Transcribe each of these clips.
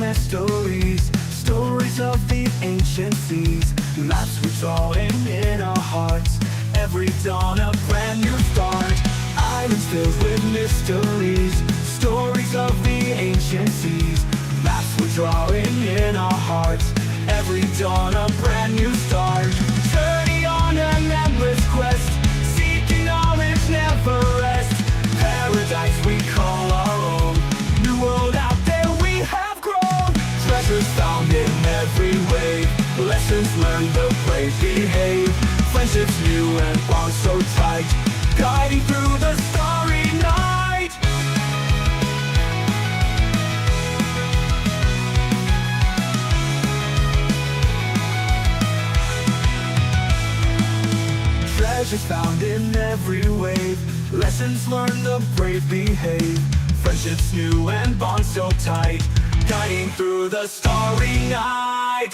mysteries, stories of the ancient seas. Maps we're drawing in our hearts, every dawn a brand new start. Islands filled with mysteries, stories of the ancient seas. Maps we're drawing in our hearts, every dawn a brand new start. Journey on an endless quest, seeking knowledge never rest. Paradise we call our own, new world out there we have grown. Treasures found in every wave, lessons learned the brave behave. Friendships new and bonds so tight, guiding through the starry night. Treasures found in every wave, lessons learned the brave behave. Friendships new and bonds so tight, guiding through the starry night.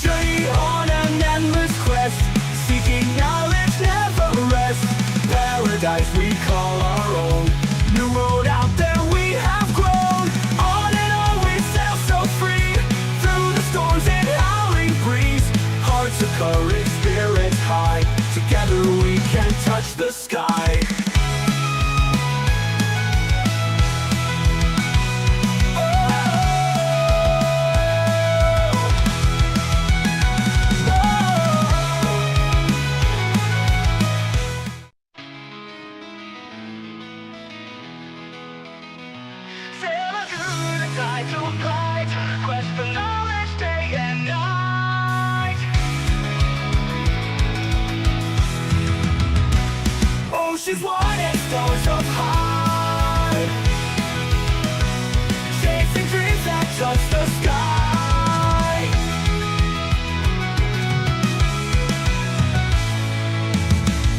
Journey on an endless quest, seeking knowledge never rest. Paradise we call our own, new world out there we have grown. On and on we sail so free, through the storms and howling breeze. Hearts of courage, spirits high, together we can touch the sky. Quest for knowledge day and night. Oceans wide and stars up high, chasing dreams that touch the sky.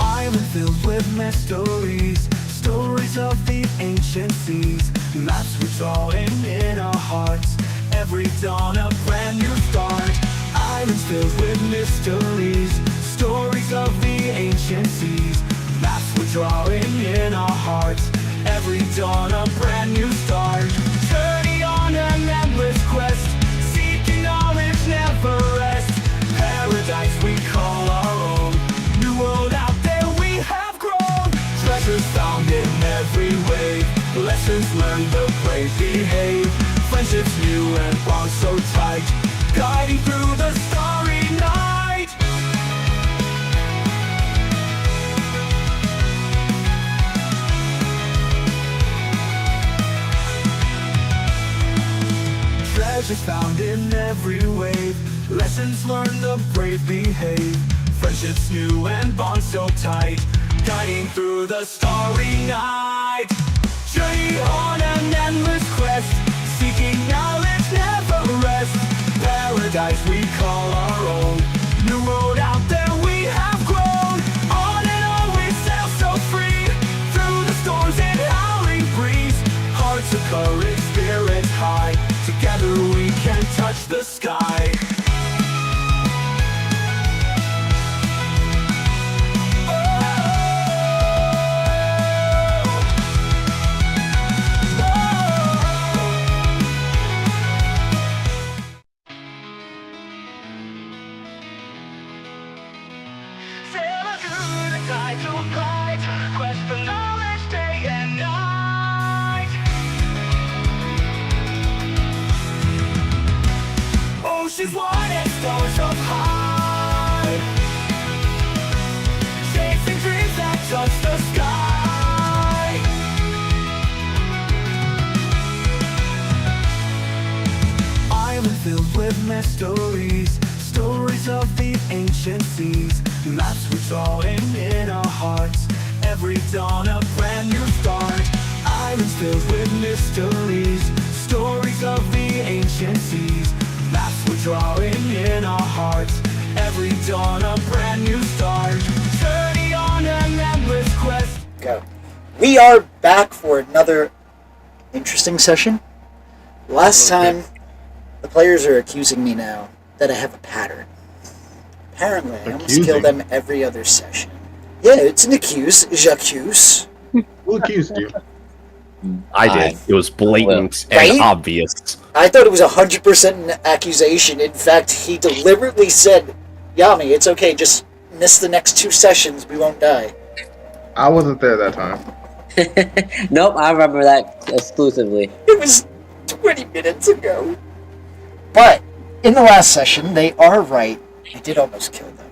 Island filled with mysteries, stories of the ancient seas. Maps we're drawing in our hearts, every dawn a brand new start. Islands filled with mysteries, stories of the ancient seas. Maps we're drawing in our hearts, every dawn a brand new start. Journey on an endless quest, seeking knowledge never rest. Paradise we call our own, new world out there we have grown. Treasures found in every wave, lessons learned the brave behave. Friendships new and bonds so tight, guiding through the starry night. Treasures found in every wave, lessons learned the brave behave. Friendships new and bonds so tight, guiding through the starry night. Journey on an endless quest, seeking knowledge never rest. Paradise we call our own, new world out there we have grown. On and on we sail so free, through the storms and howling breeze. Hearts of courage, spirits high, together we can touch the sky. Quest for knowledge day and night. Oceans wide and stars up high, chasing dreams that touch the sky. Island filled with mysteries, stories of the ancient seas. Maps we're drawing in our hearts, every dawn a brand new start. Islands filled with mysteries, stories of the ancient seas. Maps we're drawing in our hearts, every dawn a brand new start. Journey on an endless quest. Go. We are back for another interesting session. Last time, the players are accusing me now that I have a pattern. Apparently, I almost kill them every other session. Yeah, it's an accuse. J'accuse. Who accused you? I did. It was blatant Right? and obvious. I thought it was 100% an accusation. In fact, he deliberately said, Yami, it's okay, just miss the next 2 sessions, we won't die. I wasn't there that time. Nope, I remember that exclusively. It was 20 minutes ago. But, in the last session, they are right. I did almost kill them.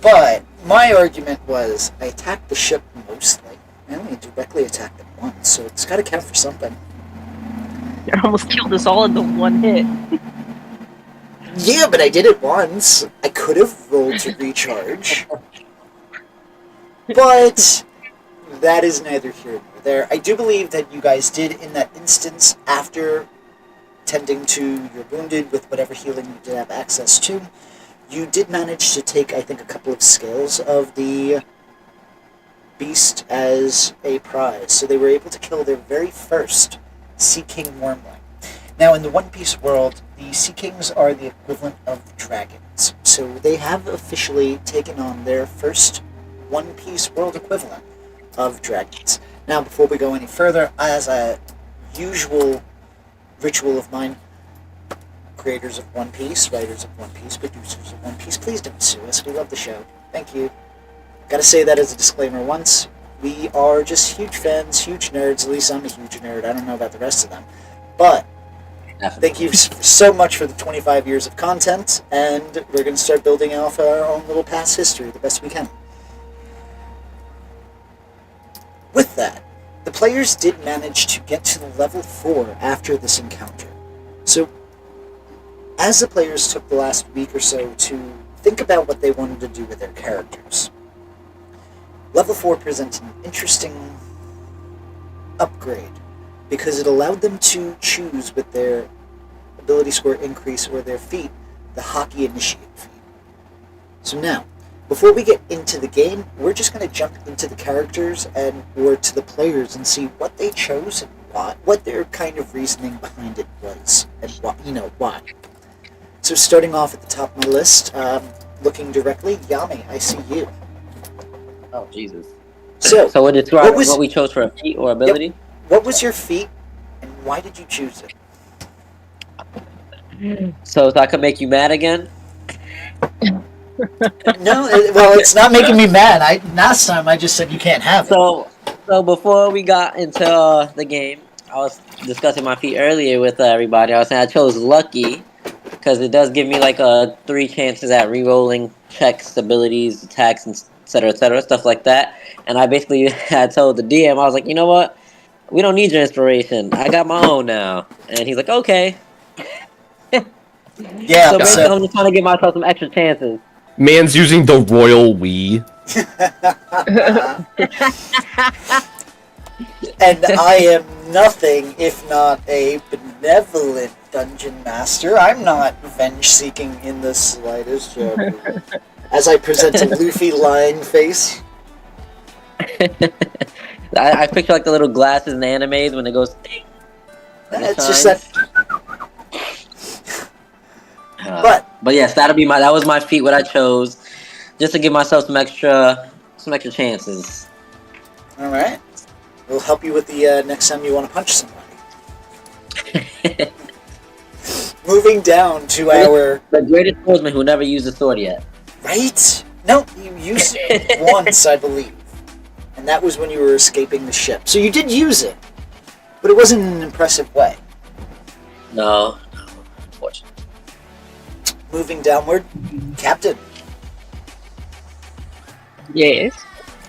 But, my argument was, I attacked the ship mostly. I only directly attacked them once, so it's gotta count for something. You almost killed us all in the one hit. Yeah, but I did it once. I could have rolled to recharge. But that is neither here nor there. I do believe that you guys did, in that instance, after tending to your wounded with whatever healing you did have access to, you did manage to take, I think, a couple of scales of the beast as a prize. So they were able to kill their very first Sea King Wormling. Now, in the One Piece world, the Sea Kings are the equivalent of dragons. So they have officially taken on their first One Piece world equivalent of dragons. Now, before we go any further, as a usual ritual of mine, creators of One Piece, writers of One Piece, producers of One Piece, please don't sue us. We love the show. Thank you. Gotta say that as a disclaimer once. We are just huge fans, huge nerds. At least I'm a huge nerd. I don't know about the rest of them. But thank you so much for the 25 years of content, and we're going to start building off our own little past history the best we can. With that, the players did manage to get to level 4 after this encounter. So, as the players took the last week or so to think about what they wanted to do with their characters, level 4 presented an interesting upgrade, because it allowed them to choose with their ability score increase or their feat, the Haki Initiate feat. So now, before we get into the game, we're just going to jump into the characters or to the players and see what they chose and what their kind of reasoning behind it was, and why. So starting off at the top of my list, looking directly, Yami, I see you. Oh, Jesus. So we'll describe what what we chose for a feat or ability? Yep. What was your feat, and why did you choose it? So I could make you mad again? No, well, it's not making me mad. Last time I just said you can't have it. So before we got into the game, I was discussing my feat earlier with everybody. I was saying I chose Lucky because it does give me like 3 chances at re-rolling checks, abilities, attacks, and et cetera, stuff like that. And I basically had told the DM, I was like, you know what? We don't need your inspiration. I got my own now. And he's like, okay. Yeah, So basically, I'm just trying to give myself some extra chances. Man's using the royal we. And I am nothing if not a benevolent dungeon master. I'm not revenge-seeking in the slightest. As I present a Luffy lying face. I picture like the little glasses in the animes when it goes. Ding, It's just that. But yes, that was my feat. What I chose, just to give myself some extra chances. All right, we'll help you with the next time you want to punch somebody. Moving down to our the greatest swordsman who never used a sword yet. Right? No, you used it once, I believe. And that was when you were escaping the ship. So you did use it, but it wasn't in an impressive way. No, unfortunately. Moving downward, Captain, Yes.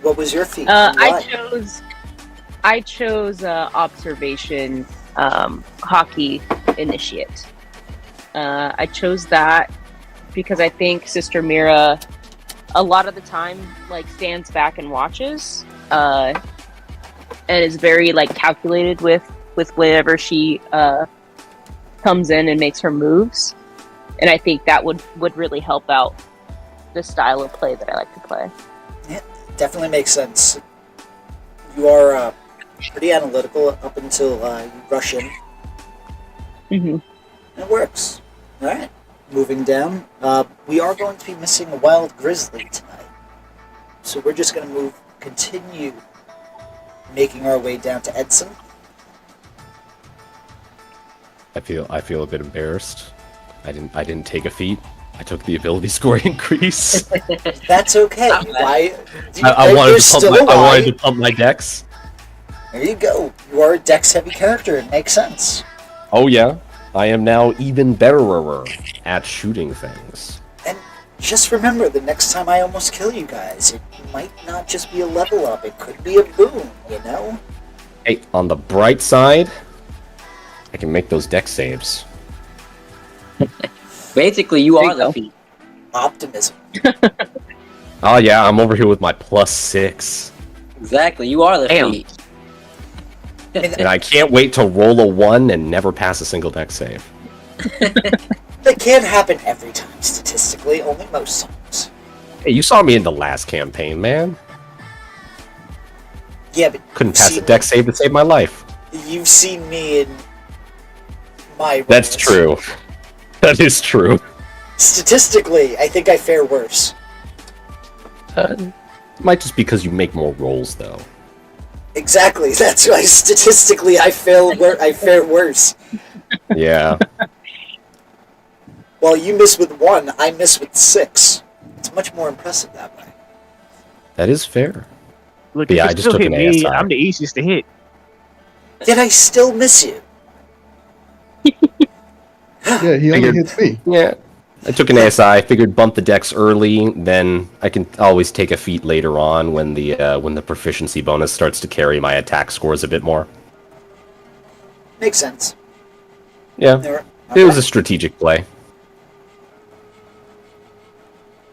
what was your feat? and why? I chose observation hockey initiate. I chose that because I think Sister Mira a lot of the time like stands back and watches and is very like calculated with whenever she comes in and makes her moves, and I think that would really help out the style of play that I like to play. Yeah, definitely makes sense. You are pretty analytical up until you rush in. Mm-hmm. And it works. Alright, moving down. We are going to be missing a wild grizzly tonight. So we're just going to continue making our way down to Edson. I feel a bit embarrassed. I didn't take a feat. I took the ability score increase. That's okay. Why? I wanted there's to pump still my, a I why. wanted to pump my dex. There you go. You are a dex-heavy character. It makes sense. Oh yeah, I am now even betterer at shooting things. And just remember, the next time I almost kill you guys, it might not just be a level up. It could be a boon, you know? Hey, on the bright side, I can make those dex saves. Basically, you There are you the go. feat. Optimism. Oh yeah, I'm over here with my +6. Exactly, you are the Damn. feat. And I can't wait to roll a 1 and never pass a single dex save. That can't happen every time, statistically. Only most times. Hey, you saw me in the last campaign, man. Yeah, but Couldn't you've pass a seen- dex save to save my life. You've seen me in my That's roles. true. That is true. Statistically, I think I fare worse. Might just because you make more rolls, though. Exactly. That's why statistically I fare worse. Yeah. While you miss with 1, I miss with 6. It's much more impressive that way. That is fair. Look, Yeah, if I you just still took hit an me, ASI. I'm the easiest to hit. Yet I still miss you. Yeah, he only Figured- hits me. Yeah. I took an ASI, figured bump the dex early, then I can always take a feat later on when the proficiency bonus starts to carry my attack scores a bit more. Makes sense. Yeah. There, It was a strategic play.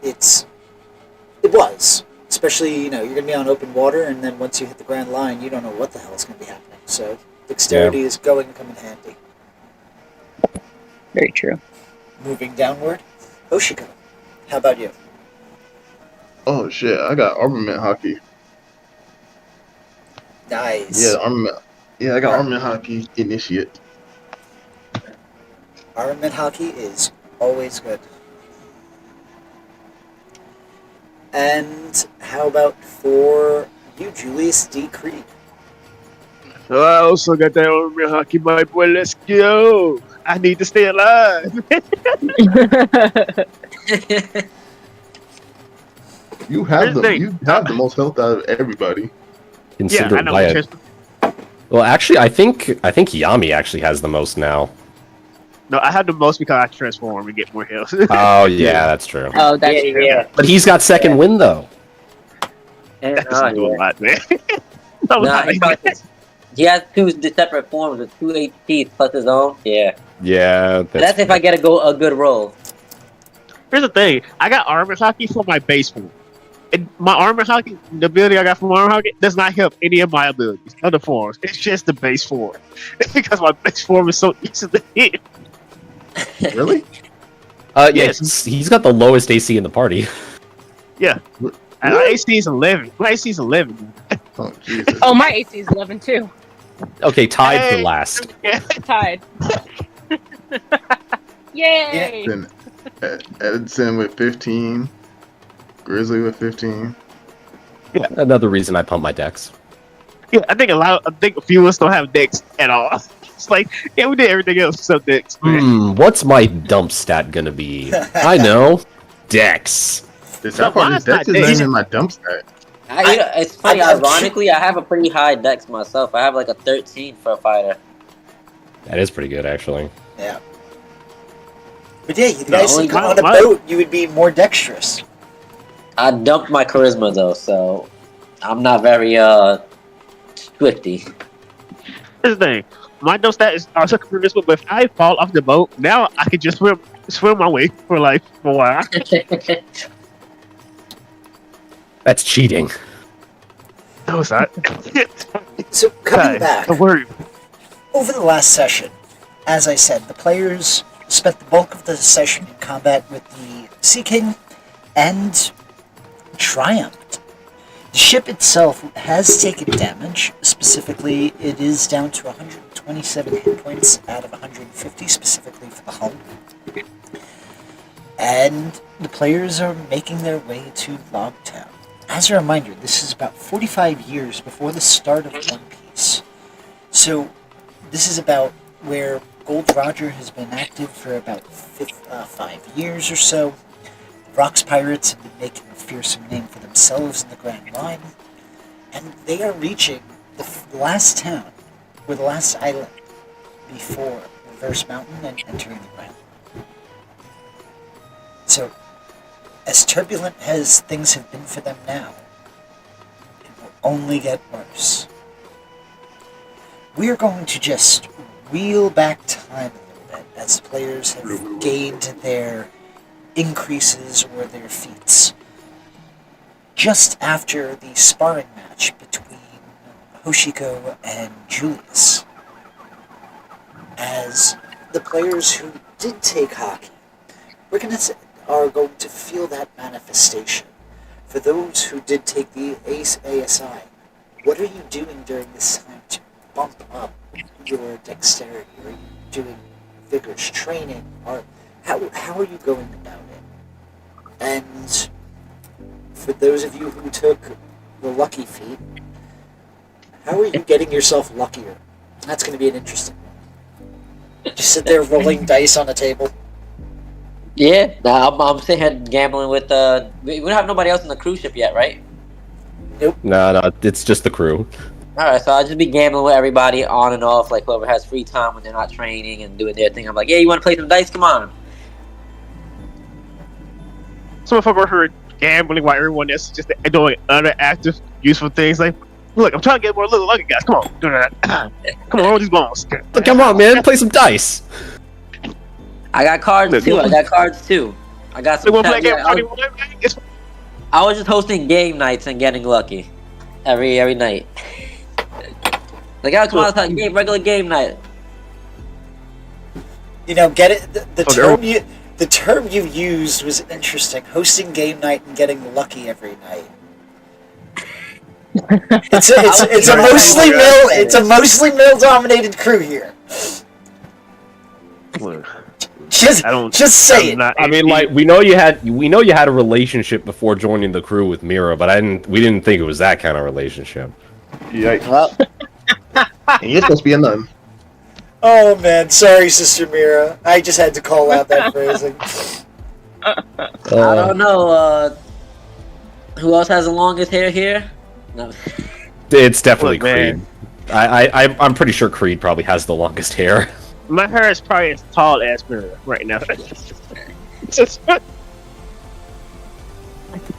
It was. Especially, you're going to be on open water, and then once you hit the grand line, you don't know what the hell is going to be happening. So, dexterity is going to come in handy. Very true. Moving downward, Oshiko, how about you? Oh shit, I got armament hockey. Nice. Yeah, armament. Yeah, I got armament hockey initiate. Armament hockey is always good. And how about for you, Julius D. Creed? So I also got that armor hockey, my boy. Let's go. I need to stay alive. You have Here's the thing. you have the most health out of everybody. Yeah, Considered I know. by a- Well, actually, I think Yami actually has the most now. No, I have the most because I transform and get more health. Oh yeah, that's true. Oh, that's true. yeah. But he's got second win though. And, That's doing a lot, man. I'm Nah, like, he has 2 separate forms with 2 HPs plus his own. Yeah. Yeah, That's if I get a good roll. here's the thing. I got armor hockey for my base form. And my armor hockey, the ability I got from armor hockey, does not help any of my abilities, other forms. It's just the base form. Because my base form is so easy to hit. Really? Yeah, Yes. he's got the lowest AC in the party. And my AC is 11. My AC is 11. Oh Jesus. Oh, my AC is 11 too. Okay, tied for Hey. last. Yeah. Tied. Yay! Then Edson with 15. Grizzly with 15. Another reason I pump my dex. Yeah, I think a few of us don't have decks at all. It's like, yeah, we did everything else except decks, man. What's my dump stat gonna be? I know. Dex. The sad part is mine's Dex not is not dead. even my dump stat. It's funny, I'm- ironically, I have a pretty high dex myself. I have like a 13 for a fighter. That is pretty good, actually. Yeah. But yeah, you No, guys only could, my- on a my- boat, you would be more dexterous. I dumped my charisma though, so I'm not very swifty. Here's the thing. My dump stat is also charisma, but if I fall off the boat, now I can just swim my way for life for a while. That's cheating. No, it's not. So, coming Guys, back, don't worry. over the last session, as I said, the players spent the bulk of the session in combat with the Sea King and triumphed. The ship itself has taken damage. Specifically, it is down to 127 hit points out of 150, specifically for the hull. And the players are making their way to Logtown. As a reminder, this is about 45 years before the start of One Piece. So, this is about where Gold Roger has been active for about 5 years or so. The Rocks Pirates have been making a fearsome name for themselves in the Grand Line, and they are reaching the last town, or the last island, before Reverse Mountain and entering the Grand Line. So, as turbulent as things have been for them now, it will only get worse. We are going to just wheel back time a little bit as players have gained their increases or their feats. Just after the sparring match between Hoshiko and Julius, as the players who did take hockey, are going to feel that manifestation. For those who did take the ASI, what are you doing during this time to bump up your dexterity? Are you doing vigorous training? Or how are you going about it? And for those of you who took the lucky feat, how are you getting yourself luckier? That's going to be an interesting one. Just sit there rolling dice on the table. Yeah, I'm sitting here gambling with we don't have nobody else in the cruise ship yet, right? No, it's just the crew. Alright, so I'll just be gambling with everybody on and off, like whoever has free time when they're not training and doing their thing. I'm like, yeah, you want to play some dice? Come on. Some motherfucker heard gambling while everyone else is just doing other active, useful things. Like, look, I'm trying to get more little lucky guys. Come on, do that. Come on, roll these bones. Come on, man, play some dice. I got cards Look, too. I got some. We want to play game I was just hosting game nights and getting lucky every night. Like, oh, come on, let's have a regular game night. You know, get it. The term you used was interesting. Hosting game night and getting lucky every night. It's a mostly male dominated crew here. Just say it. I mean, like we know you had a relationship before joining the crew with Mira, but we didn't think it was that kind of relationship. Yikes. Well, And you're supposed to be a nun. Oh man, sorry, Sister Mira. I just had to call out that phrasing. I don't know. Who else has the longest hair here? No. It's definitely Look, Creed. man. I'm pretty sure Creed probably has the longest hair. My hair is probably as tall as Mirror right now. Just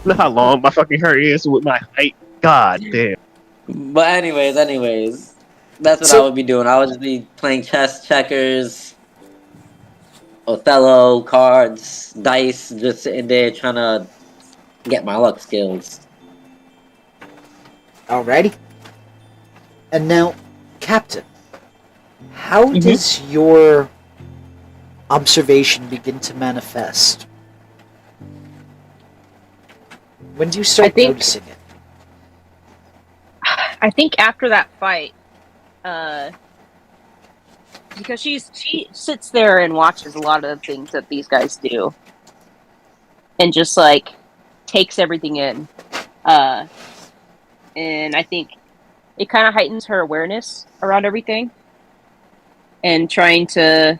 look how long my fucking hair is with my height. God damn. But anyways, that's what I would be doing. I would just be playing chess, checkers, Othello, cards, dice, just sitting there trying to get my luck skills. Alrighty. And now, Captain, how does your observation begin to manifest? When do you start noticing it? I think after that fight, because she sits there and watches a lot of the things that these guys do, and just like takes everything in, and I think it kind of heightens her awareness around everything, and trying to,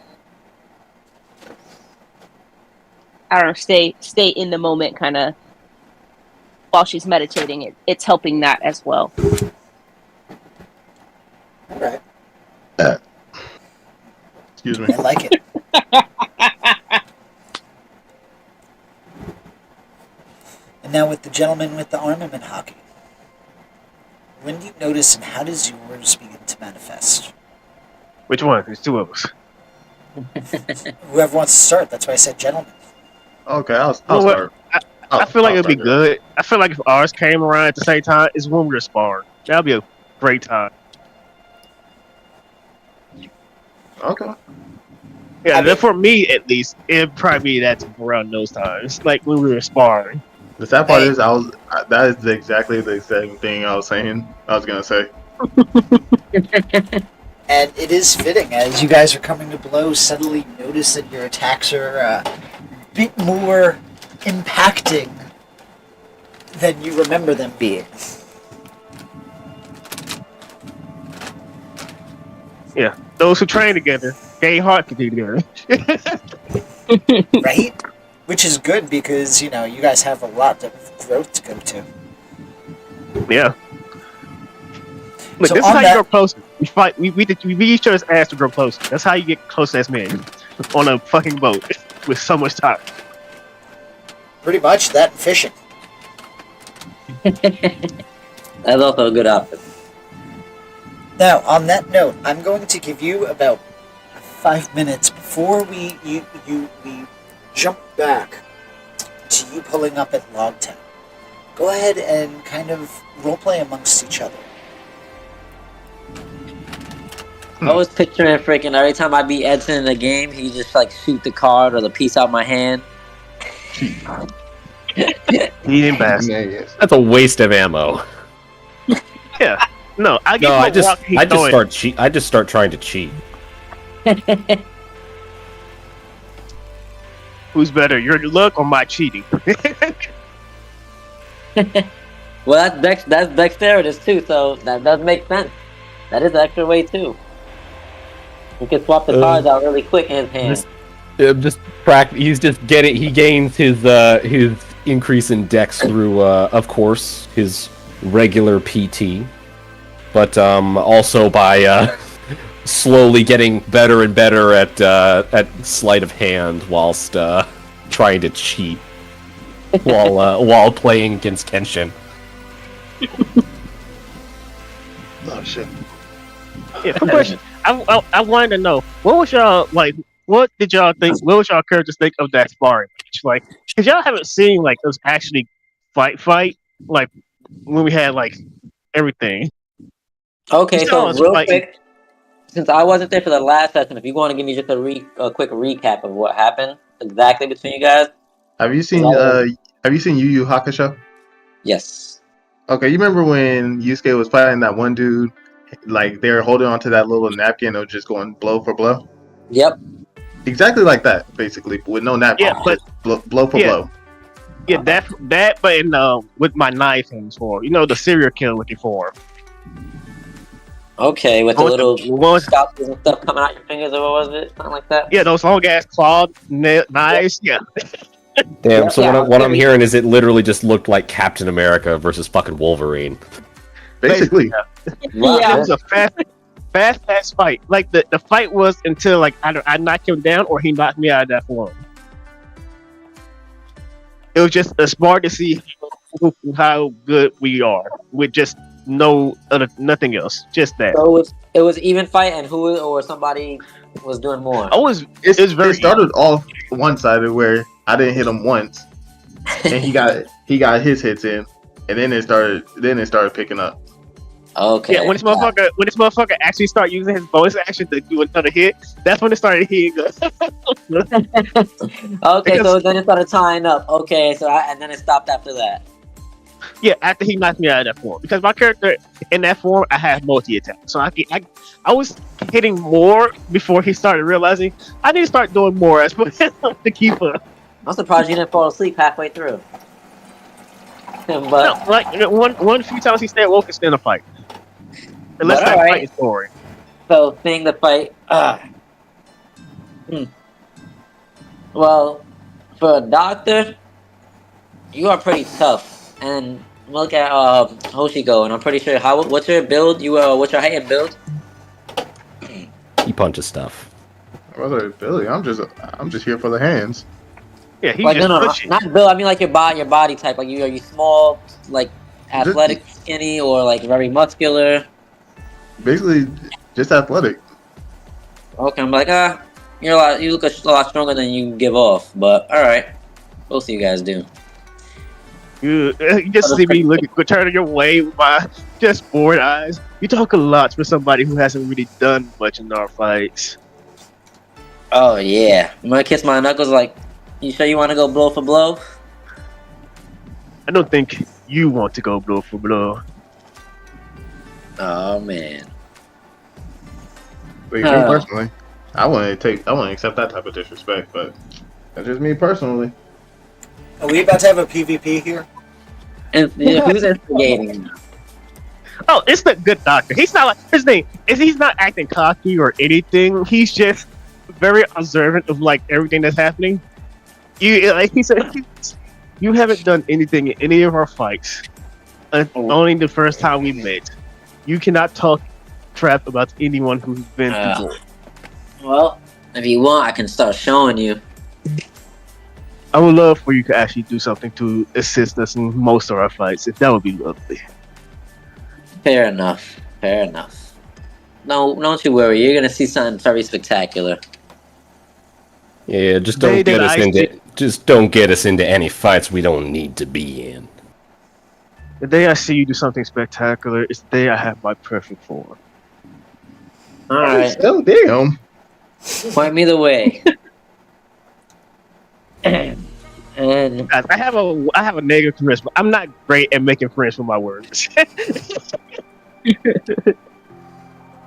I don't know, stay in the moment, kind of while she's meditating. It's helping that as well. Alright. Excuse me. I like it. And now with the gentleman with the armament hockey. When do you notice and how does yours begin to manifest? Which one? There's two of us. Whoever wants to start, that's why I said gentleman. Okay, I'll You know what? start. I feel like I'll it'd be start good. I feel like if ours came around at the same time, it's when we were sparring. That'd be a great time. there. Okay. Yeah, then for me at least, it'd probably be that around those times, like when we were sparring. The sad part is, that is exactly the same thing I was gonna say. And it is fitting, as you guys are coming to blows, suddenly notice that your attacks are a bit more impacting than you remember them being. Yeah, those who train together Gay Hart could do that. Right? Which is good because, you guys have a lot of growth to go to. Yeah. Look, So this is on how that- you grow closer. We fight. We beat each other's ass to grow closer. That's how you get close as men on a fucking boat with so much time. Pretty much that and fishing. That's also a good option. Now, on that note, I'm going to give you about 5 minutes before we jump back to you pulling up at Logtown. Go ahead and kind of roleplay amongst each other. I was picturing freaking every time I beat Edson in the game, he just like shoot the card or the piece out my hand. He ain't bad. That's a waste of ammo. Yeah. No, I get No, my I just walk, he I just throwing- start cheat. I just start trying to cheat. Who's better, your luck or my cheating? Well, that's dexterity too, so that does make sense. That is the extra way too. You can swap the cards out really quick in his hand. He's just getting. He gains his increase in dex through, of course, his regular PT, but also by slowly getting better and better at sleight of hand whilst trying to cheat while playing against Kenshin. Oh shit. Yeah, quick question. I wanted to know what was y'all like. What did y'all think? What was y'all characters think of that sparring match? Like, because y'all haven't seen like us actually fight like when we had like everything. Okay, Just so tell us, real like- quick, since I wasn't there for the last session, if you want to give me just a quick recap of what happened exactly between you guys. Have you seen Yu Yu Hakusho? Yes. Okay, you remember when Yusuke was fighting that one dude? Like they were holding onto that little napkin and just going blow for blow. Yep. Exactly like that, basically, with no napkin. Yeah, but- just blow for Yeah. blow. Yeah, that, but in with my knife hands for the serial killer looking for. Okay, with the What little what was- scalpels and stuff coming out your fingers, or what was it? Something like that. Yeah, those long ass clawed knives. Yeah, Damn. Yeah, So yeah, what I'm maybe. hearing is it literally just looked like Captain America versus fucking Wolverine. Basically, Wow. It was a fast fight. Like the fight was until like either I knocked him down or he knocked me out of that form. It was just smart to see how good we are with just nothing else. Just that. So it was even fight, and who or somebody was doing more. I was it very started off one-sided where I didn't hit him once, and he got his hits in, and then it started picking up. Okay. yeah. When this motherfucker actually started using his bonus action to do another hit, that's when it started hitting us. Okay, so then it started tying up. Okay, and then it stopped after that. Yeah, after he knocked me out of that form, because my character in that form, I have multi attack, so I was hitting more before he started realizing I need to start doing more as well to keep up. I'm surprised you didn't fall asleep halfway through. But No, like one few times he stayed woke and stay in a fight. Unless But that alright. fight is boring. so seeing the fight. Well, for a doctor, you are pretty tough. And look at Hoshiko, and I'm pretty sure what's your build? What's your height and build? He punches stuff. Brother Billy, I'm just here for the hands. Yeah, he's Like just no, pushing. not build. I mean like your body type. Like are you small, like athletic, skinny, or like very muscular? Basically, just athletic. Okay, I'm like you look a lot stronger than you give off. But all right, we'll see you guys do. You just see me turning your way with my just bored eyes. You talk a lot for somebody who hasn't really done much in our fights. Oh yeah, I'm gonna kiss my knuckles. Like, you sure you want to go blow for blow? I don't think you want to go blow for blow. Oh man. Like, me personally, I wouldn't accept that type of disrespect, but that's just me personally. Are we about to have a PvP here? And who's instigating? Oh, it's the good doctor. He's not like his name is. He's not acting cocky or anything. He's just very observant of like everything that's happening. You like he said, you haven't done anything in any of our fights. Only the first time we met. You cannot talk crap about anyone who's been before. Well, if you want, I can start showing you. I would love for you to actually do something to assist us in most of our fights. If that would be lovely. Fair enough. Fair enough. No, don't you worry. You're gonna see something very spectacular. Yeah, just They don't get did us ice into tea. just don't get us into any fights we don't need to be in. The day I see you do something spectacular is the day I have my perfect form. All right, Oh damn! point me the way. And Guys, I have a negative charisma. I'm not great at making friends with my words.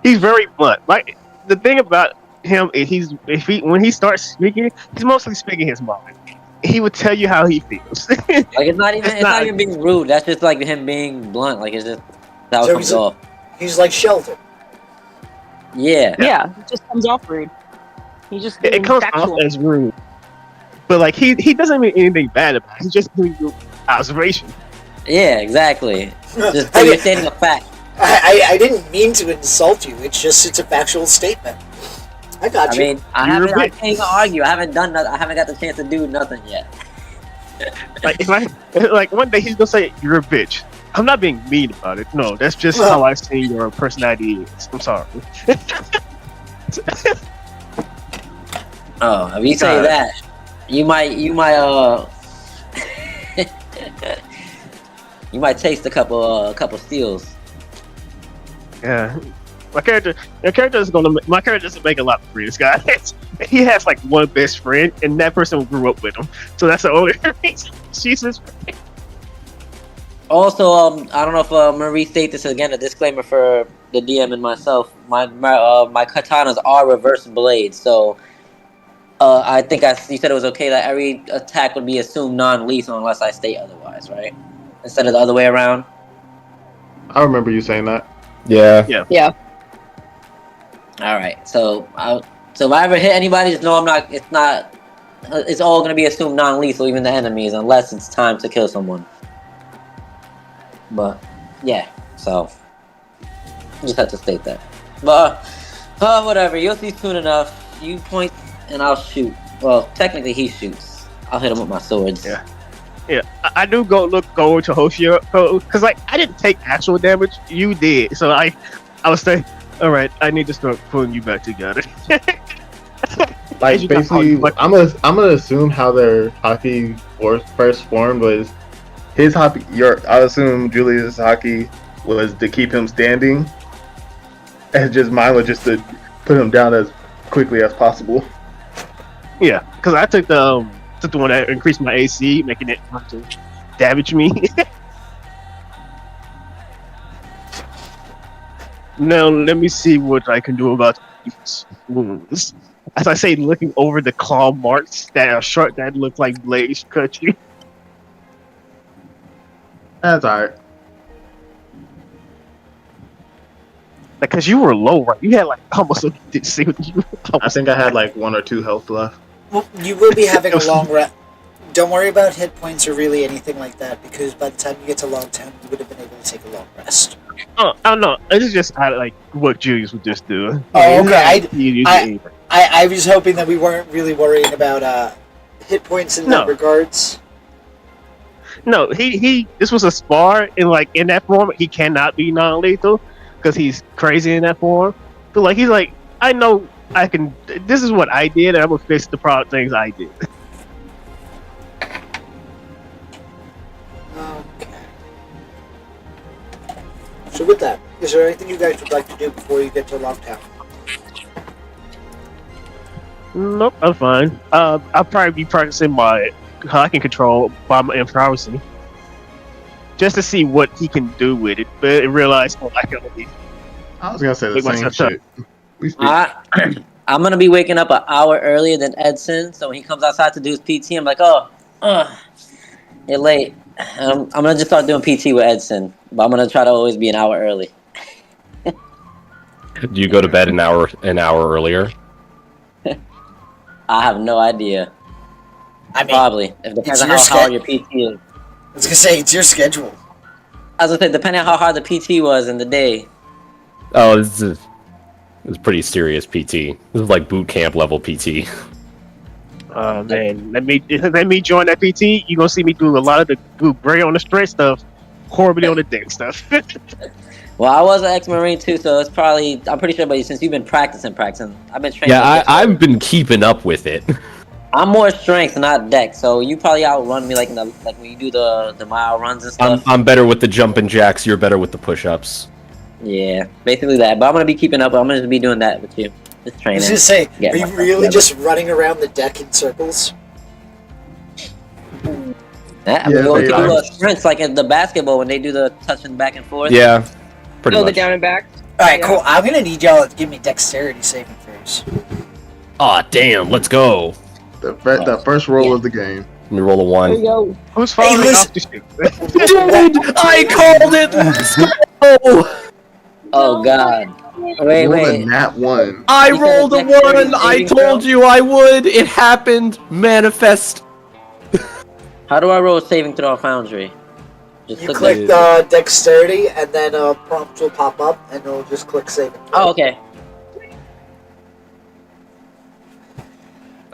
He's very blunt. Like the thing about him is when he starts speaking, he's mostly speaking his mind. He would tell you how he feels. like it's not not- even being rude. That's just like him being blunt. Like it's just how it So comes off. He's like Sheldon. Yeah. Yeah, it just comes off rude. He just It being comes factual. off as rude, but like he doesn't mean anything bad about it. He's just doing your observation. Yeah, exactly. Just I you're mean- stating a fact. I didn't mean to insult you. It's a factual statement. I got I you. mean, I You're a can't bitch. even argue. I haven't done nothing. I haven't got the chance to do nothing yet. Like if I like one day he's gonna say you're a bitch. I'm not being mean about it. No, that's just how I see your personality is. I'm sorry. Oh, if you say God. that, you might you might taste a couple steals. Yeah. My character doesn't make a lot of friends, guys. He has like one best friend, and that person grew up with him. So that's the only reason she's his friend. Also, I don't know if I'm gonna restate this again. A disclaimer for the DM and myself. My katanas are reverse blades, so I think you said it was okay that every attack would be assumed non-lethal unless I state otherwise, right? Instead of the other way around. I remember you saying that. Yeah. Yeah. All right, so if I ever hit anybody, just know it's all gonna be assumed non-lethal, even the enemies, unless it's time to kill someone. But yeah, so just have to state that. But whatever, you'll see soon enough. You point and I'll shoot. Well, technically he shoots. I'll hit him with my swords. Yeah. Yeah, I do go into Hoshio because like I didn't take actual damage, you did. So I was saying, all right, I need to start pulling you back together. Like You got basically, caught, I'm gonna assume how their hockey first formed was his hockey. I assume Julius' hockey was to keep him standing, and just mine was just to put him down as quickly as possible. Yeah, because I took the one that increased my AC, making it hard to damage me. Now let me see what I can do about these wounds. As I say, looking over the claw marks that are short, that look like blades cut you. That's alright. Because you were low, right? You had like almost a see what you. I think I had like 1 or 2 health left. Well, you will be having a long rest. Don't worry about hit points or really anything like that, because by the time you get to Longtown, you would have been able to take a long rest. Oh, I don't know. It's just like what Julius would just do. Oh, okay. I I was hoping that we weren't really worrying about hit points in that No. regards. No, he. This was a spar, and like in that form, he cannot be non-lethal because he's crazy in that form. But like he's like, I know I can. This is what I did, and I'm gonna fix the problem things I did. Okay. So with that, is there anything you guys would like to do before you get to Longtown? Nope, I'm fine. I'll probably be practicing my hacking control by my improving, just to see what he can do with it. But I realized, I can only. I was gonna say the Wait, same what's up? shit. We speak. I'm gonna be waking up an hour earlier than Edson, so when he comes outside to do his PT, I'm like, you're late. I'm gonna just start doing PT with Edson, but I'm gonna try to always be an hour early. Do you go to bed an hour earlier? I have no idea. I mean, Probably. It depends on your how hard sched- your PT is. I was gonna say it's your schedule. I was gonna say, depending on how hard the PT was in the day. Oh, this is pretty serious PT. This is like boot camp level PT. Man, let me join that PT. You gonna see me do a lot of the great on the straight stuff, horribly on the deck stuff. Well, I was an ex-marine too, so it's probably. I'm pretty sure, but since you've been practicing, I've been training. Yeah, I've been keeping up with it. I'm more strength, not deck. So you probably outrun me like when you do the mile runs and stuff. I'm better with the jumping jacks. You're better with the push-ups. Yeah, basically that. But I'm gonna be keeping up. I'm gonna be doing that with you. Just I training. was gonna say, Get are you myself really together. just running around the deck in circles? Yeah, I mean, Yeah, we'll they do are. sprints like in the basketball when they do the touching back and forth. Yeah, pretty Oh, the much. down and back. All right, Yeah. cool. I'm gonna need y'all to give me dexterity saving throws. Aw, damn, let's go. The first roll of the game. Let me roll a There you 1. go. Who's falling listen- off the ship? Dude, I called it! Let's go! Oh God. Wait, Roll a wait. nat 1. I You said rolled a a dexterity 1! I saving told throw? you I would! It happened! Manifest! How do I roll a saving throw on Foundry? Just You click click that. dexterity, and then a prompt will pop up, and it'll just click saving. Oh, okay.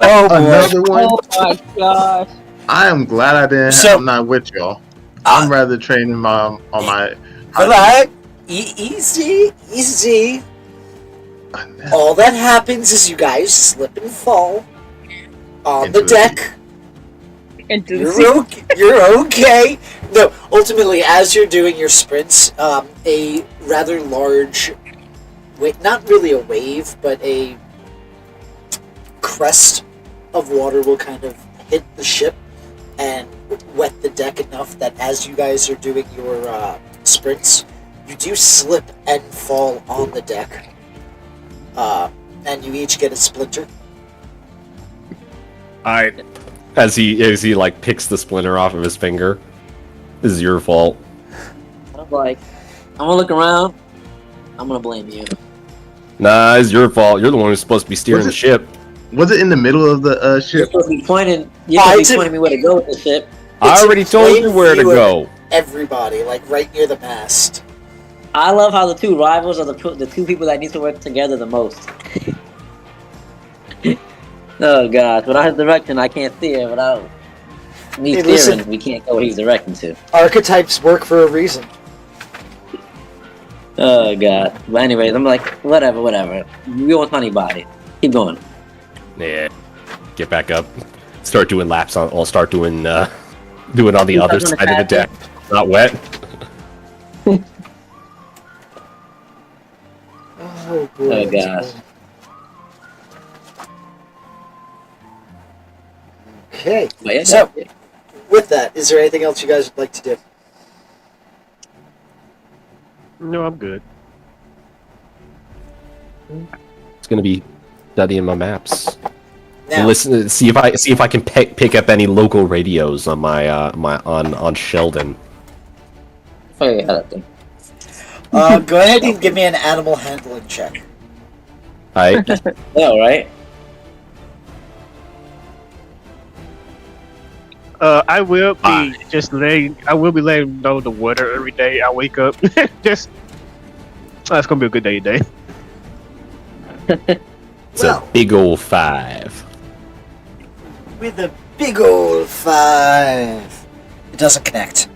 Oh boy. Another one. Oh my gosh. I am glad I didn't. So- I'm not with y'all. I'm rather training on my. Relax. Easy, easy. All that happens is you guys slip and fall on the Into the deck. Into the sea. You're okay. No, ultimately, as you're doing your sprints, a rather large, not really a wave, but a crest of water will kind of hit the ship and wet the deck enough that as you guys are doing your sprints, you do slip and fall on the deck. And you each get a splinter. Alright. As he like picks the splinter off of his finger. This is your fault. I'm like, I'm gonna look around. I'm gonna blame you. Nah, it's your fault. You're the one who's supposed to be steering Was the it- ship. Was it in the middle of the You're ship? supposed to be pointing. You're Oh, supposed it's to a- be pointing me where to go with the ship. I It's already in told you plain where to view of go. Everybody, like right near the mast. I love how the two rivals are the two people that need to work together the most. Oh gosh, without his direction, I can't steer. Without me Hey, steering, listen. we can't go where he's directing to. Archetypes work for a reason. Oh god. But anyways, I'm like, whatever. We want honey body. Keep going. Yeah. Get back up. Start doing laps on. I'll start doing doing on the You other start side doing of the deck. Not wet. Oh boy. Oh gosh. Okay. But yeah, So, with that, is there anything else you guys would like to do? No, I'm good. It's gonna be studying my maps. Now, Listen, see if I can pick up any local radios on my on Sheldon. oh, yeah, that thing. go ahead and give me an animal handling check. I Yeah, right. I will be I will be letting him know the weather every day I wake up. Just that's gonna be a good day today. it's Well. a big old 5. With a big old 5. It doesn't connect.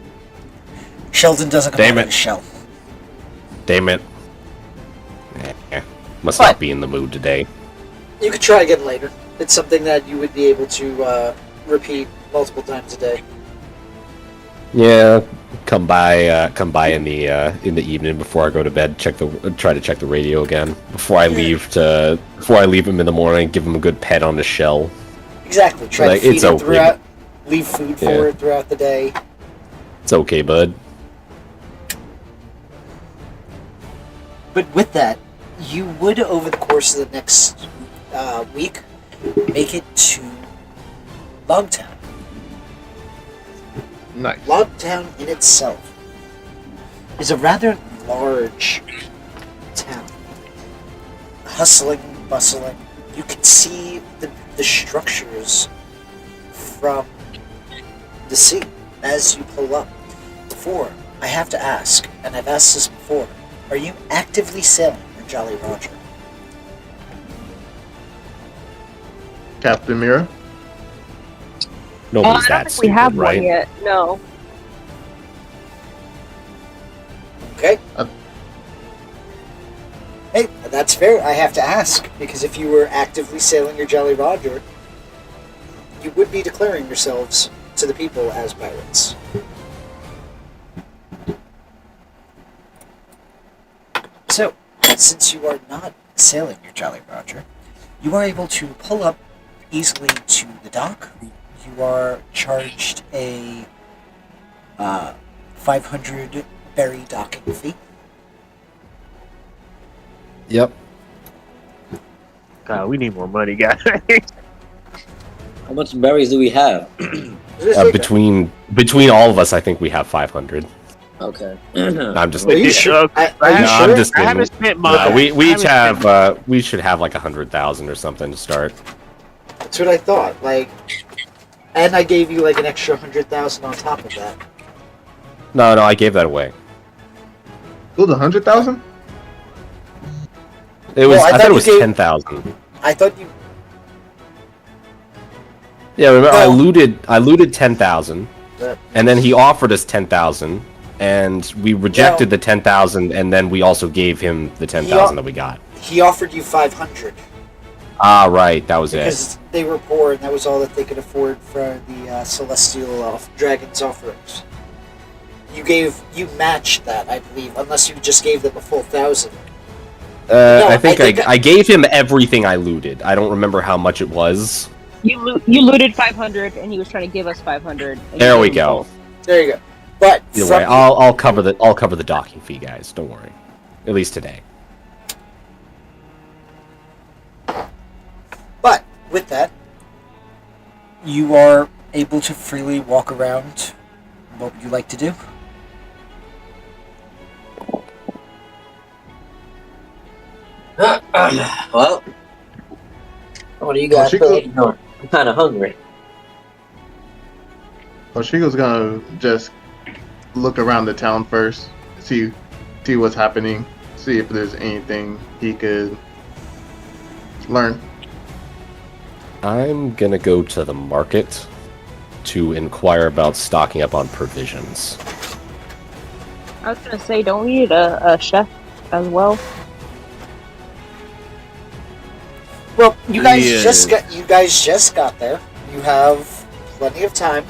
Sheldon doesn't come Damn out it. of his shell. Damn it. Must What? not be in the mood today. You could try again later. It's something that you would be able to repeat multiple times a day. Yeah, come by in the evening before I go to bed. Try to check the radio again before I leave him in the morning. Give him a good pet on the shell. Exactly. Try Like, to feed it's it okay. throughout. Leave food for Yeah. it throughout the day. It's okay, bud. But with that, you would, over the course of the next week, make it to Logtown. Nice. Logtown in itself is a rather large town. Hustling, bustling, you can see the structures from the sea as you pull up. Before, I have to ask, and I've asked this before, are you actively sailing your Jolly Roger? Captain Mira. Nobody's I don't that think stupid, we have right? one yet. No. Okay. Uh, Hey, that's fair. I have to ask, because if you were actively sailing your Jolly Roger, you would be declaring yourselves to the people as pirates. So, since you are not sailing your Jolly Roger, you are able to pull up easily to the dock. You are charged a 500 berry docking fee. Yep. God, we need more money, guys. How much berries do we have? Between all of us, I think we have 500. Okay. I'm just Are you kidding. sure? Are you No, sure? I'm just I kidding. haven't spent my. We I each haven't have we should have like 100,000 or something to start. That's what I thought. Like, and I gave you like an extra 100,000 on top of that. No, I gave that away. It was 100,000. It was. Well, I I thought thought it you was gave- 10,000. I thought you. Yeah, remember Well- I looted 10,000, That- and then he offered us 10,000, and we rejected the 10,000, and then we also gave him the 10,000 that we got. He offered you 500 Ah, right, that was it. because they were poor and that was all that they could afford for the celestial dragon's offerings. You matched that, I believe, unless you just gave them a full 1,000. No, I think I think I gave him everything I looted. I don't remember how much it was. You looted 500, and he was trying to give us 500. and you There gave we him go. both. There you go. But Either from way, I'll cover the docking fee, guys. Don't worry. At least today. But with that, you are able to freely walk around. What would you like to do? Well, what do you Well, guys she think? No, I'm kind of hungry. Well, Shigo's gonna just look around the town first, see what's happening, see if there's anything he could learn. I'm gonna go to the market to inquire about stocking up on provisions. I was gonna say, don't we need a chef as well? Well, you guys Yeah. just got there. You have plenty of time.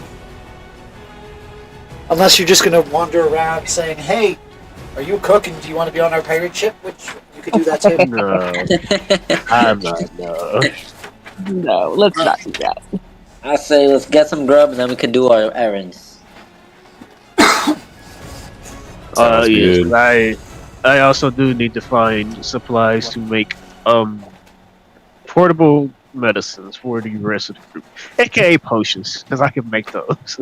Unless you're just gonna wander around saying, "Hey, are you a cook and do you want to be on our pirate ship?" Which you could do that too. No, I'm not. No. No, let's not do that. I say let's get some grub and then we can do our errands. Sounds Yes, good. I also do need to find supplies to make portable medicines for the rest of the group, aka potions, because I can make those.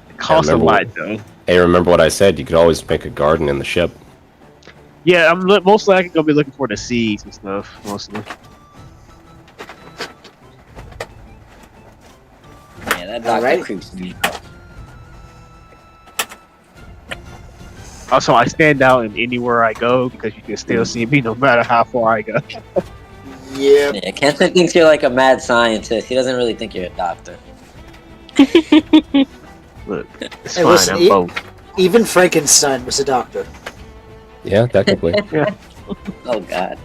It costs a remember- lot though. Hey, remember what I said? You could always make a garden in the ship. Yeah, I'm most likely gonna be looking for the seeds and stuff. Mostly. Yeah, that doctor Alright. creeps me out. Also, I stand out in anywhere I go because you can still see me no matter how far I go. Yeah. Yeah, Kenton thinks you're like a mad scientist. He doesn't really think you're a doctor. Look, it's Hey, fine. listen, I'm both. Even Frankenstein was a doctor. Yeah, technically. Oh god.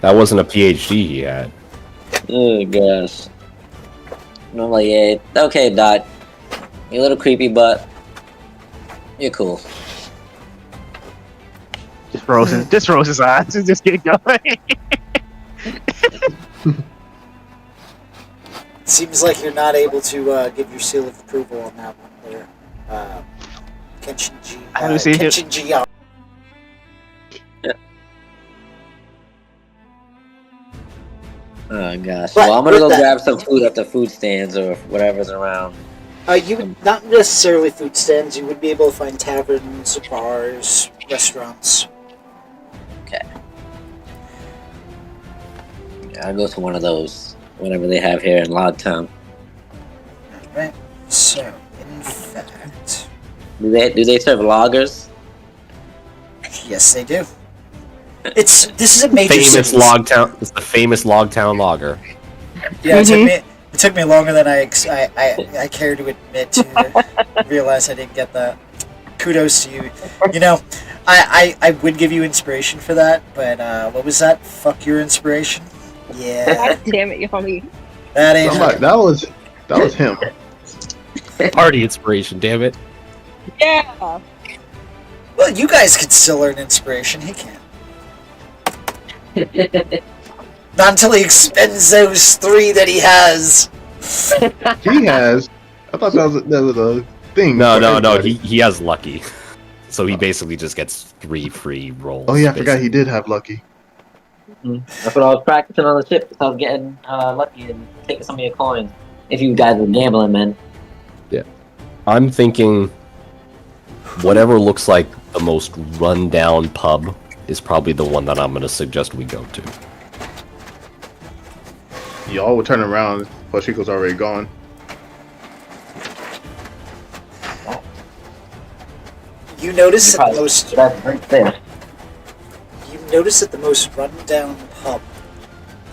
That wasn't a PhD he had. Oh gosh. And I'm like, yeah, okay, Dot. You're a little creepy, but you're cool. Just rolls his eyes and just get going. Seems like you're not able to give your seal of approval on that one there. Kenshin G. I haven't seen it. Kenshin G. Oh gosh. But Well, I'm gonna with go that- grab some food at the food stands or whatever's around. You would not necessarily food stands. You would be able to find taverns, bars, restaurants. Okay. I'll go to one of those, whatever they have here in Logtown. Alright, so, in fact, Do they serve loggers? yes, they do. This is a major Famous city. Logtown. It's the famous Logtown Lager. Yeah, it took me longer than I care to admit to realize I didn't get that. Kudos to you. You know, I would give you inspiration for that, but what was that? Fuck your inspiration? Yeah, God damn it, homie. that ain't Somebody, that was him. Party inspiration, damn it. Yeah. Well, you guys could still learn inspiration. He can't. Not until he expends those 3 that he has. He has. I thought that was a thing. No, for no, no. everybody. He has lucky, so he basically just gets 3 free rolls. Oh yeah, I forgot basically. he did have lucky. That's what I was practicing on the ship. Because I was getting lucky and taking some of your coins. If you guys were gambling, man. I'm thinking whatever looks like the most run-down pub is probably the one that I'm going to suggest we go to. Y'all will turn around. Poshiko's already gone. You notice that the most That's right there. you notice that the most run-down pub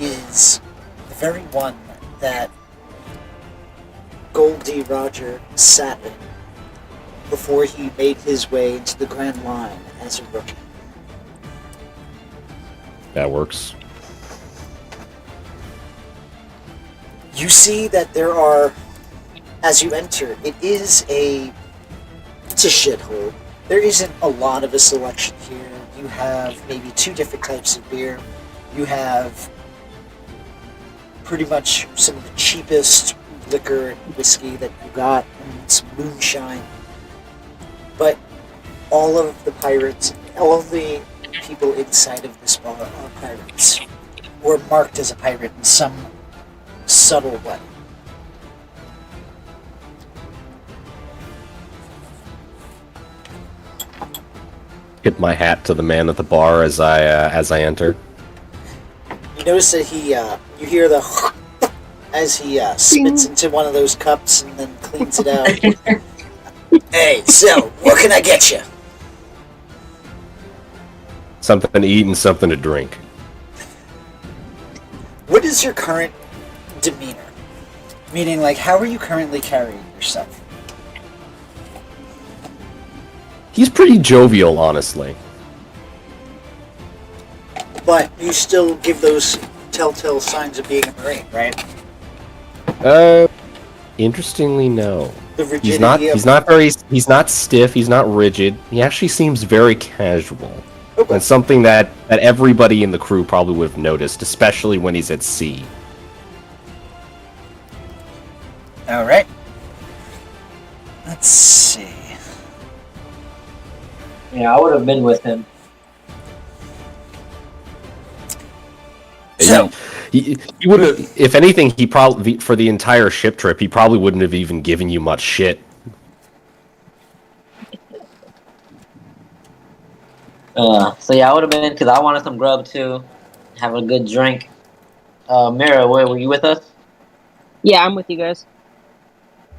is the very one that Goldie Roger sat in before he made his way into the Grand Line as a rookie. That works. You see that there are, as you enter, it's a shithole. There isn't a lot of a selection here. You have maybe 2 different types of beer. You have pretty much some of the cheapest liquor and whiskey that you got, and some moonshine. But all of the pirates, all of the people inside of this bar are pirates, or marked as a pirate in some subtle way. Tip my hat to the man at the bar as I enter. You notice that you hear the as he spits into one of those cups and then cleans it out. Hey, so what can I get you? Something to eat and something to drink. What is your current demeanor? Meaning, like, how are you currently carrying yourself? He's pretty jovial, honestly. But you still give those telltale signs of being a Marine, right? Interestingly, no. The rigidity He's not. of... He's not stiff. He's not rigid. He actually seems very casual. Okay. And something that everybody in the crew probably would have noticed, especially when he's at sea. Alright. Let's see. Yeah, I would have been with him. So, He would have, if anything, he probably, for the entire ship trip, he probably wouldn't have even given you much shit. So yeah, I would have been because I wanted some grub too, have a good drink. Mira, were you with us? Yeah, I'm with you guys.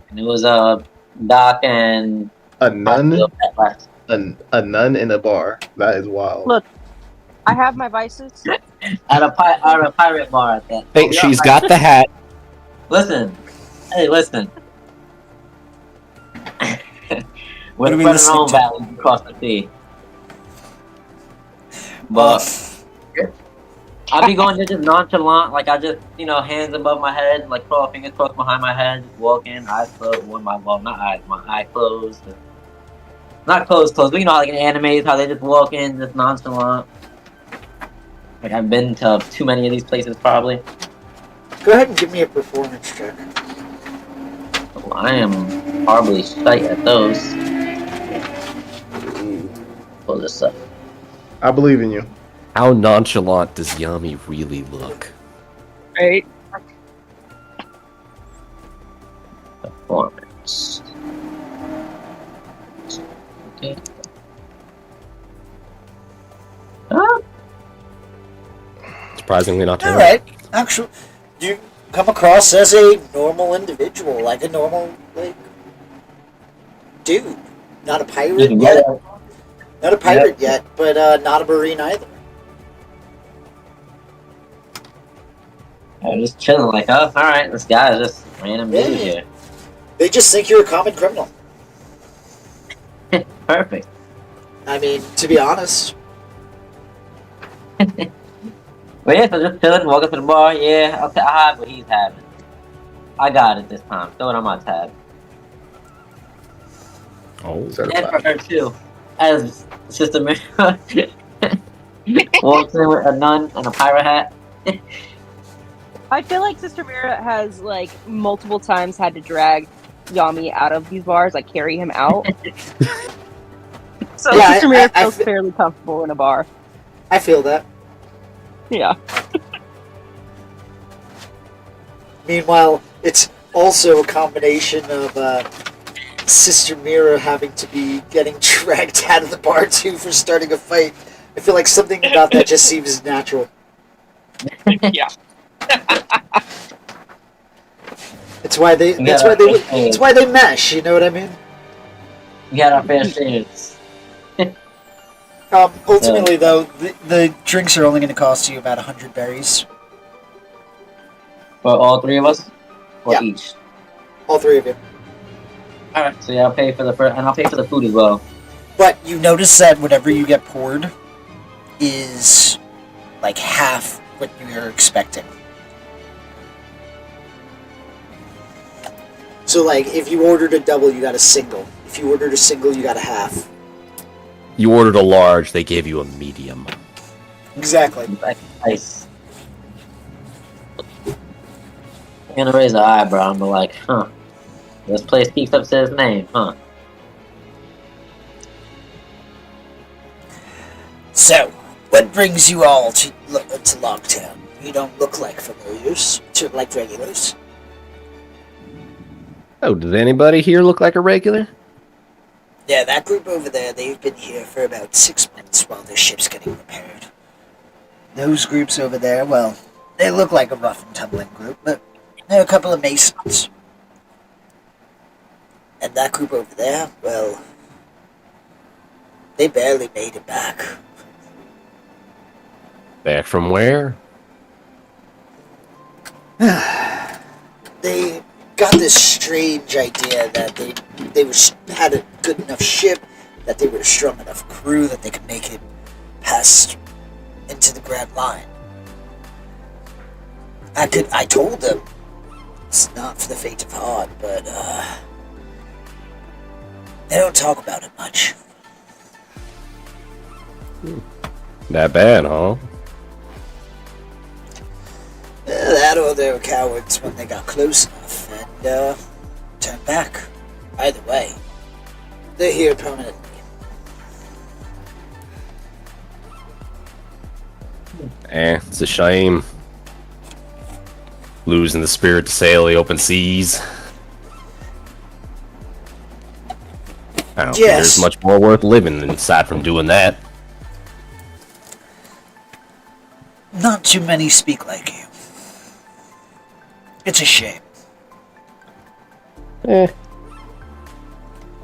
And it was Doc and A nun, at last. a nun in a bar. That is wild. Look, I have my vices. At a pirate bar at that. Hey, she's got the hat. Listen, hey, listen. What We're are we running listening on to? valleys across the sea. But I be going just nonchalant, like I just, hands above my head, like throw my fingers crossed behind my head, just walk in, eyes closed, not eyes, my eye closed. Not closed, but you know how like in animes, how they just walk in, just nonchalant. Like I've been to too many of these places probably. go ahead and give me a performance check. So I am horribly shite at those. Pull this up. I believe in you. How nonchalant does Yami really look? Right? Performance. Okay. Surprisingly not terrible. Alright. actual, you come across as a normal individual, like a normal like dude. Not a pirate yet. Not a pirate yet, but not a marine either. I'm just chilling, like, oh, alright, this guy is just random dude here. They just think you're a common criminal. Perfect. I mean, to be honest. But yeah, so just chilling, walk up to the bar, yeah, I'll have what he's having. I got it this time. Throw it on my tab. Oh, And for her too. As Sister Mary walks in with a nun and a pirate hat. I feel like Sister Mira has like multiple times had to drag Yami out of these bars, like carry him out. So Yeah, Sister Mira I feels fairly comfortable in a bar. I feel that. Yeah. Meanwhile, it's also a combination of Sister Mira having to be getting dragged out of the bar too for starting a fight. I feel like something about that just seems natural. Yeah. It's why they. It's why they mesh. You know what I mean? We had our fair shares. Ultimately, though, the drinks are only going to cost you about 100 berries. For all three of us? Or Yeah. each? All three of you. Alright, so yeah, I'll pay for the first, and I'll pay for the food as well. But you notice that whatever you get poured is like half what you're expecting. So, like, if you ordered a double, you got a single. If you ordered a single, you got a half. you ordered a large, they gave you a medium. Exactly. Like, nice. I'm gonna raise an eyebrow and be like, huh. This place keeps up to his name, huh? So, what brings you all to Logtown? You don't look like familiars, like regulars. Oh, does anybody here look like a regular? Yeah, that group over there, they've been here for about 6 months while their ship's getting repaired. Those groups over there, well, they look like a rough and tumbling group, but they're a couple of masons. And that group over there, well, they barely made it back. Back from where? They got this strange idea that they had a good enough ship, that they were a strong enough crew that they could make it past into the Grand Line. I told them it's not for the faint of heart, but they don't talk about it much. That bad, huh? That or they were cowards when they got close enough and turned back. Either way, they're here permanently. It's a shame. Losing the spirit to sail the open seas. I don't think Yes. there's much more worth living than aside from doing that. Not too many speak like you. It's a shame.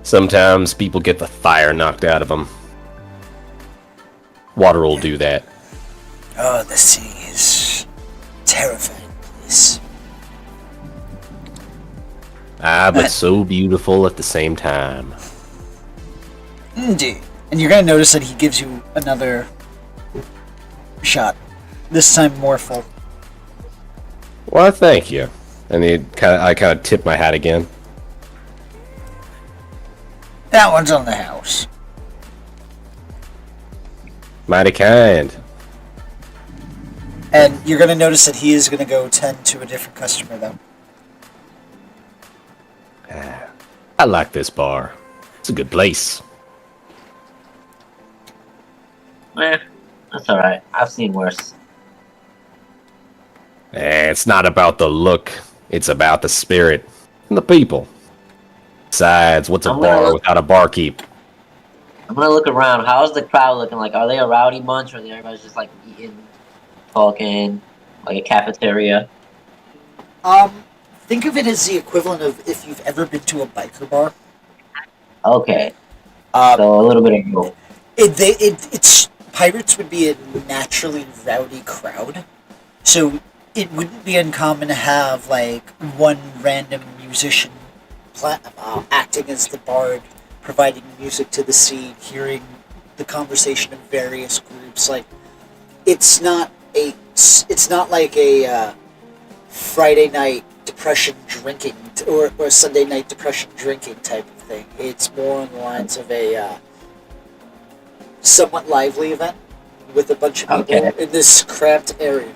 Sometimes people get the fire knocked out of them. Water will do that. Oh, the sea is terrifying place. But so beautiful at the same time. Indeed. And you're gonna notice that he gives you another shot. This time more full. Well, thank you. And I kind of tip my hat again. That one's on the house. Mighty kind. And you're gonna notice that he is gonna go tend to a different customer though. I like this bar. It's a good place. That's alright. I've seen worse. It's not about the look. It's about the spirit and the people. Besides, what's a bar without a barkeep? I'm gonna look around. How's the crowd looking like? Are they a rowdy bunch or are everybody's just like eating, talking, like a cafeteria. Think of it as the equivalent of if you've ever been to a biker bar. Okay, Um, so a little bit of both. it's pirates would be a naturally rowdy crowd, so it wouldn't be uncommon to have like one random musician acting as the bard, providing music to the scene, hearing the conversation of various groups. Like it's not like a Friday night depression drinking or Sunday night depression drinking type of thing. It's more on the lines of a somewhat lively event with a bunch of people Okay. in this cramped area.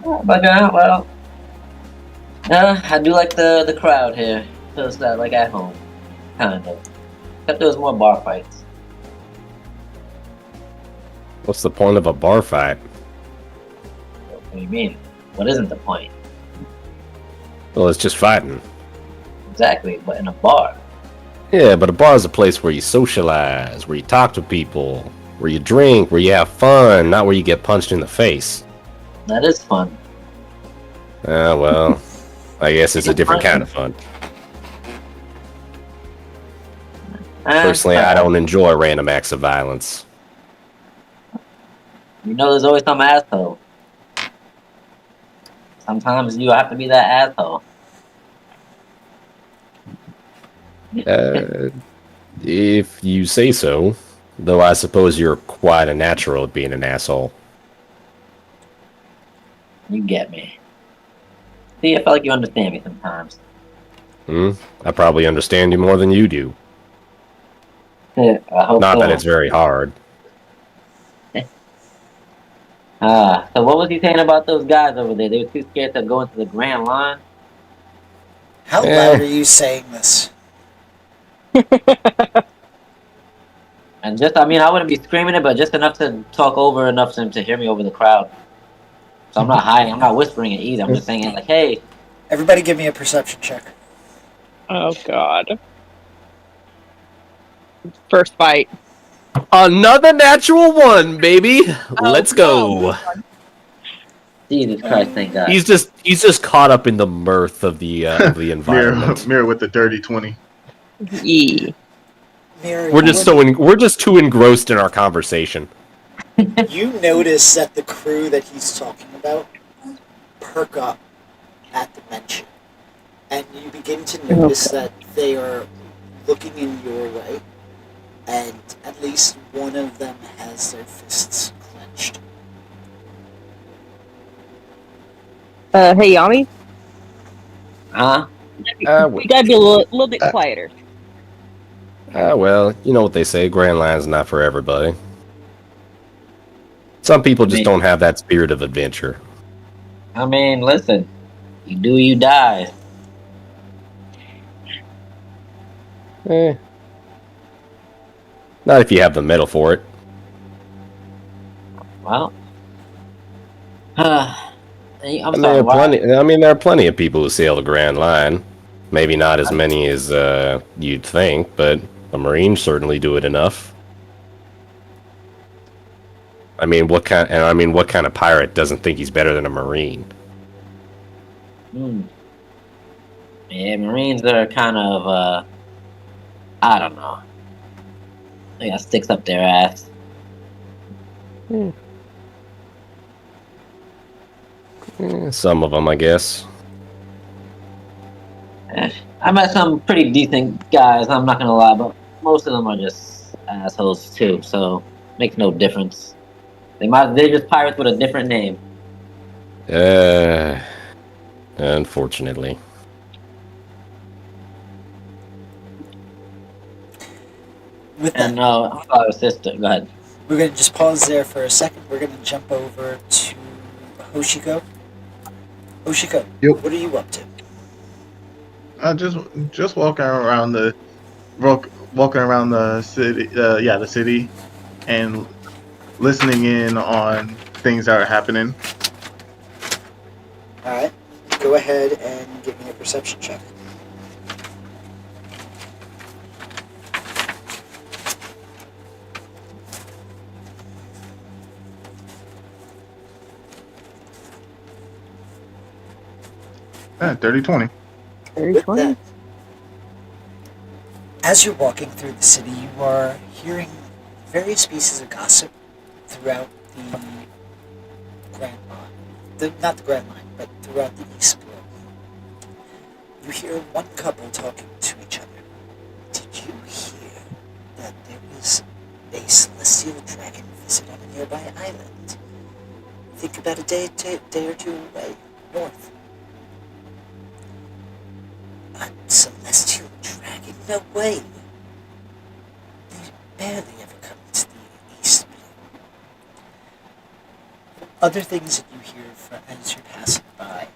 But well, I do like the crowd here. Feels like at home, kind of. Except there was more bar fights. What's the point of a bar fight? What do you mean? What isn't the point? Well, it's just fighting. Exactly, but in a bar. Yeah, but a bar is a place where you socialize, where you talk to people, where you drink, where you have fun, not where you get punched in the face. That is fun. Well, I guess it's a different kind of fun. Personally, I don't enjoy random acts of violence. You know, there's always some asshole. Sometimes you have to be that asshole. If you say so, though I suppose you're quite a natural at being an asshole. You get me. See, I feel like you understand me sometimes. I probably understand you more than you do. I hope Not so. that it's very hard. So what was he saying about those guys over there? They were too scared to go into the Grand Line? How loud are you saying this? And just, I mean, I wouldn't be screaming it, but just enough to talk over enough for him to hear me over the crowd. So I'm not hiding, I'm not whispering it either. I'm just saying it like, hey, Everybody give me a perception check. Oh God. First fight. Another natural one, baby. Let's no. go. Jesus Christ, thank God. He's just caught up in the mirth of the environment. Mirror with the dirty 20. Yee. Mary, We're just too engrossed in our conversation. you notice that the crew that he's talking about perk up at the mention, and you begin to notice that they are looking in your way, and at least one of them has their fists clenched. Hey Yami, Huh? you gotta be a little bit quieter. Well, you know what they say, Grand Line's not for everybody. Some people just don't have that spirit of adventure. I mean, listen, you do, you die. Not if you have the metal for it. Well, I'm sorry. There are plenty of people who sail the Grand Line. Maybe not as many as you'd think, but the Marines certainly do it enough. What kind of pirate doesn't think he's better than a Marine? Yeah, Marines are kind of, I don't know. They got sticks up their ass. Some of them, I guess. I met some pretty decent guys, I'm not gonna lie, but most of them are just assholes too, so makes no difference. They're just pirates with a different name. Unfortunately. With that, And I'm sorry, sister. Go ahead. we're going to just pause there for a second. We're going to jump over to Hoshiko. Hoshiko, Yep. what are you up to? Just walking around the city. The city, and listening in on things that are happening. Alright, go ahead and give me a perception check. 30-20. With 20. that, as you're walking through the city, you are hearing various pieces of gossip throughout the Grand Line. Not the Grand Line, but throughout the East Block. You hear one couple talking to each other. Did you hear that there was a celestial dragon visit on a nearby island? Think about a day or two away, north. A celestial dragon? No way! They barely ever come to the East Blue. Other things that you hear as you're passing by.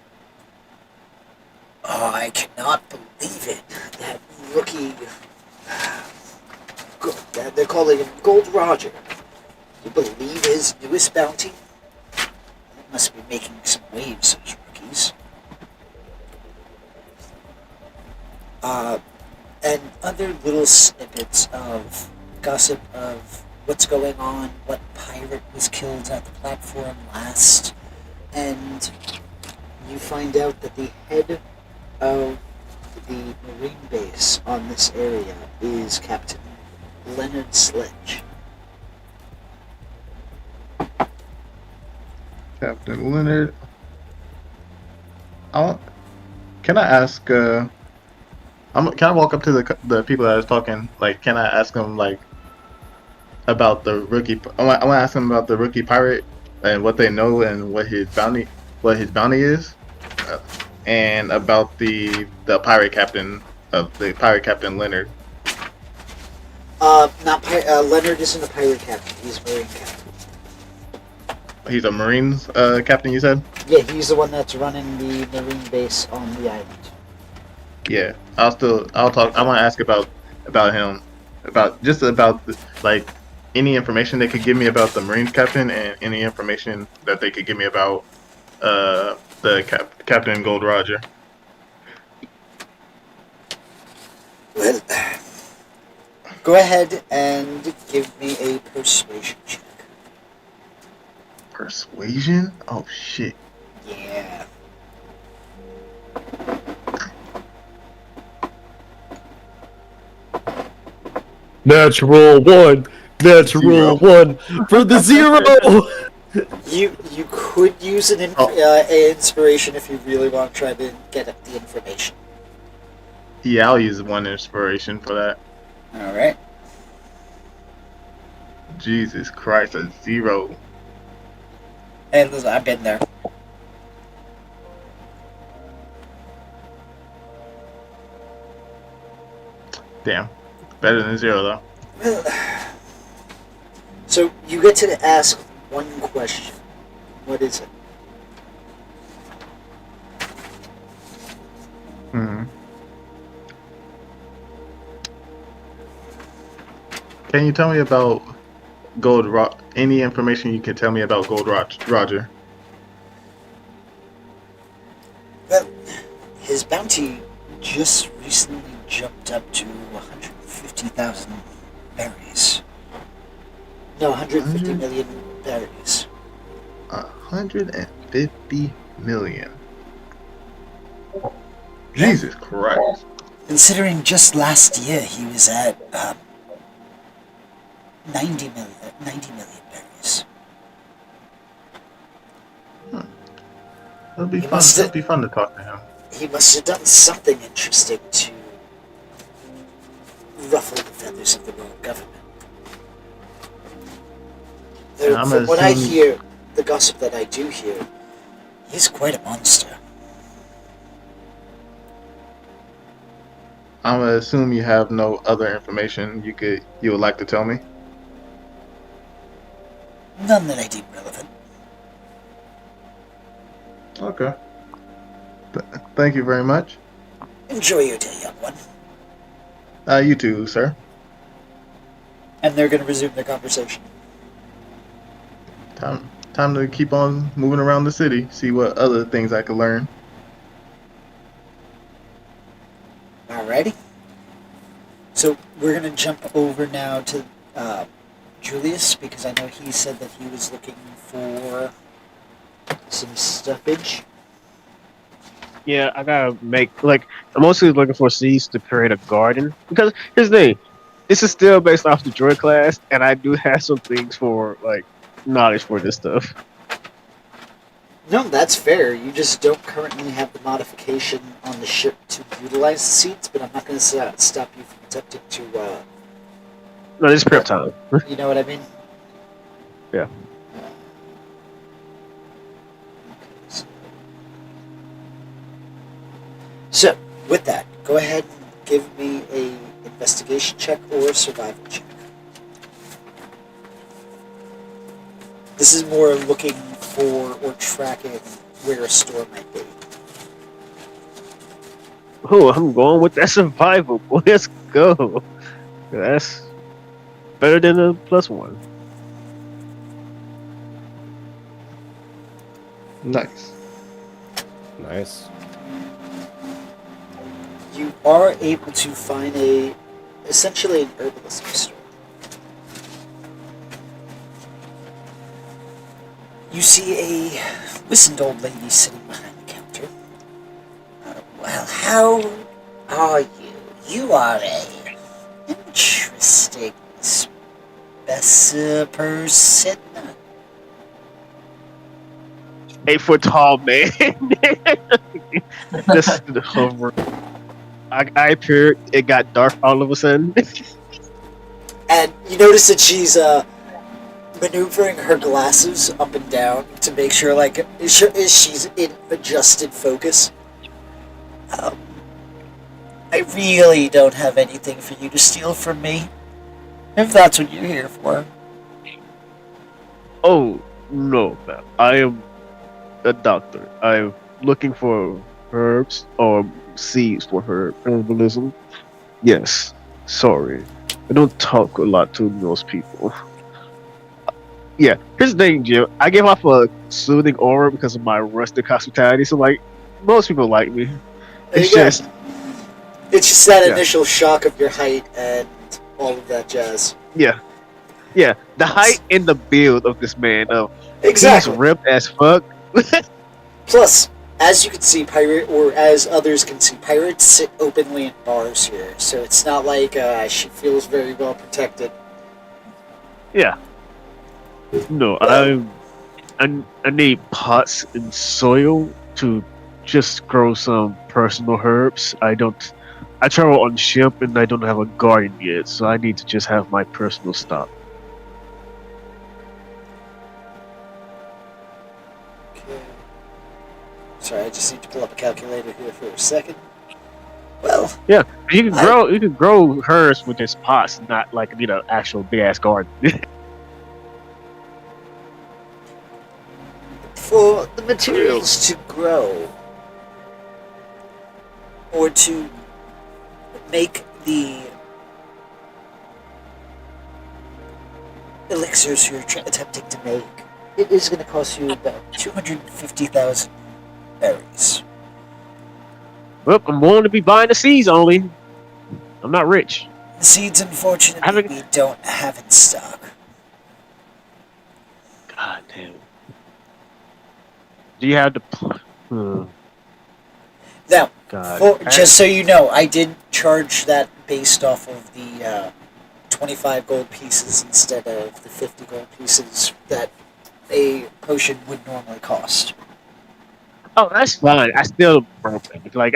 Oh, I cannot believe it. That rookie... They're calling him Gold Roger. You believe his newest bounty? They must be making some waves, those rookies. And other little snippets of gossip of what's going on, what pirate was killed at the platform last, and you find out that the head of the Marine base on this area is Captain Leonard Sledge. Captain Leonard. Can I ask? Can I walk up to the people that I was talking? Like, can I ask them like about the rookie? I want to ask them about the rookie pirate and what they know and what his bounty is, and about the pirate captain Leonard. Leonard isn't a pirate captain. He's a Marine captain. He's a Marines captain, you said? Yeah, he's the one that's running the Marine base on the island. Yeah, I'll talk. I want to ask about him, about like any information they could give me about the Marines captain and any information that they could give me about the Captain Gold Roger. Well, go ahead and give me a persuasion check. Persuasion? Oh shit. Yeah. Natural one for the zero. You could use an inspiration if you really want to try to get at the information. Yeah, I'll use one inspiration for that. All right. Jesus Christ, a 0. Hey, listen, I've been there. Damn, better than 0 though. Well, so you get to ask one question. What is it? Can you tell me about any information you can tell me about Gold Roger? Well, his bounty just recently jumped up to 150,000 berries. No, 150 million berries. 150 million. Jesus Christ. Considering just last year he was at 90 million berries. It'll be fun. It'll be fun to talk to him. He must have done something interesting to ruffle the feathers of the world government. Though, from what I hear, the gossip that I do hear, he's quite a monster. I'm gonna assume you have no other information you would like to tell me. None that I deem relevant. Okay. Thank you very much. Enjoy your day, young one. You too, sir. And they're going to resume their conversation. Time to keep on moving around the city, see what other things I can learn. Alrighty. So we're going to jump over now to Julius, because I know he said that he was looking for some stuffage. Yeah, I gotta make like I'm mostly looking for seeds to create a garden because here's the thing, this is still based off the droid class, and I do have some things for like knowledge for this stuff. No, that's fair. You just don't currently have the modification on the ship to utilize the seeds, but I'm not going to stop you from attempting to. No, this is prep time. You know what I mean? Yeah. Okay, so, with that, go ahead and give me a investigation check or a survival check. This is more looking for or tracking where a store might be. Oh, I'm going with that survival. Boy, let's go. That's better than a +1. Nice. Nice. You are able to find essentially an herbalism store. You see a wizened old lady sitting behind the counter. Well, how are you? You are a interesting person. 8 foot tall man. Just hover. I appeared. It got dark all of a sudden. And you notice that she's maneuvering her glasses up and down to make sure, like, she's in adjusted focus. I really don't have anything for you to steal from me, if that's what you're here for. Oh no, ma'am. I am a doctor. I'm looking for herbs or seeds for herbalism. Yes. Sorry. I don't talk a lot to most people. Yeah, here's the thing, Jim. I give off a soothing aura because of my rustic hospitality, so like most people like me. It's just It's just that Yeah. initial shock of your height and all of that jazz. yeah. The height and the build of this man. Exactly. He's ripped as fuck. Plus, as you can see, as others can see, pirates sit openly in bars here, so it's not like she feels very well protected. Yeah. No, I need pots and soil to just grow some personal herbs. I travel on ship and I don't have a garden yet, so I need to just have my personal stock. Okay. Sorry, I just need to pull up a calculator here for a second. Well, You can grow herbs with just pots, not like actual big ass garden. for the materials to grow, or to make the elixirs you're attempting to make, it is going to cost you about 250,000 berries. Well, I'm willing to be buying the seeds only. I'm not rich. The seeds, unfortunately, we don't have in stock. God damn it. Do you have the? Now, God. just so you know, I did charge that based off of the 25 gold pieces instead of the 50 gold pieces that a potion would normally cost. Oh, that's fine. I still broke it. Like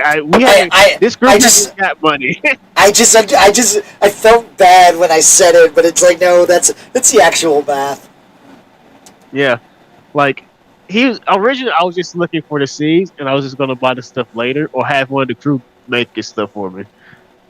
this group hasn't got money. I felt bad when I said it, but it's like, no, that's the actual math. Yeah, like originally I was just looking for the seeds, and I was just gonna buy the stuff later, or have one of the crew make this stuff for me.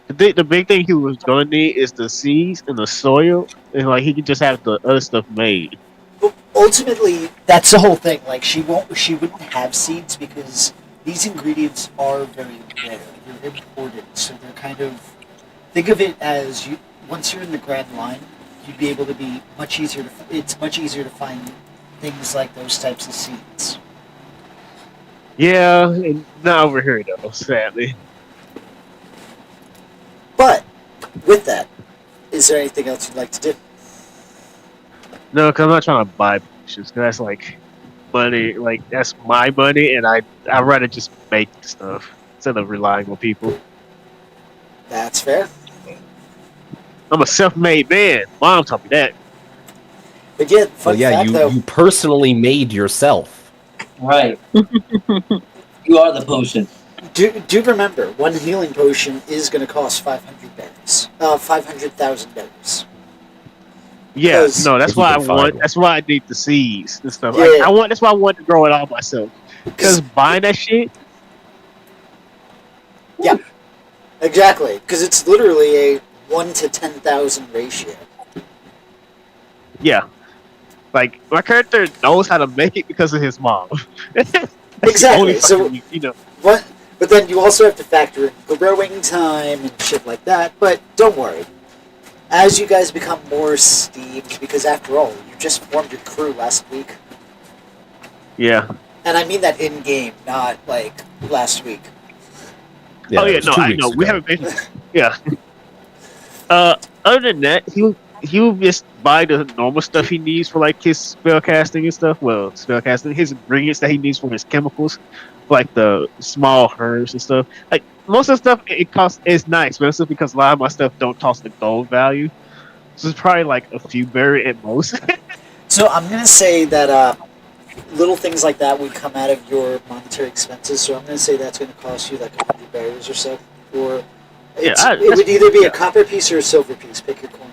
The big thing he was gonna need is the seeds and the soil, and like he could just have the other stuff made. But ultimately, that's the whole thing. Like, she wouldn't have seeds because these ingredients are very rare. They're imported, so they're kind of, think of it as once you're in the Grand Line, you'd be able to be much easier to. It's much easier to find things like those types of seeds. Yeah, and not over here though, sadly. But with that, is there anything else you'd like to do? No, because I'm not trying to buy potions. Cause that's like money, like that's my money, and I'd rather just make stuff instead of relying on people. That's fair. I'm a self-made man. Mom taught me that. But yeah, Well, fun yeah, fact though. you personally made yourself. Right. You are the potion. Do remember, one healing potion is going to cost 500 berries. 500,000 berries. Yeah, Because- no, that's If you why I can find want. one. That's why I need the seeds and stuff. Yeah. Like, I want. That's why I want to grow it all myself. Because buying that shit, Exactly, because it's literally a 1 to 10,000 ratio. yeah, like my character knows how to make it because of his mom. That's the Exactly, only so- fucking, you know. What? But then you also have to factor in growing time and shit like that. But don't worry. As you guys become more steamed, because after all, you just formed your crew last week. Yeah. And I mean that in-game, not like last week. Oh it yeah, was no, 2 I weeks know. We ago. haven't been. Yeah. Other than that, he would just buy the normal stuff he needs for like his spell casting and stuff. Well, spell casting, his ingredients that he needs for his chemicals, like the small herbs and stuff. Like most of the stuff it costs is not expensive because a lot of my stuff don't cost the gold value. So it's probably like a few berry at most. So I'm gonna say that little things like that would come out of your monetary expenses. So I'm gonna say that's gonna cost you like 100 berries or so, or it would either be a copper piece or a silver piece. Pick your coin.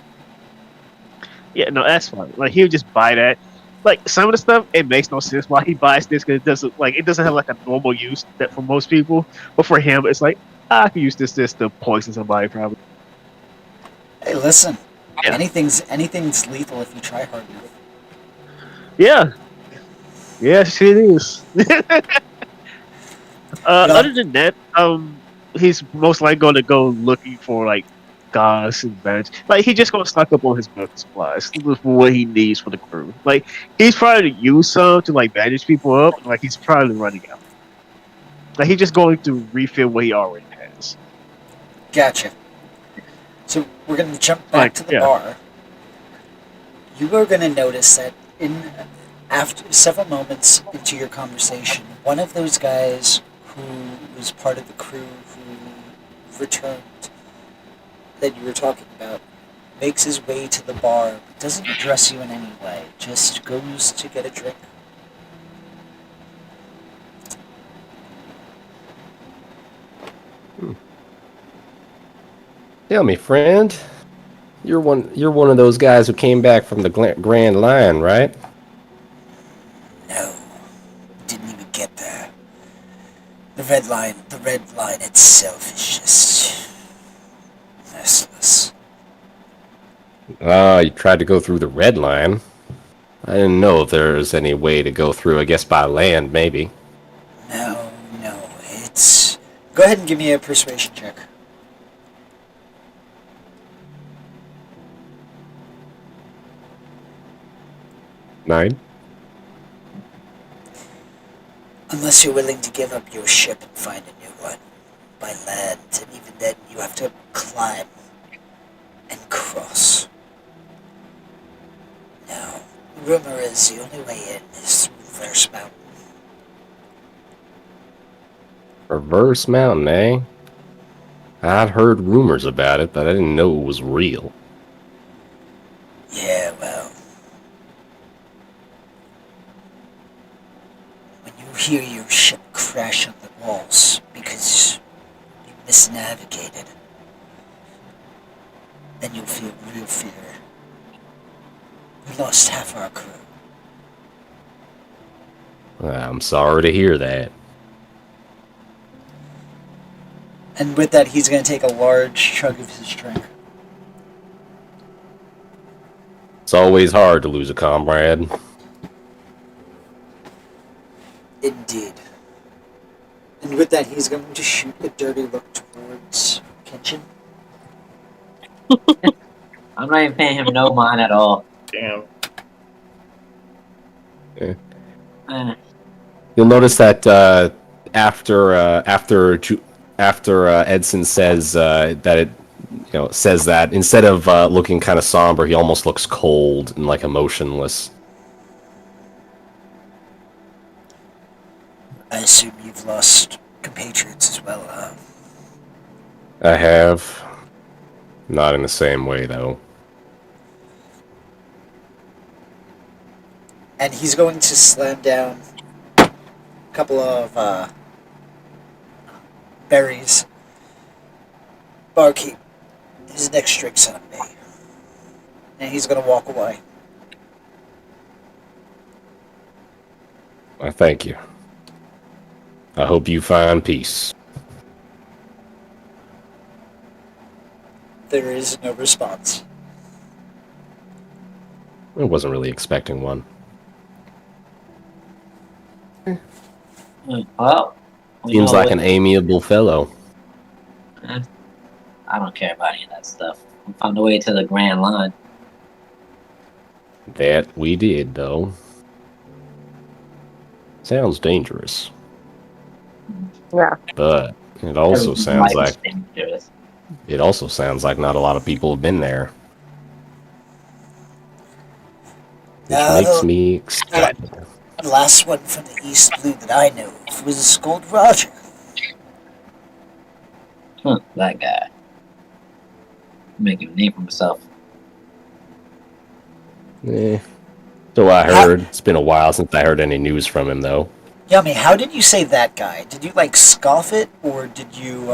Yeah, no, that's fine. Like he would just buy that. Like some of the stuff, it makes no sense why he buys this because it doesn't have like a normal use that for most people. But for him, it's like I can use this to poison somebody probably. Hey, listen. Yeah. Anything's lethal if you try hard enough. Yeah, yes, it is. Other than that, he's most likely going to go looking for like gauze and bandage. Like he's just going to stock up on his medical supplies for what he needs for the crew. Like he's probably to use some to like bandage people up. Like he's probably running out. Like he's just going to refill what he already has. Gotcha. So we're gonna jump back to the Yeah. bar. You are gonna notice that after several moments into your conversation, one of those guys who was part of the crew who returned that you were talking about makes his way to the bar, doesn't address you in any way, just goes to get a drink. Tell me, friend, you're one of those guys who came back from the Grand Line, right? No, didn't even get there. The red line itself is just merciless. Ah, you tried to go through the Red Line. I didn't know if there was any way to go through. I guess by land, maybe. No, it's... Go ahead and give me a persuasion check. Nine. Unless you're willing to give up your ship and find a new one. By land, and even then you have to climb and cross. No, rumor is the only way in is through Reverse Mountain. Reverse Mountain, eh? I'd heard rumors about it, but I didn't know it was real. Yeah, well... When you hear your ship crash on the walls because you misnavigated, then you'll feel real fear. We lost half our crew. I'm sorry to hear that. And with that, he's going to take a large chug of his drink. It's always hard to lose a comrade. Indeed. And with that, he's going to shoot a dirty look towards Kenshin. I'm not even paying him no mind at all. Damn. You'll notice that after Edson says that it, says that instead of looking kind of somber, he almost looks cold and like emotionless. I assume you've lost compatriots as well, huh? I have. Not in the same way, though. And he's going to slam down a couple of berries. Barkeep, his next drink's on me. And he's going to walk away. I thank you. I hope you find peace. There is no response. I wasn't really expecting one. Well, we Seems know like what- an amiable fellow. I don't care about any of that stuff. We found a way to the Grand Line. That we did, though. Sounds dangerous. Yeah. But it also Everything sounds life is like dangerous. not a lot of people have been there. Which Uh, makes the- me excited. The last one from the East Blue that I know of was Gold Roger. Huh, that guy. Making a name for himself. So I heard. It's been a while since I heard any news from him, though. Yummy, how did you say that guy? Did you, like, scoff it, or did you,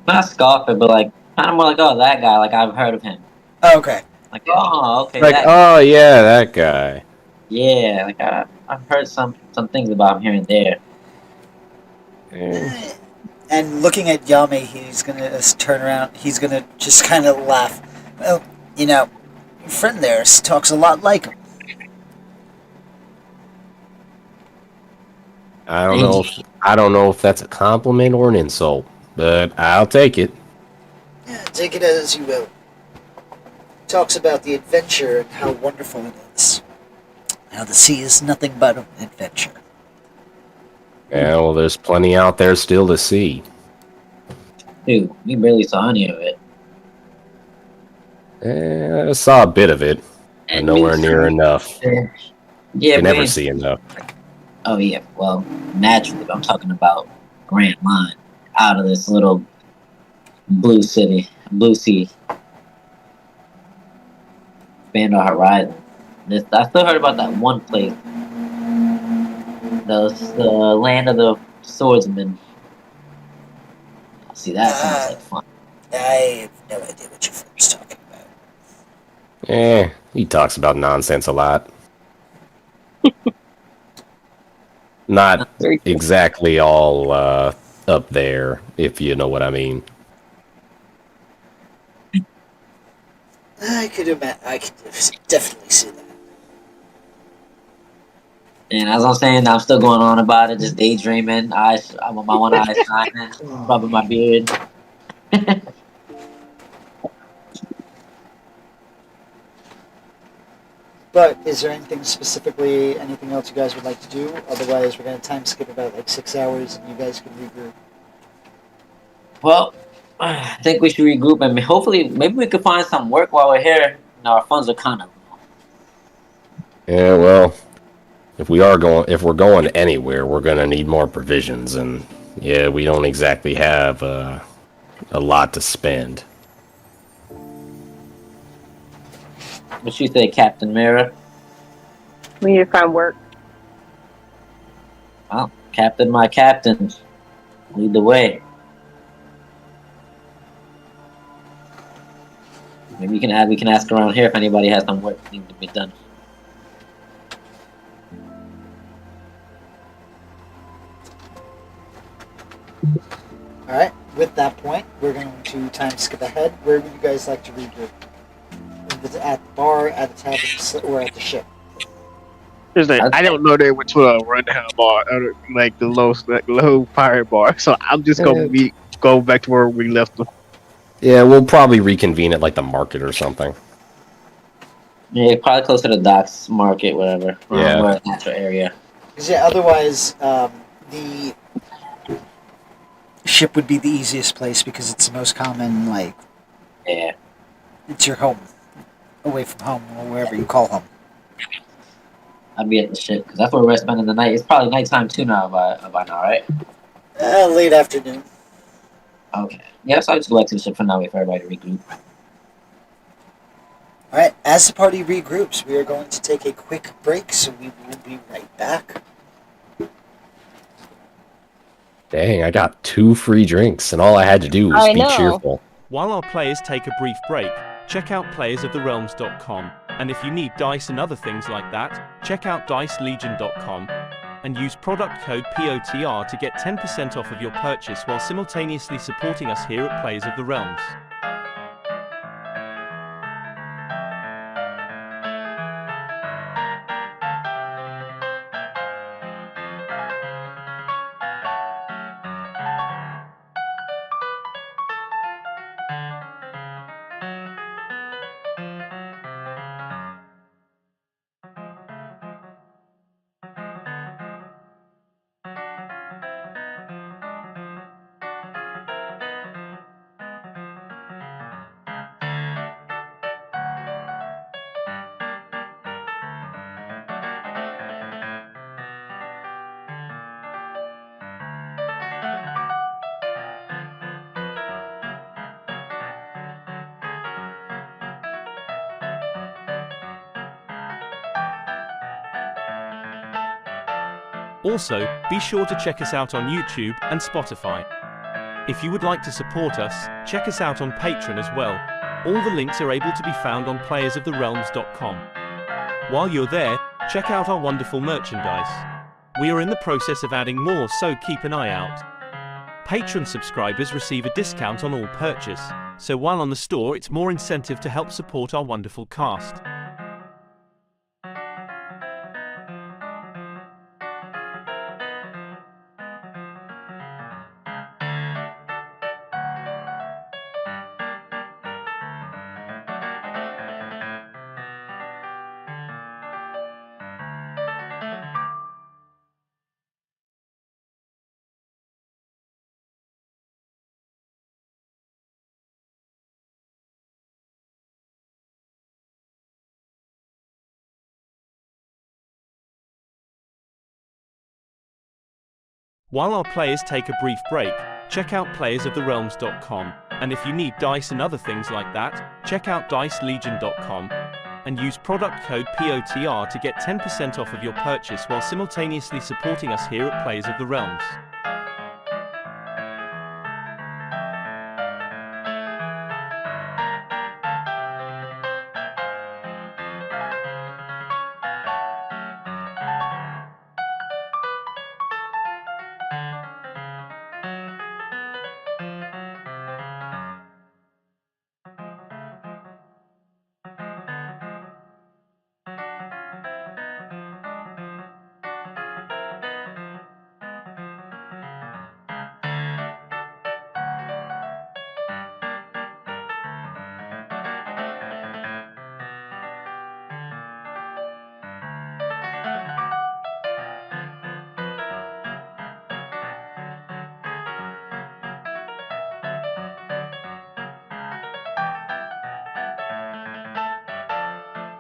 Not scoffing, but like kind of more like, oh, that guy. Like I've heard of him. Oh, okay. Like, oh, okay. Like, that oh yeah, that guy. Yeah, like I've heard some things about him here and there. Eh, And looking at Yami, he's gonna turn around, he's gonna just kind of laugh. Well, you know, your friend there talks a lot like him. I don't know if that's a compliment or an insult, but I'll take it. Yeah, take it as you will. Talks about the adventure and how wonderful it is. Now the sea is nothing but an adventure. Yeah, well, there's plenty out there still to see. Dude, we barely saw any of it. I saw a bit of it, but And nowhere me near too. enough. Yeah, You we never ain't- see enough. Oh yeah, well, naturally, but I'm talking about Grand Line, out of this little blue sea. Expand our horizon. I still heard about that one place, the land of the swordsman. See, that sounds like fun. I have no idea what your friend's talking about. He talks about nonsense a lot. Not Very cool. exactly all up there, if you know what I mean. I could definitely see that. And as I'm saying, I'm still going on about it, just daydreaming. I'm on my one eye shining, rubbing my beard. But is there anything specifically, anything else you guys would like to do? Otherwise, we're going to time skip about like 6 hours and you guys can regroup. Well, I think we should regroup and hopefully, maybe we could find some work while we're here. Our funds are kind of low. Yeah, well, if we're going anywhere, we're gonna need more provisions, and yeah, we don't exactly have a lot to spend. What you say, Captain Mira? We need to find work. Well, Captain, my captain, lead the way. Maybe we can ask around here if anybody has some work that needs to be done. Alright, with that point, we're going to time skip ahead. Where would you guys like to regroup? At the bar, at the tavern, or at the ship? Here's the thing, I don't know they went to a rundown bar, like the low pirate bar. So I'm just gonna go back to where we left them. Yeah, we'll probably reconvene at like the market or something. Yeah, probably closer to docks, market, whatever. Yeah. Or a natural area. Because yeah, otherwise, the ship would be the easiest place because it's the most common, like, Yeah. it's your home. Away from home, or wherever you call home. I'd be at the ship because that's where we're spending the night. It's probably nighttime too now by now, right? Late afternoon. Okay. Yeah, so I'll just go back to the ship for now. Wait for everybody to regroup. All right. As the party regroups, we are going to take a quick break, so we will be right back. Dang, I got 2 free drinks, and all I had to do was I be know. cheerful. While our players take a brief break, check out playersoftherealms.com, and if you need dice and other things like that, check out dicelegion.com, and use product code POTR to get 10% off of your purchase while simultaneously supporting us here at Players of the Realms. Also, be sure to check us out on YouTube and Spotify. If you would like to support us, check us out on Patreon as well. All the links are able to be found on playersoftherealms.com. While you're there, check out our wonderful merchandise. We are in the process of adding more, so keep an eye out. Patreon subscribers receive a discount on all purchase, so while on the store it's more incentive to help support our wonderful cast. While our players take a brief break, check out playersoftherealms.com, and if you need dice and other things like that, check out dicelegion.com, and use product code POTR to get 10% off of your purchase while simultaneously supporting us here at Players of the Realms.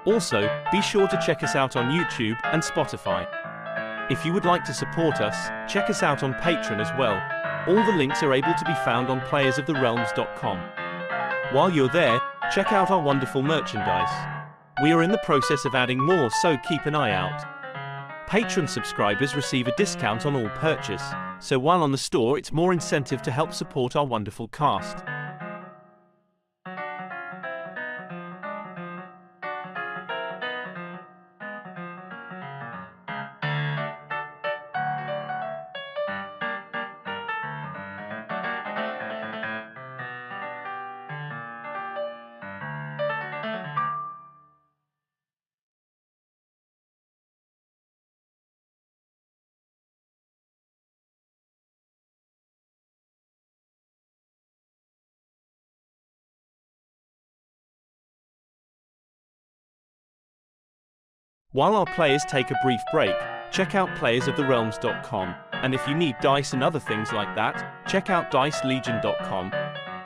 Also, be sure to check us out on YouTube and Spotify. If you would like to support us, check us out on Patreon as well. All the links are able to be found on playersoftherealms.com. While you're there, check out our wonderful merchandise. We are in the process of adding more, so keep an eye out. Patreon subscribers receive a discount on all purchase, so while on the store it's more incentive to help support our wonderful cast. While our players take a brief break, check out playersoftherealms.com, and if you need dice and other things like that, check out dicelegion.com,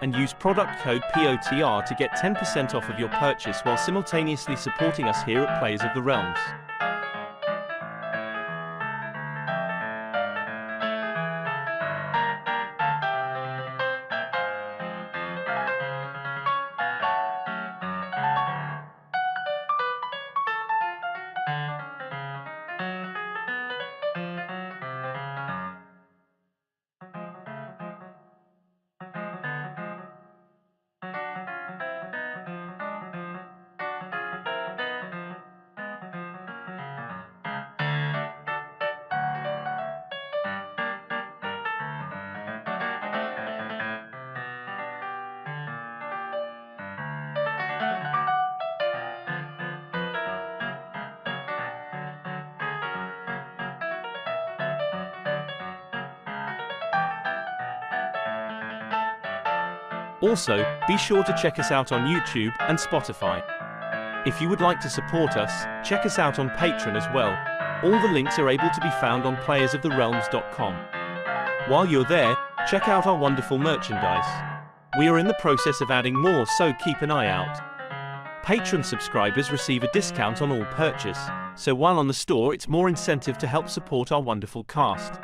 and use product code POTR to get 10% off of your purchase while simultaneously supporting us here at Players of the Realms. Also, be sure to check us out on YouTube and Spotify. If you would like to support us, check us out on Patreon as well. All the links are able to be found on playersoftherealms.com. While you're there, check out our wonderful merchandise. We are in the process of adding more, so keep an eye out. Patreon subscribers receive a discount on all purchase, so while on the store it's more incentive to help support our wonderful cast.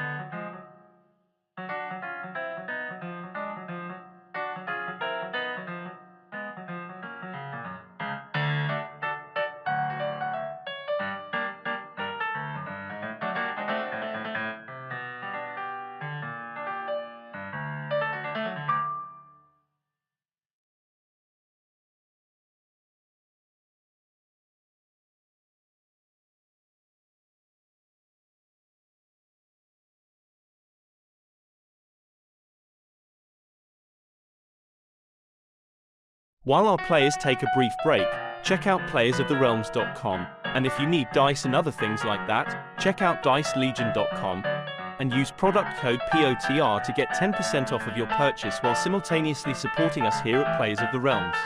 While our players take a brief break, check out playersoftherealms.com, and if you need dice and other things like that, check out dicelegion.com and use product code POTR to get 10% off of your purchase while simultaneously supporting us here at Players of the Realms.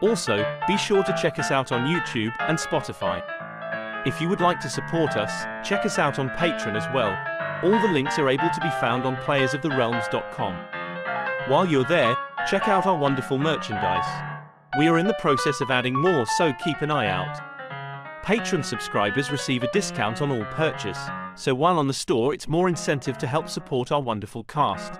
Also, be sure to check us out on YouTube and Spotify. If you would like to support us, check us out on Patreon as well. All the links are able to be found on playersoftherealms.com. While you're there, check out our wonderful merchandise. We are in the process of adding more, so keep an eye out. Patreon subscribers receive a discount on all purchase, so while on the store it's more incentive to help support our wonderful cast.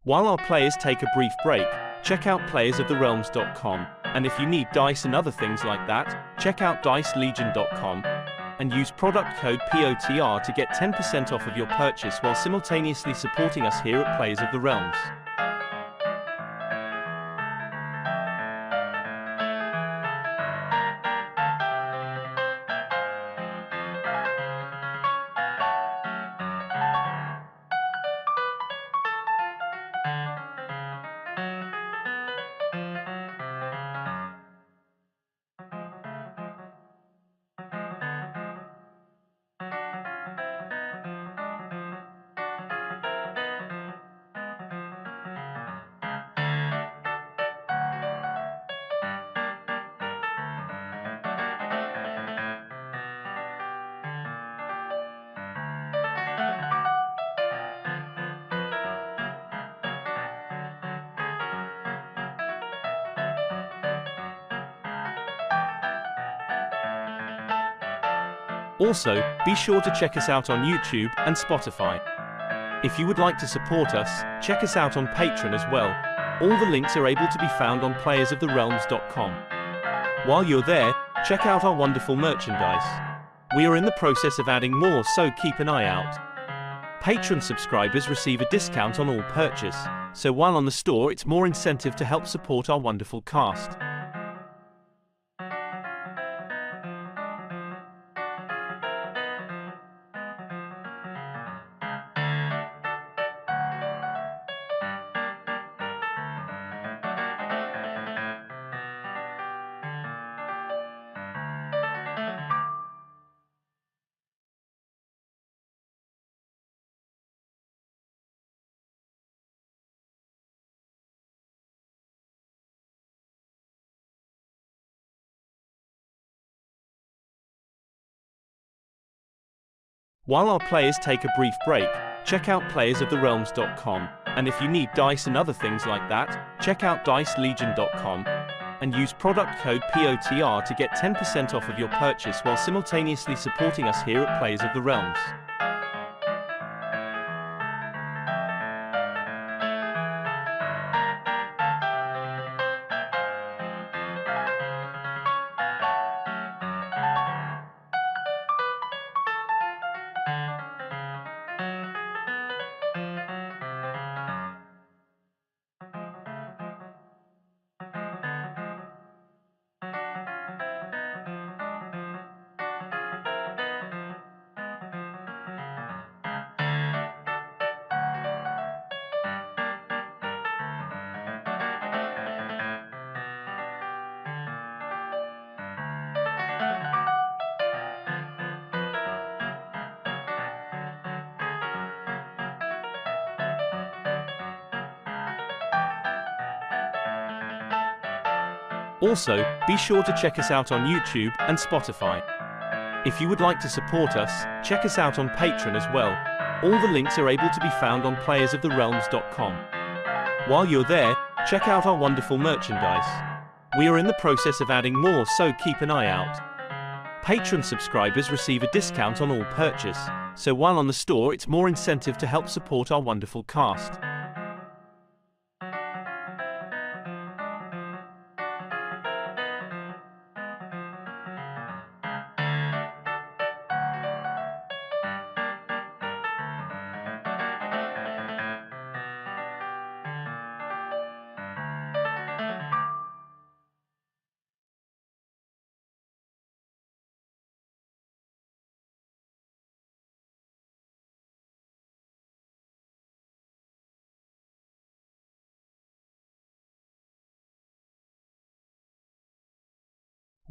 While our players take a brief break, check out playersoftherealms.com, and if you need dice and other things like that, check out dicelegion.com and use product code POTR to get 10% off of your purchase while simultaneously supporting us here at Players of the Realms. Also, be sure to check us out on YouTube and Spotify. If you would like to support us, check us out on Patreon as well. All the links are able to be found on playersoftherealms.com. While you're there, check out our wonderful merchandise. We are in the process of adding more, so keep an eye out. Patreon subscribers receive a discount on all purchase, so while on the store it's more incentive to help support our wonderful cast. While our players take a brief break, check out playersoftherealms.com, and if you need dice and other things like that, check out dicelegion.com and use product code POTR to get 10% off of your purchase while simultaneously supporting us here at Players of the Realms. Also, be sure to check us out on YouTube and Spotify. If you would like to support us, check us out on Patreon as well. All the links are able to be found on playersoftherealms.com. While you're there, check out our wonderful merchandise. We are in the process of adding more, so keep an eye out. Patreon subscribers receive a discount on all purchase, so while on the store it's more incentive to help support our wonderful cast.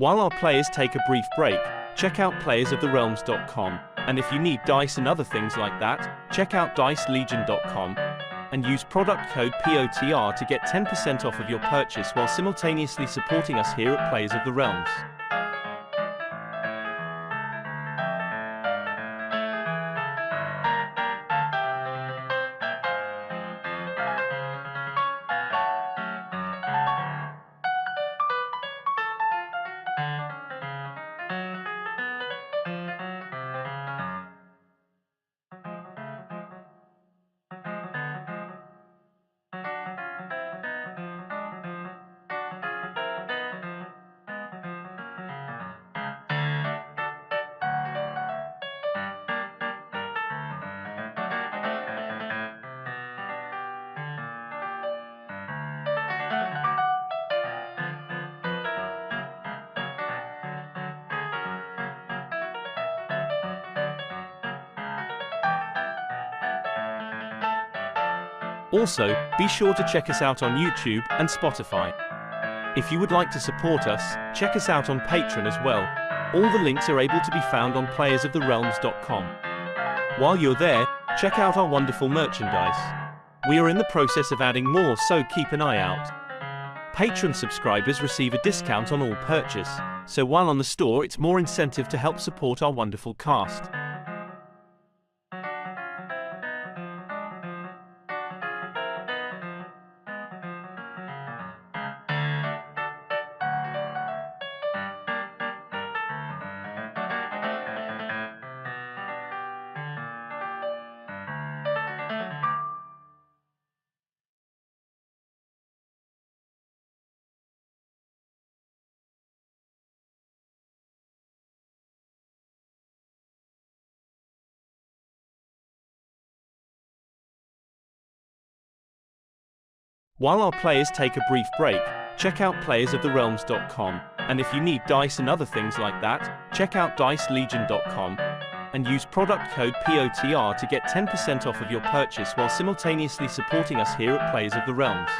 While our players take a brief break, check out playersoftherealms.com, and if you need dice and other things like that, check out dicelegion.com and use product code POTR to get 10% off of your purchase while simultaneously supporting us here at Players of the Realms. Also, be sure to check us out on YouTube and Spotify. If you would like to support us, check us out on Patreon as well. All the links are able to be found on playersoftherealms.com. While you're there, check out our wonderful merchandise. We are in the process of adding more, so keep an eye out. Patreon subscribers receive a discount on all purchase, so while on the store it's more incentive to help support our wonderful cast. While our players take a brief break, check out playersoftherealms.com, and if you need dice and other things like that, check out dicelegion.com and use product code POTR to get 10% off of your purchase while simultaneously supporting us here at Players of the Realms.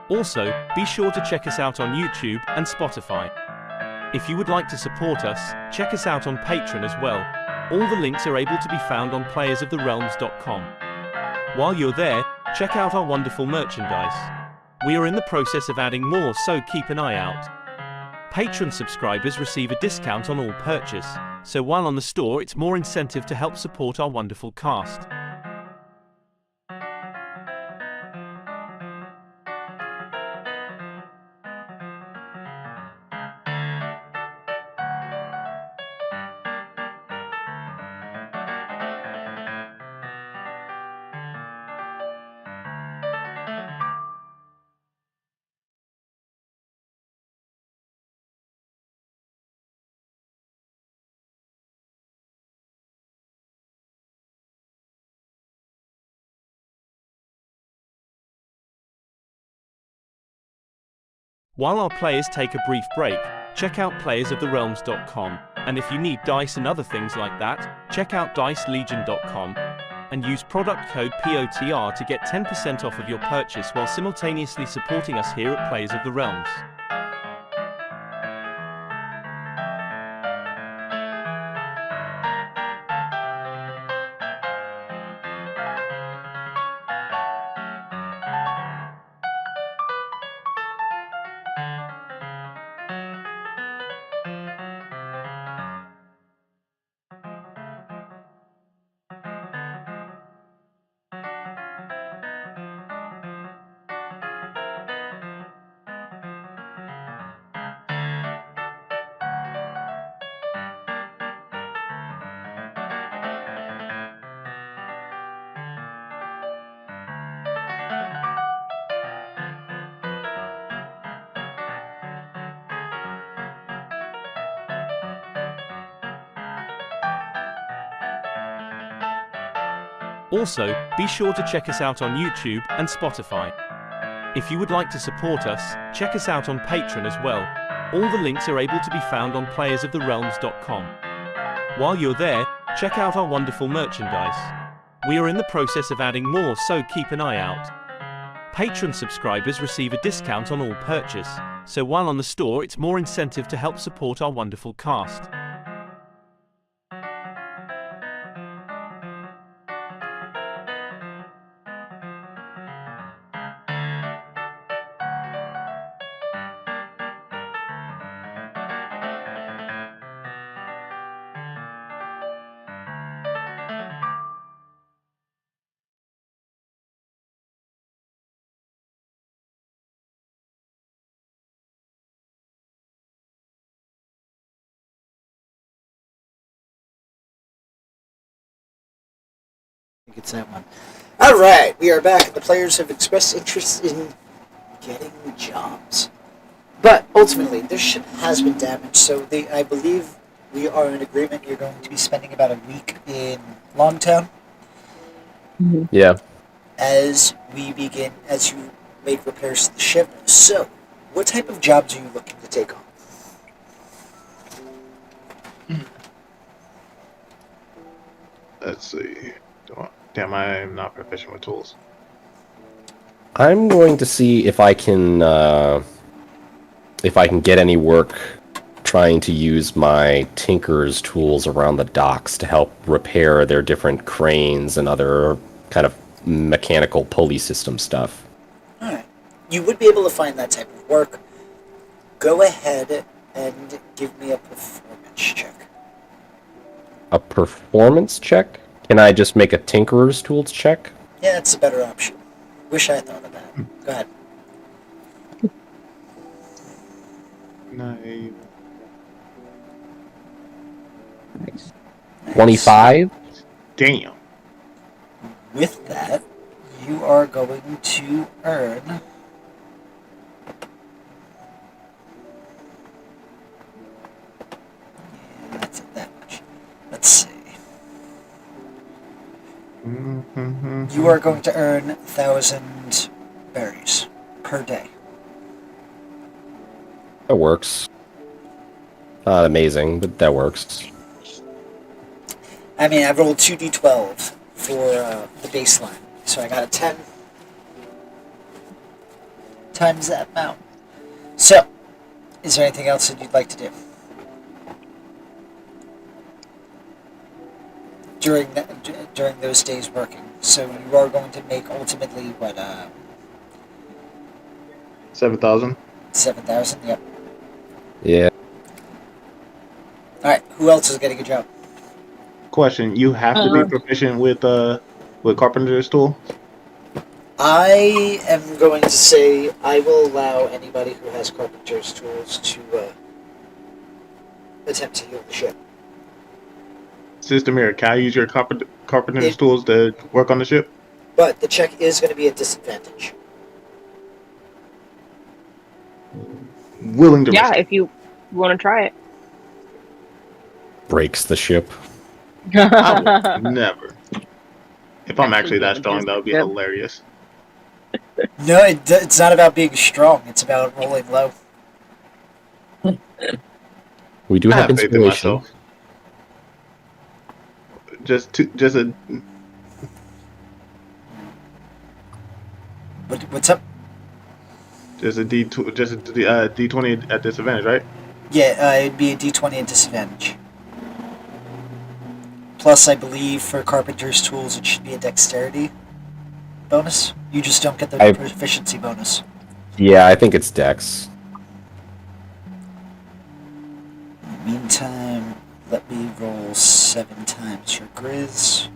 Also, be sure to check us out on YouTube and Spotify. If you would like to support us, check us out on Patreon as well. All the links are able to be found on playersoftherealms.com. While you're there, check out our wonderful merchandise. We are in the process of adding more, so keep an eye out. Patreon subscribers receive a discount on all purchase, so while on the store it's more incentive to help support our wonderful cast. While our players take a brief break, check out playersoftherealms.com, and if you need dice and other things like that, check out dicelegion.com and use product code POTR to get 10% off of your purchase while simultaneously supporting us here at Players of the Realms. Also, be sure to check us out on YouTube and Spotify. If you would like to support us, check us out on Patreon as well. All the links are able to be found on playersoftherealms.com. While you're there, check out our wonderful merchandise. We are in the process of adding more, so keep an eye out. Patreon subscribers receive a discount on all purchase, so while on the store it's more incentive to help support our wonderful cast. I think it's that one. Alright, we are back. The players have expressed interest in getting jobs. But ultimately, this ship has been damaged, so I believe we are in agreement. You're going to be spending about a week in Longtown Yeah. as you make repairs to the ship. So, what type of jobs are you looking to take on? Let's see. Damn, I'm not proficient with tools. I'm going to see if I can get any work trying to use my tinker's tools around the docks to help repair their different cranes and other kind of mechanical pulley system stuff. Alright. You would be able to find that type of work. Go ahead and give me a performance check. A performance check? Can I just make a tinkerer's tools check? Yeah, that's a better option. Wish I thought of that. Go ahead. No. 25? Damn. With that, you are going to earn... Yeah, that's it, that much. Let's see. You are going to earn 1,000 berries per day. That works. Not amazing, but that works. I mean, I rolled 2d12 for the baseline, so I got a 10. times that amount. So, is there anything else that you'd like to do during those days working? So you are going to make ultimately what 7,000. 7,000. Yep. Yeah. All right. Who else is getting a job? Question: you have to be proficient with carpenter's tool. I am going to say I will allow anybody who has carpenter's tools to attempt to heal the ship. Sister Mira, can I use your carpenter's tools to work on the ship? But the check is going to be a disadvantage. Willing to Yeah, risk if you want to try it. Breaks the ship. it. I would never. If I'm actually that strong, that would be Yep. hilarious. No, it's not about being strong. It's about rolling low. We do I have have faith in inspiration. myself. Just a What's up? just a D20 at disadvantage, right? Yeah, it'd be a D20 at disadvantage. Plus, I believe for carpenter's tools, it should be a dexterity bonus. You just don't get the proficiency bonus. Yeah, I think it's Dex. In the meantime, let me roll 7 times your Grizz.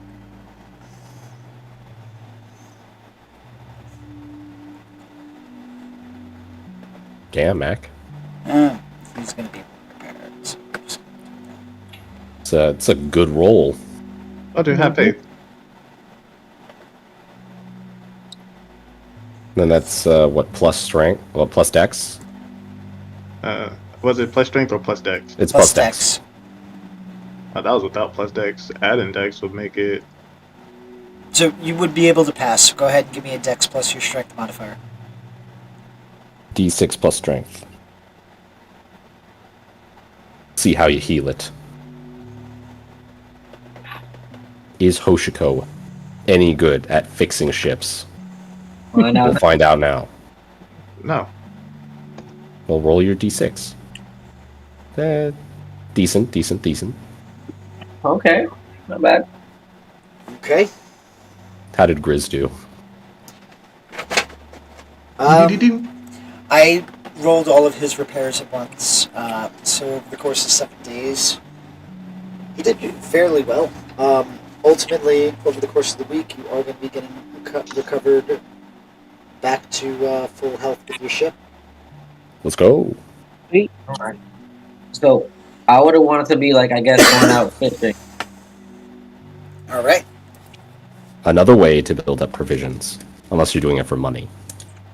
Damn, Mac. He's going to be prepared. So It's a good roll. I do have faith. Then that's what, plus strength? Well, plus Dex. Was it plus strength or plus dex? It's plus Dex. Oh, that was without plus dex. Adding dex would make it. So you would be able to pass. Go ahead and give me a dex plus your strength modifier. D6 plus strength. See how you heal it. Is Hoshiko any good at fixing ships? We'll find out now. No. Well, roll your D6. Decent. Okay, not bad. Okay. How did Grizz do? I rolled all of his repairs at once. So over the course of 7 days, he did fairly well. Ultimately, over the course of the week, you are going to be getting recovered back to full health with your ship. Let's go. Alright. So, I would have wanted to be like, I guess, going out fishing. All right. Another way to build up provisions, unless you're doing it for money.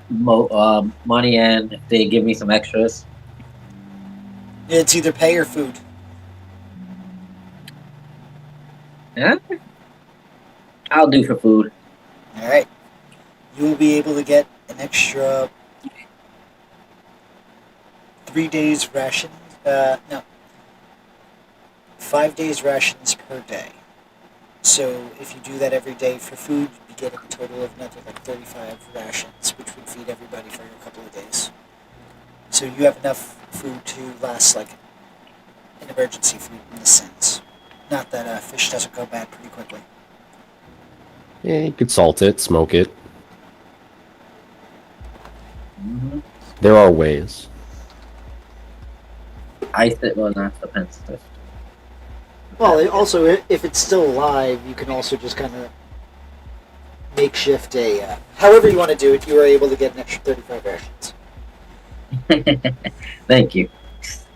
Money, and if they give me some extras. It's either pay or food. Yeah? I'll do for food. All right. You will be able to get an extra 3 days rations. No. 5 days rations per day. So if you do that every day for food, you'd be getting a total of another like 35 rations, which would feed everybody for a couple of days. So you have enough food to last like an emergency food in this sense. Not that fish doesn't go bad pretty quickly. Yeah, you could salt it, smoke it. Mm-hmm. There are ways. Ice it, well, not depends. Well, also, if it's still alive, you can also just kind of makeshift a... however you want to do it, you are able to get an extra 35 rations. Thank you.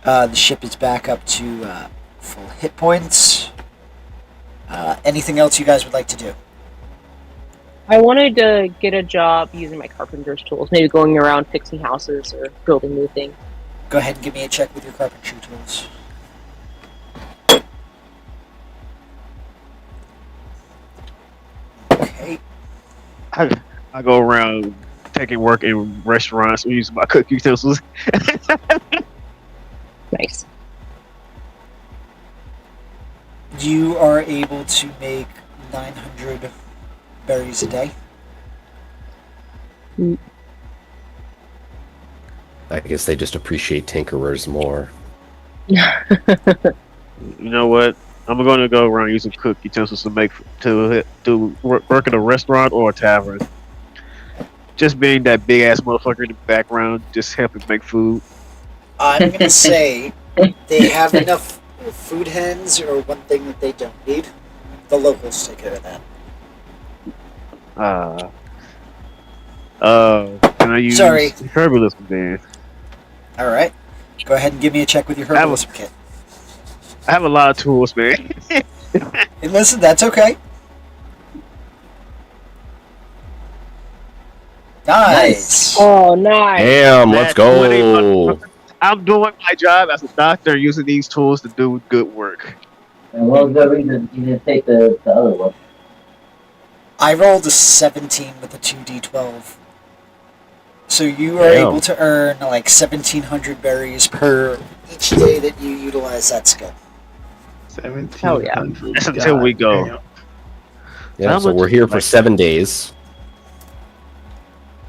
The ship is back up to full hit points. Anything else you guys would like to do? I wanted to get a job using my carpenter's tools, maybe going around fixing houses or building new things. Go ahead and give me a check with your carpentry tools. Okay. I go around taking work in restaurants and using my cooking utensils. Nice. You are able to make 900 berries a day. I guess they just appreciate tinkerers more. You know what? I'm going to go around using cook utensils to work in a restaurant or a tavern. Just being that big ass motherfucker in the background, just helping make food. I'm gonna say they have enough food hands, or one thing that they don't need. The locals take care of that. Can I use Sorry. herbalism then? All right. Go ahead and give me a check with your I will- herbalism kit. I have a lot of tools, man. And listen, that's okay. Nice. Oh, nice. Damn, let's That's go. I'm doing my job as a doctor, using these tools to do good work. And what was the reason you didn't take the other one? I rolled a 17 with a 2d12. So you are Damn. able to earn like 1,700 berries per each day that you utilize that skill. 1700. That's until we go. Damn. Yeah, How so much we're is here it, for like- 7 days.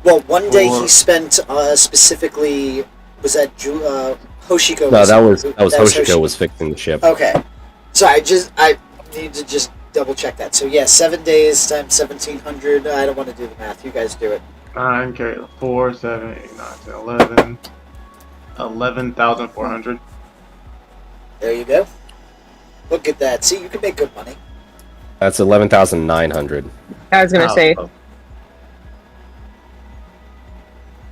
Well, one day he Or- spent specifically was that Hoshiko. No, that was who- Hoshiko was fixing the ship. Okay, so I need to just double check that. So yeah, 7 days times 1,700. I don't want to do the math. You guys do it. 9, carry 4, 7, 8, 9, 10, 11. 11,400. There you go. Look at that. See, you can make good money. That's 11,900. I was gonna say,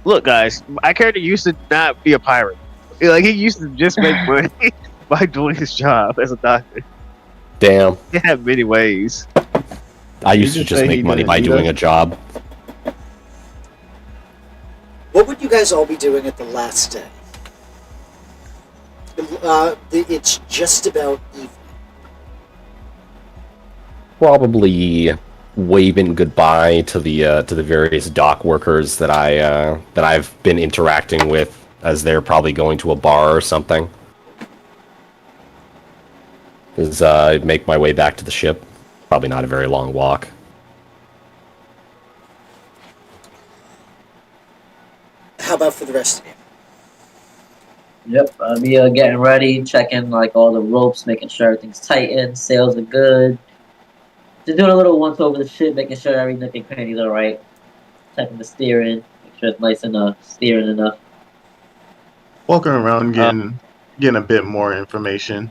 Look, guys, my character used to not be a pirate. Like, he used to just make money by doing his job as a doctor. Damn. He had many ways. I You used to just just say he make money didn't by do doing that? a job. What would you guys all be doing at the last day? It's just about evening. Probably waving goodbye to the various dock workers that I've been interacting with, as they're probably going to a bar or something. As I make my way back to the ship. Probably not a very long walk. How about for the rest of you? Yep, I'll be getting ready, checking like all the ropes, making sure everything's tightened, sails are good. Just doing a little once over the ship, making sure every nook and cranny's alright. Checking the steering, make sure it's nice enough, steering enough. Walking around getting a bit more information.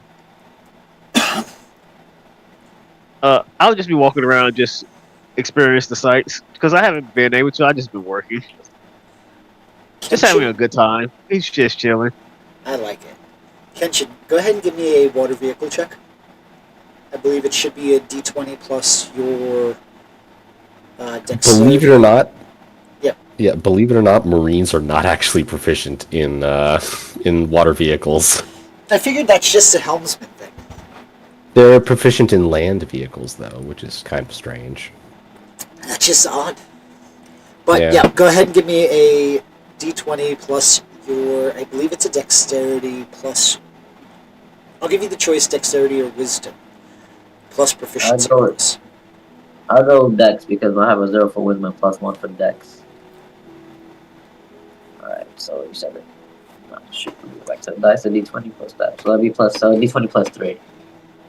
I'll just be walking around, just experience the sights, because I haven't been able to. I just been working, just having a good time. He's just chilling. I like it. Kenshin, go ahead and give me a water vehicle check. I believe it should be a d20 plus your dexterity. Believe it or not. Yep. Yeah, believe it or not, Marines are not actually proficient in water vehicles. I figured that's just a helmsman thing. They're proficient in land vehicles, though, which is kind of strange. That's just odd. But Yeah. yeah, go ahead and give me a d20 plus your, I believe it's a dexterity plus, I'll give you the choice, dexterity or wisdom, plus proficiency I'd go with- bonus. I'll go Dex because I have a 0 for wisdom plus 1 for Dex. Alright, so you said it. Shoot, go back to the dice, a d20 plus that. So that'd be plus d20 plus 3.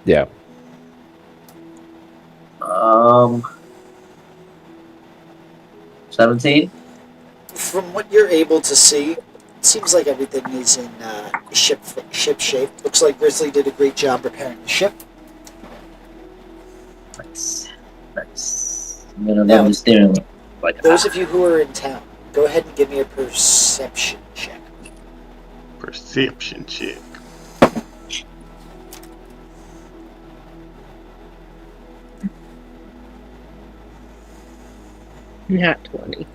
Yeah. 17? From what you're able to see, it seems like everything is in ship shape. Looks like Grizzly did a great job repairing the ship. Nice. Nice. I'm gonna Now, love the steering wheel. Like, Those of you who are in town, go ahead and give me a perception check. Perception check. not 20.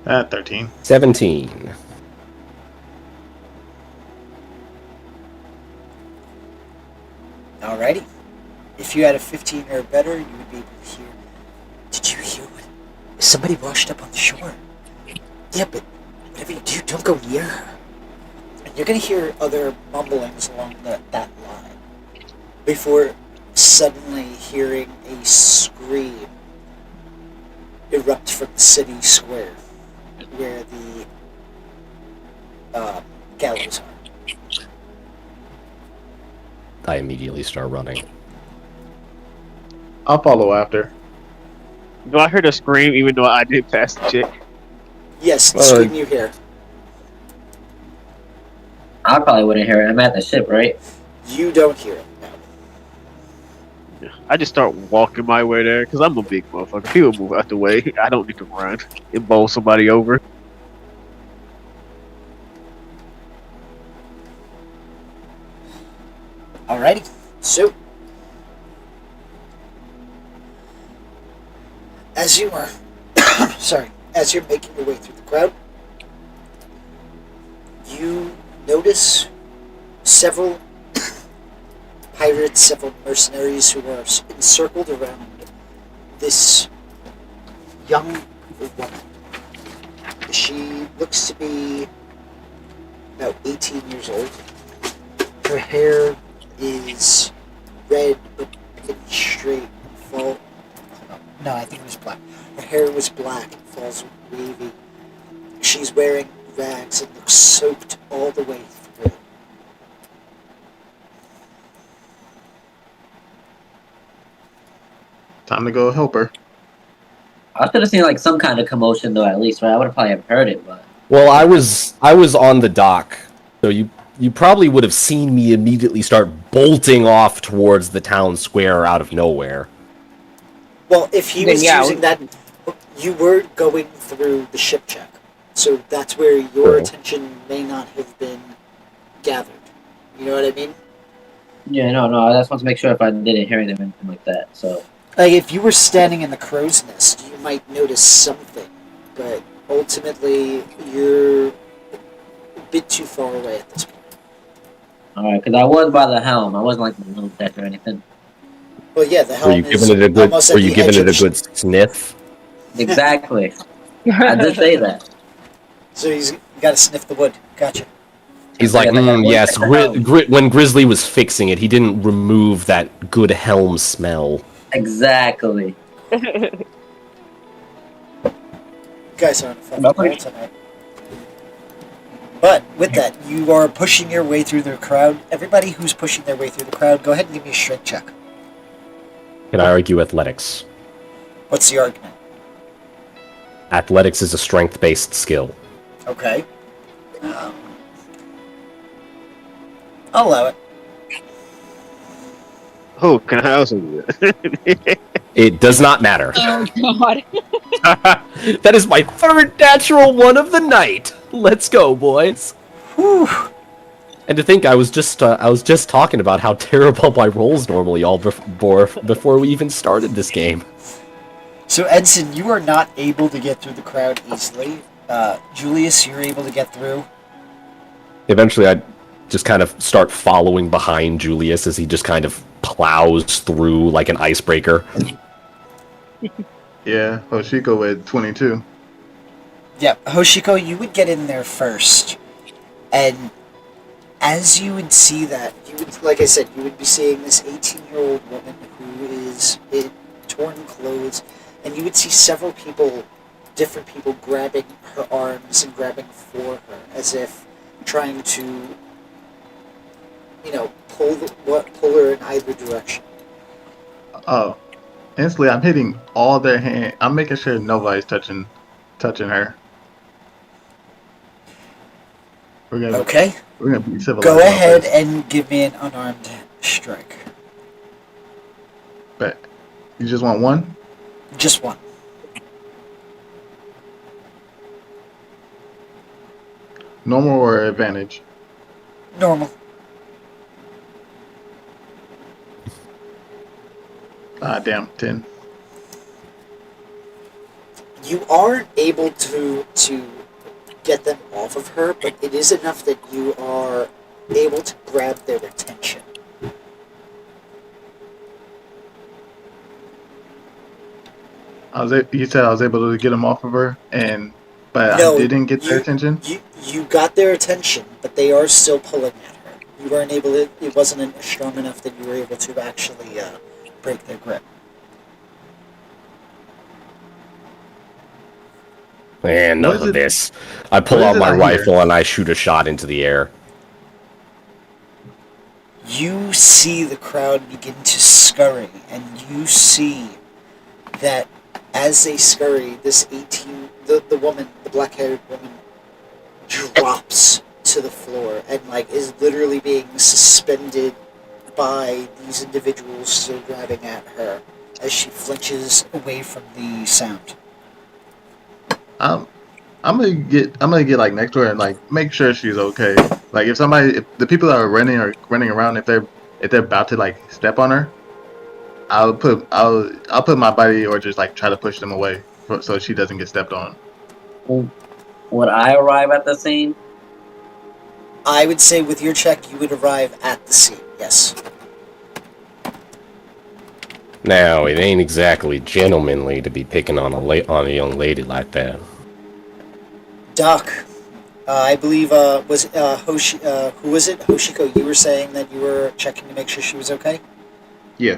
At 13. 17. Alrighty. If you had a 15 or better, you would be able to hear. Did you hear what? Somebody washed up on the shore. Yeah, but whatever you do, don't go near her. And you're gonna hear other mumblings along that line before suddenly hearing a scream erupt from the city square, where gallows are. I immediately start running. I'll follow after. Do I heard a scream even though I did pass the chick? Yes, the Well, scream you hear. I probably wouldn't hear it. I'm at the ship, right? You don't hear it. No. I just start walking my way there because I'm a big motherfucker. People move out the way. I don't need to run and bowl somebody over. Alrighty. So, as you are, as you're making your way through the crowd, you notice several pirates, several mercenaries who are encircled around this young woman. She looks to be about 18 years old. Her hair is red but pretty straight and fall. No, I think it was black. Her hair was black and falls wavy. She's wearing rags and looks soaked all the way through. Time to go help her. I should have seen like some kind of commotion though, at least, right? I would have probably have heard it, but Well, I was on the dock, so you probably would have seen me immediately start bolting off towards the town square out of nowhere. Well, if he Then, was yeah, using that, you were going through the ship check. So that's where your True. attention may not have been gathered. You know what I mean? yeah, no. I just want to make sure if I didn't hear anything like that. So Like, if you were standing in the crow's nest, you might notice something. But ultimately, you're a bit too far away at this point. all right, because I was by the helm. I wasn't like the little deck or anything. Well, yeah, the Were helm you is giving it a good? almost Were at you the giving edge it of a good sniff? Exactly. I did say that. So he's got to sniff the wood. Gotcha. He's like, Yeah, like, yes. what the hell? When Grizzly was fixing it, he didn't remove that good helm smell. Exactly. You guys are on a fucking Nothing. roll tonight. But with that, you are pushing your way through the crowd. Everybody who's pushing their way through the crowd, go ahead and give me a strength check. Can I argue athletics? What's the argument? Athletics is a strength-based skill. Okay. I'll allow it. Oh, can I also do that? It does not matter. Oh god. That is my third natural one of the night. Let's go, boys. Whew. And to think, I was just talking about how terrible my rolls normally all before we even started this game. So, Edson, you are not able to get through the crowd easily. Julius, you're able to get through. Eventually, I just kind of start following behind Julius as he just kind of plows through like an icebreaker. Yeah, Hoshiko with 22. Yeah, Hoshiko, you would get in there first. And as you would see that, you would, like I said, you would be seeing this 18-year-old woman who is in torn clothes, and you would see several people, different people, grabbing her arms and grabbing for her, as if trying to, you know, pull her in either direction. Oh, instantly I'm hitting all their hand. I'm making sure nobody's touching her. We're gonna be civilized. Go about ahead this. and give me an unarmed strike. But you just want one? Just one. Normal or advantage? Normal. Ah, damn, 10. You aren't able to get them off of her, but it is enough that you are able to grab their attention. You said I was able to get them off of her, but No, I didn't get their attention. You got their attention, but they are still pulling at her. You weren't able to. It wasn't strong enough that you were able to actually break their grip. And What none is of it- this. I pull what is out it my I hear? rifle and I shoot a shot into the air. You see the crowd begin to scurry, and you see that as they scurry, this 18, the woman, the black-haired woman, drops to the floor and like is literally being suspended by these individuals still grabbing at her as she flinches away from the sound. I'm gonna get like next to her and like make sure she's okay. Like if the people that are running around, if they're about to like step on her, I'll put my body or just like try to push them away so she doesn't get stepped on. Would I arrive at the scene? I would say with your check, you would arrive at the scene. Yes. Now, it ain't exactly gentlemanly to be picking on a young lady like that. Doc, I believe was it, who was it? Hoshiko, you were saying that you were checking to make sure she was okay? Yeah.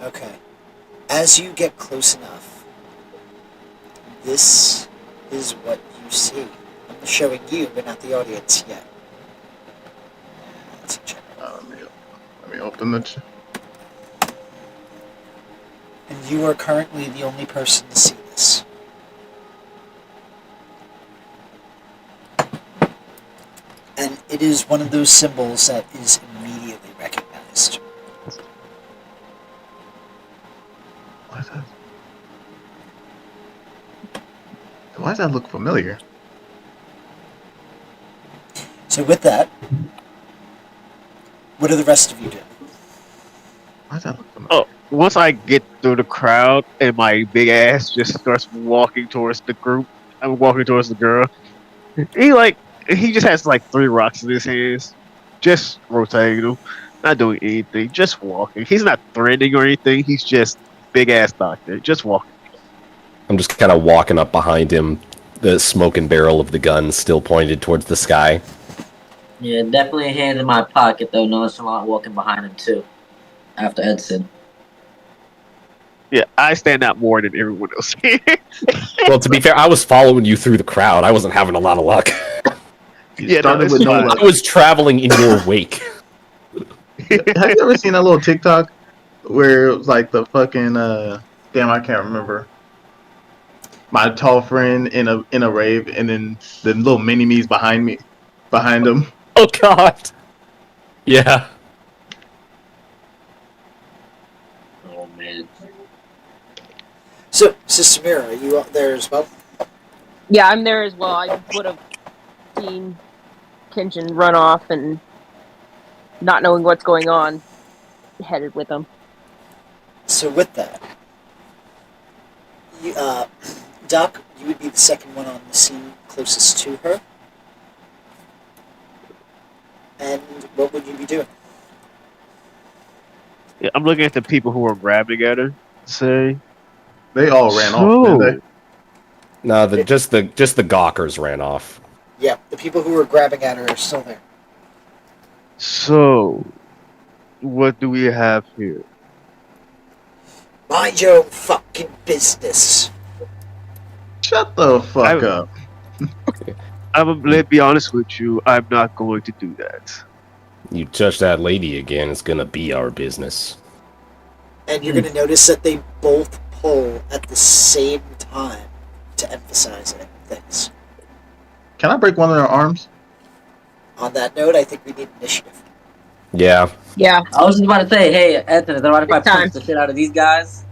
Okay. As you get close enough, this is what you see. I'm showing you, but not the audience yet. Let's check. Let me open the. And you are currently the only person to see this. And it is one of those symbols that is immediately recognized. What is that? Why does that look familiar? So with that, what do the rest of you do? Why does that look familiar? Oh, once I get through the crowd and my big ass just starts walking towards the group, I'm walking towards the girl. He just has like 3 rocks in his hands, just rotating them, not doing anything, just walking. He's not threatening or anything. He's just big ass doctor, just walking. I'm just kind of walking up behind him, the smoking barrel of the gun still pointed towards the sky. Yeah, definitely hand in my pocket though. Nonchalant walking behind him too. After Edson. Yeah, I stand out more than everyone else. Well, to be fair, I was following you through the crowd. I wasn't having a lot of luck. Yeah, Started no, with it's no fine. luck. I was traveling in your wake. Have you ever seen that little TikTok where it was like the fucking damn, I can't remember. My tall friend in a rave, and then the little mini me's behind him. Oh God. Yeah. Oh man. So, Sister Mira, are you up there as well? Yeah, I'm there as well. I would have seen Kenshin run off and not knowing what's going on, headed with him. So with that, you, Doc, you would be the second one on the scene closest to her. And what would you be doing? Yeah, I'm looking at the people who are grabbing at her. Say, They all ran off, didn't they? No, just the gawkers ran off. Yeah, the people who were grabbing at her are still there. so what do we have here? Mind your own fucking business. Shut the fuck up. Let's be honest with you. I'm not going to do that. You touch that lady again, it's gonna be our business. And you're going to notice that they both pull at the same time to emphasize things. Can I break one of their arms? On that note, I think we need initiative. Yeah. Yeah. I was just about to say, hey, Edson, is it alright if I Big time. punch the shit out of these guys?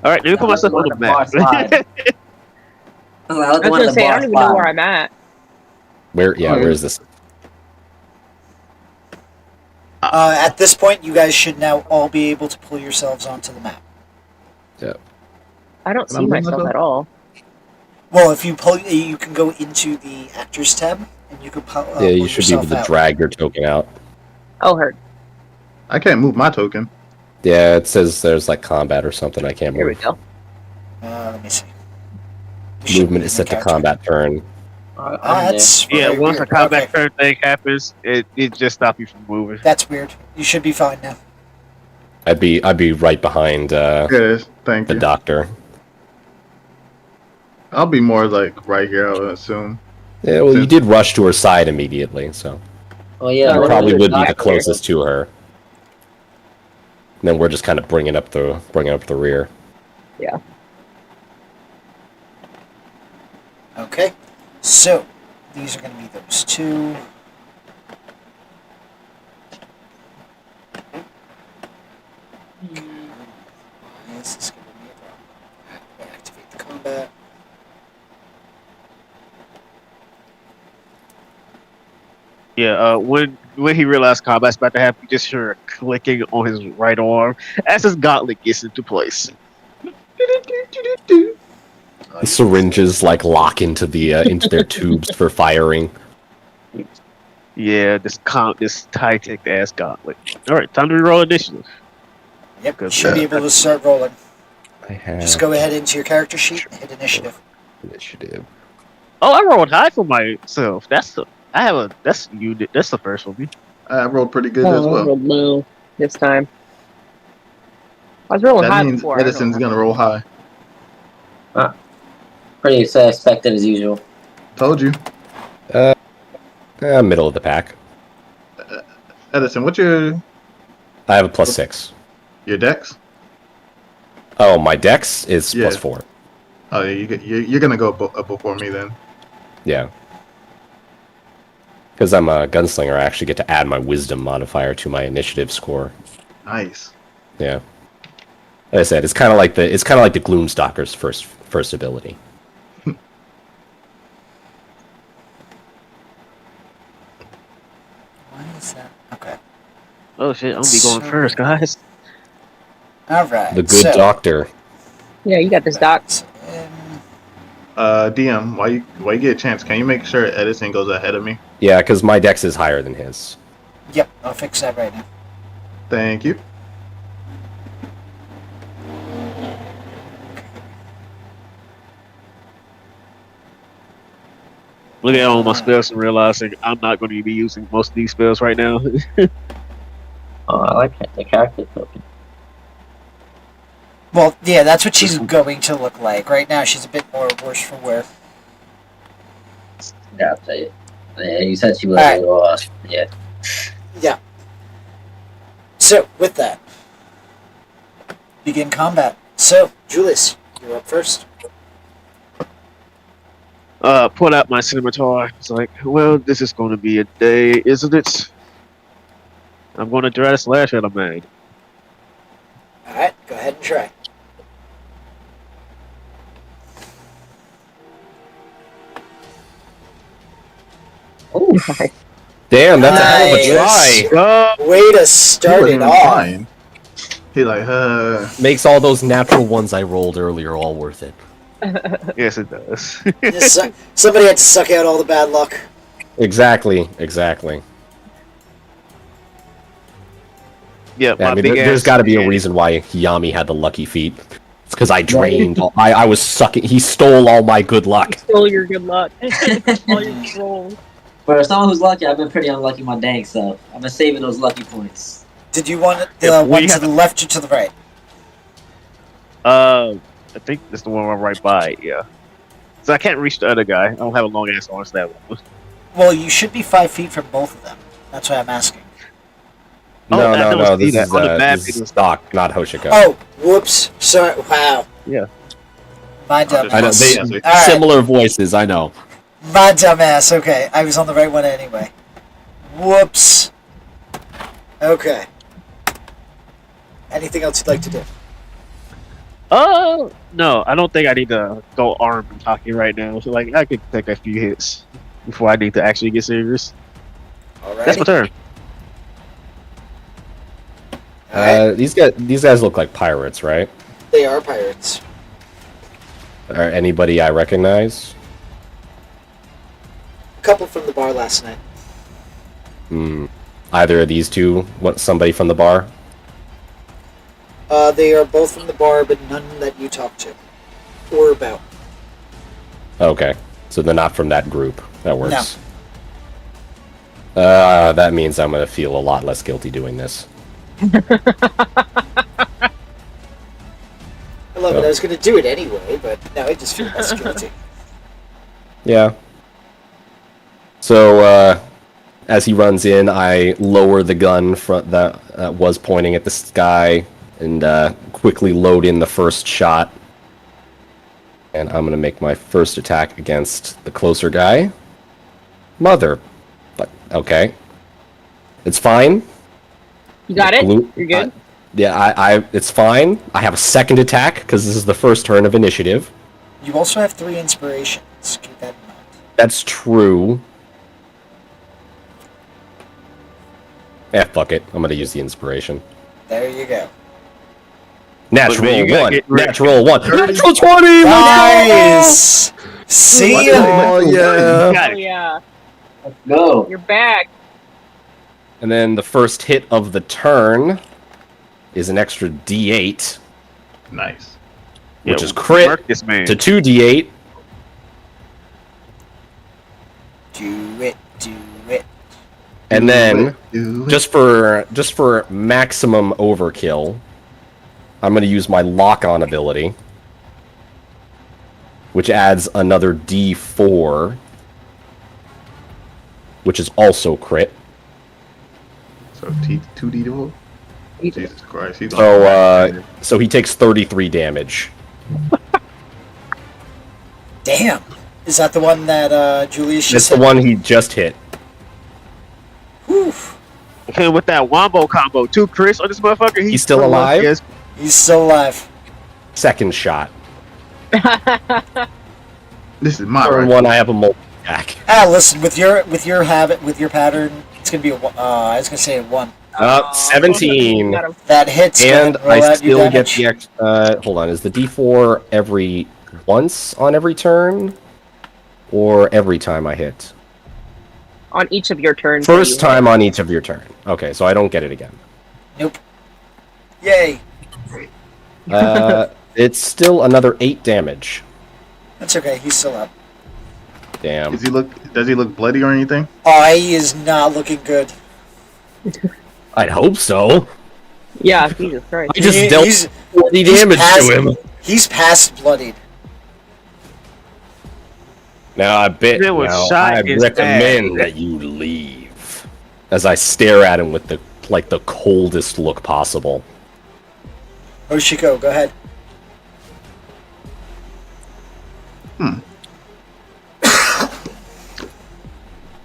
All right, let me put myself on the map. I I was gonna say I don't even know where I'm at. Where is this? At this point, you guys should now all be able to pull yourselves onto the map. I don't Can I see move myself myself? at all. Well, if you pull, you can go into the actors tab, and you can Yeah, you pull should be able yourself to out. drag your token out. Oh, heard. I can't move my token. Yeah, it says there's like combat or something. I can't Here we move. go. Let me see. You should Movement be is in the set to character. combat turn. That's Yeah, very once a weird. combat Okay, turn thing happens, it just stops you from moving. that's weird. You should be fine now. I'd be right behind Yes, thank the you. doctor. I'll be more like right here, I would assume. Yeah, well, you did rush to her side immediately, so Oh yeah, you we're probably would be the back here. closest to her. And then we're just kind of bringing up the rear. Yeah. Okay. So, these are going to be those two. Why is this giving me a problem? Let me activate the combat. Yeah, when he realized combat's about to happen, he just heard clicking on his right arm as his gauntlet gets into place. The syringes like lock into their tubes for firing. Yeah, this high-tech ass gauntlet. All right, time to reroll initiative. Yep, Good should be able to start rolling. I have Just go ahead into your character sheet and hit initiative. initiative. Oh, I rolled high for myself. That's the first for me. I rolled pretty good as Oh, I well. rolled low this time. I was rolling That high means before. I don't Edison's know. gonna roll high. pretty expected as usual. Told you. Middle of the pack. Edison, what's your I have a +6. dex? Oh, my dex is Yeah. +4. Oh, yeah, you're gonna go before me then. Yeah. Because I'm a gunslinger, I actually get to add my wisdom modifier to my initiative score. Nice. Yeah. Like I said, it's kind of like the Gloomstalker's first ability. Why is that? Okay. Oh shit, I'm gonna be going first, guys. Alright. The good doctor. Yeah, you got this, Doc. DM, while you get a chance, can you make sure Edison goes ahead of me? Yeah, because my dex is higher than his. Yep, I'll fix that right now. Thank you. Looking at all my spells and realizing I'm not going to be using most of these spells right now. Oh, I like the character token. Well, yeah, that's what she's going to look like. Right now, she's a bit more worse for wear. Yeah, I'll tell you. Yeah, you said she was Alright. a little, yeah. Yeah. So, with that, begin combat. So, Julius, you're up first. Pulled out my scimitar. It's like, well, this is going to be a day, isn't it? I'm going to try to slash at a man. Alright, go ahead and try. Oh, Damn, that's a hell of a Nice. try. Way to start He it wasn't off. trying. He like, Makes all those natural ones I rolled earlier all worth it. Yes, it does. Somebody had to suck out all the bad luck. Exactly. Yeah, Yeah, my I mean, big there's ass got to be a hand. reason why Yami had the lucky feet. It's because I drained. I was sucking. He stole all my good luck. Stole your good luck. All your rolls. For someone who's lucky, I've been pretty unlucky my dang self. I've been saving those lucky points. Did you want the Yeah, one we to have- the left or to the right? I think it's the one right by it, yeah. So I can't reach the other guy. I don't have a long ass arm, so that one. Well, you should be 5 feet from both of them. That's why I'm asking. Oh, No, I no, don't no. see This that. is, On the map, this it is was- Doc, not Hoshiko. Oh, whoops. Sorry. Wow. Yeah. My dumb I know ass. they Alright. similar voices. I know. My dumb ass. Okay, I was on the right one anyway. Whoops. Okay. Anything else you'd like to do? No, I don't think I need to go armed and cocky right now. So, like, I could take a few hits before I need to actually get serious. That's my Alright. turn. Alright. These guys look like pirates, right? They are pirates. Or anybody I recognize? A couple from the bar last night. Either of these two? What? Somebody from the bar? They are both from the bar, but none that you talked to. Or about. Okay, so they're not from that group. That works. That means I'm gonna feel a lot less guilty doing this. I love it. I was going to do it anyway, but now I just feel less guilty. Yeah. So, as he runs in, I lower the gun that was pointing at the sky and quickly load in the first shot. And I'm going to make my first attack against the closer guy. Mother. But, okay. It's fine. You got it? Blue- You're good? Yeah, it's fine. I have a second attack, because this is the first turn of initiative. You also have 3 inspirations. Keep that in mind. That's true. Fuck it. I'm going to use the inspiration. There you go. Natural man, you gotta 1. get rid- Natural 1. Natural 20! Nice! See ya! Oh, yeah. Got Oh, it. yeah. No. You're back. And then the first hit of the turn is an extra D8, Nice. which Yeah, is crit work this man. to 2D8. Do it, do it. And then, Do it. just for maximum overkill, I'm going to use my lock-on ability, which adds another D4, which is also crit. So 2D4? Jesus Christ. He's So he takes 33 damage. Damn. Is that the one that Julius That's just the hit? one he just hit. Whew. And with that wombo combo too, Chris, on this motherfucker, He's still alive? Yes. He's still alive. Second shot. This is my Turn right. one, I have a multi attack. Listen, with your pattern, it's gonna be I was gonna say a 1. 17. Got him. That hits. And roll I out your still get damage. the hold on, is the D4 every once on every turn? Or every time I hit? On each of your turns. that First you time on each of your turn. Okay, so I don't get it again. Nope. Yay. It's still another 8 damage. That's okay. He's still up. Damn. Does he look bloody or anything? Oh, he is not looking good. I'd hope so. hit. Yeah, Jesus Christ. I just He- dealt he's- 40 he's damage past- to him. He's past bloodied. Now I bet It was now shot I his recommend ass. that you leave. As I stare at him with the coldest look possible. Oshiko, go ahead.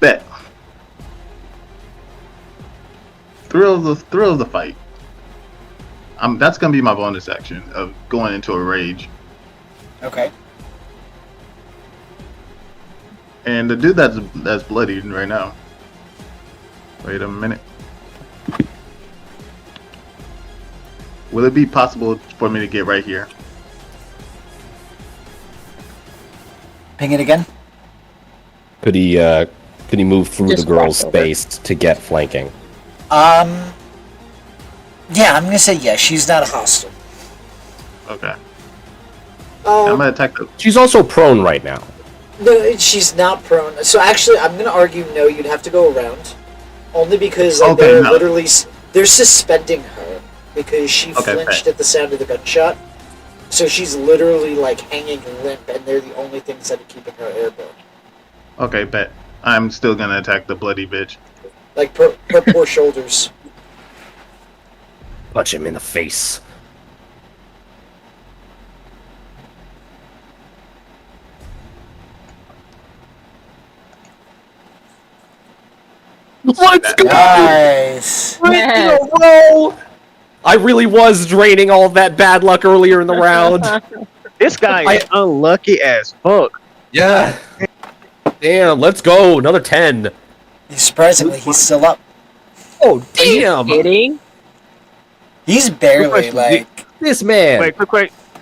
Bet. Thrill of the fight. That's gonna be my bonus action of going into a rage. Okay. And the dude that's bloody right now. Wait a minute. Will it be possible for me to get right here? Ping it again. Could he move through Just the girl's cross over. space to get flanking? Yeah, I'm gonna say yes. She's not a hostile. Okay. I'm gonna attack the. She's also prone right now. No, she's not prone. So actually, I'm gonna argue no. You'd have to go around, only because like, Okay, they're no. literally they're suspending her because she Okay, flinched fair. at the sound of the gunshot. So she's literally like hanging limp, and they're the only things that are keeping her airborne. Okay, bet. I'm still gonna attack the bloody bitch. Like her poor shoulders. Punch him in the face. Let's go! Nice. Yes. Whoa! I really was draining all of that bad luck earlier in the round. This guy is unlucky as fuck. Yeah. Damn, let's go. Another 10. Surprisingly, he's still up. Oh, damn. Kidding? He's barely question. like. This man. Wait,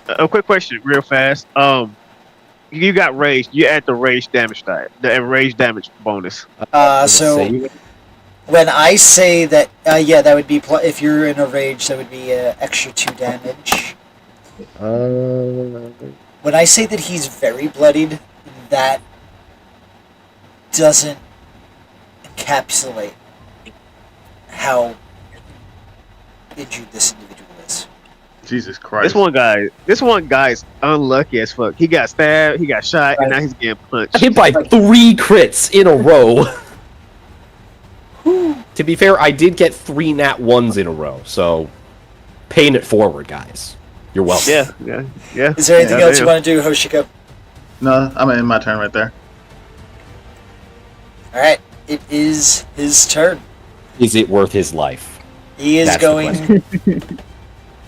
a quick question, real fast. You got rage. You add the rage damage die, the rage damage bonus. So when I say that, yeah, that would be if you're in a rage, that would be extra 2 damage. When I say that he's very bloodied, that doesn't encapsulate how injured this individual is. Jesus Christ. This one guy is unlucky as fuck. He got stabbed, he got shot, and now he's getting punched. Hit by 3 crits in a row. To be fair, I did get 3 nat 1s in a row, so paying it forward, guys. You're welcome. Yeah. Is there anything else you damn. want to do, Hoshiko? No, I'm in my turn right there. All right, it is his turn. Is it worth his life? He is That's the going.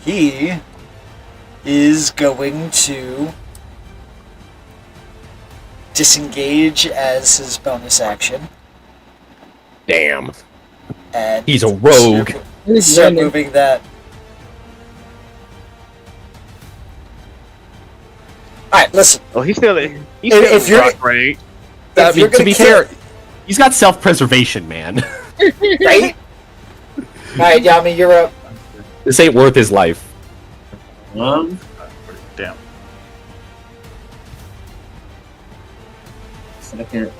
He is going to disengage as his bonus action, Damn. and He's a rogue. Start moving that. All right, listen. Oh, he's still If in you're- rock, right? I If mean, you're to gonna be kill- fair, he's got self-preservation, man. Right? All right, Yami, you're up. This ain't worth his life. Damn. Second.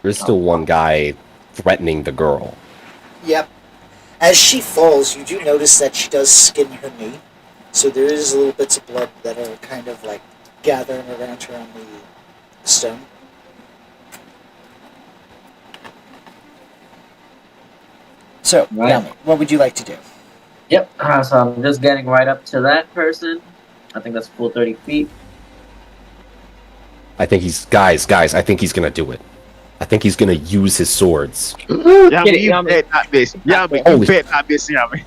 There's still one guy threatening the girl. Yep. As she falls, you do notice that she does skin her knee, so there is little bits of blood that are kind of like gathering around her on the stone. So, Right. Yami, what would you like to do? Yep. So I'm just getting right up to that person. I think that's full 30 feet. I think he's... Guys, I think he's gonna do it. I think he's gonna use his swords. Yami, Get it, you Yami. bet not miss. Yami, Holy- you bet not miss, Yami.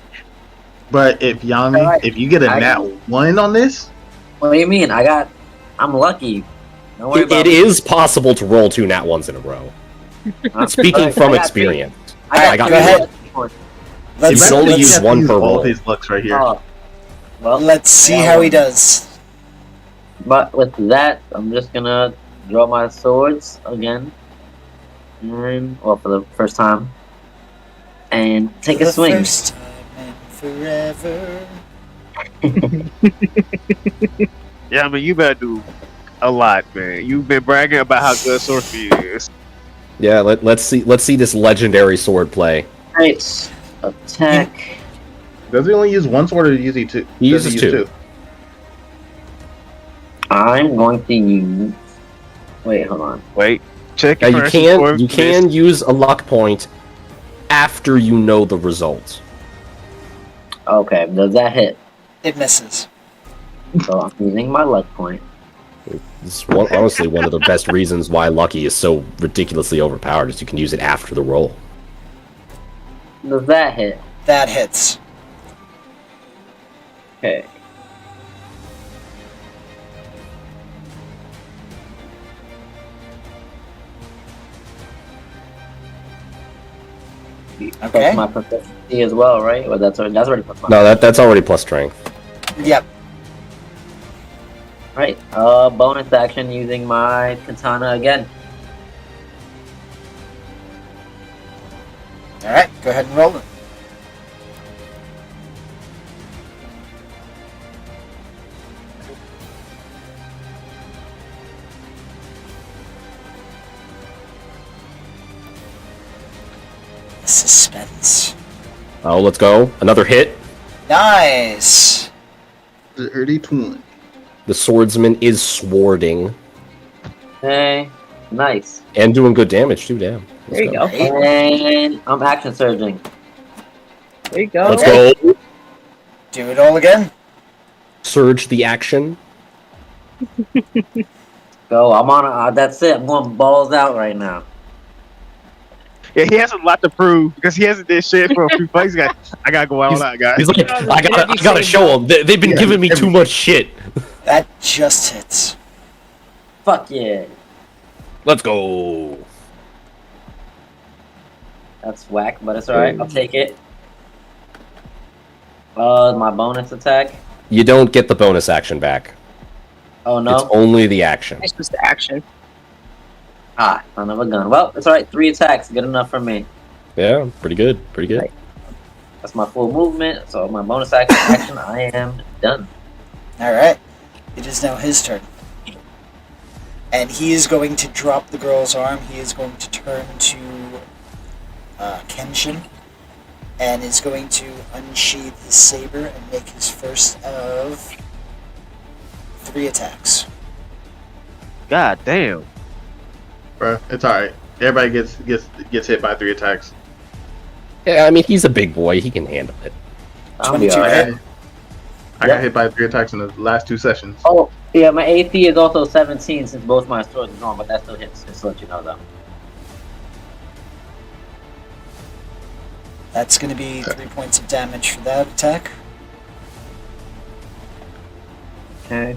But if Yami, Alright. if you get a I- nat 1 on this, What do you mean? I'm lucky. Don't worry It about is possible to roll 2 nat 1s in a row. it. Speaking from experience. I got go ahead. You Let's, can only let's, use have to one use per all roll. his looks right here. Oh. Well, let's see how he does. but with that, I'm just gonna draw my swords again. And, well, for the first time. And take a For the swing. First time and forever. Yami, you better do a lot, man. You've been bragging about how good sorcery is. Yeah, let's see this legendary sword play. Right. Attack. Does he only use one sword or usually two? He Does uses use two. I'm going to use. Wait, hold on. Wait, check Now your first before you can use a luck point after you know the result. Okay, does that hit? It misses. So I'm using my luck point. It's honestly one of the best reasons why Lucky is so ridiculously overpowered is you can use it after the roll. Does that hit? That hits. Okay. Okay. Plus my proficiency as well, right? Or that's already plus my. No, that's already plus strength. Yep. Right. Bonus action using my katana again. All right, go ahead and roll it. Suspense. Oh, let's go. Another hit. Nice. Dirty 20. The swordsman is swording Hey, nice. and doing good damage too. Damn. There you go. And I'm action surging. There you go. Let's go. Do it all again. Surge the action. Go. I'm on. That's it. I'm going balls out right now. Yeah, he has a lot to prove because he hasn't did shit for a few fights. I gotta go out, guys. He's like, I gotta show them. They've been giving me too much shit. That just hits. Fuck yeah. Let's go. That's whack, but it's alright. I'll take it. My bonus attack. You don't get the bonus action back. Oh It's no. only the action. It's just the action. Son of a gun. Well, it's alright. 3 attacks. Good enough for me. Yeah, pretty good. Pretty good. Right. That's my full movement. So my bonus action, I am done. All right. It is now his turn. And he is going to drop the girl's arm. He is going to turn to Kenshin. And is going to unsheath his saber and make his first of 3 attacks. God damn. Bro, it's alright. Everybody gets hit by 3 attacks. Yeah, I mean, he's a big boy. He can handle it. I'll be 22 alright. hit. I got hit by 3 attacks in the last 2 sessions. Oh, yeah, my AC is also 17 since both my swords are drawn, but that still hits, just to let you know, though. That's going to be 3 points of damage for that attack. Okay.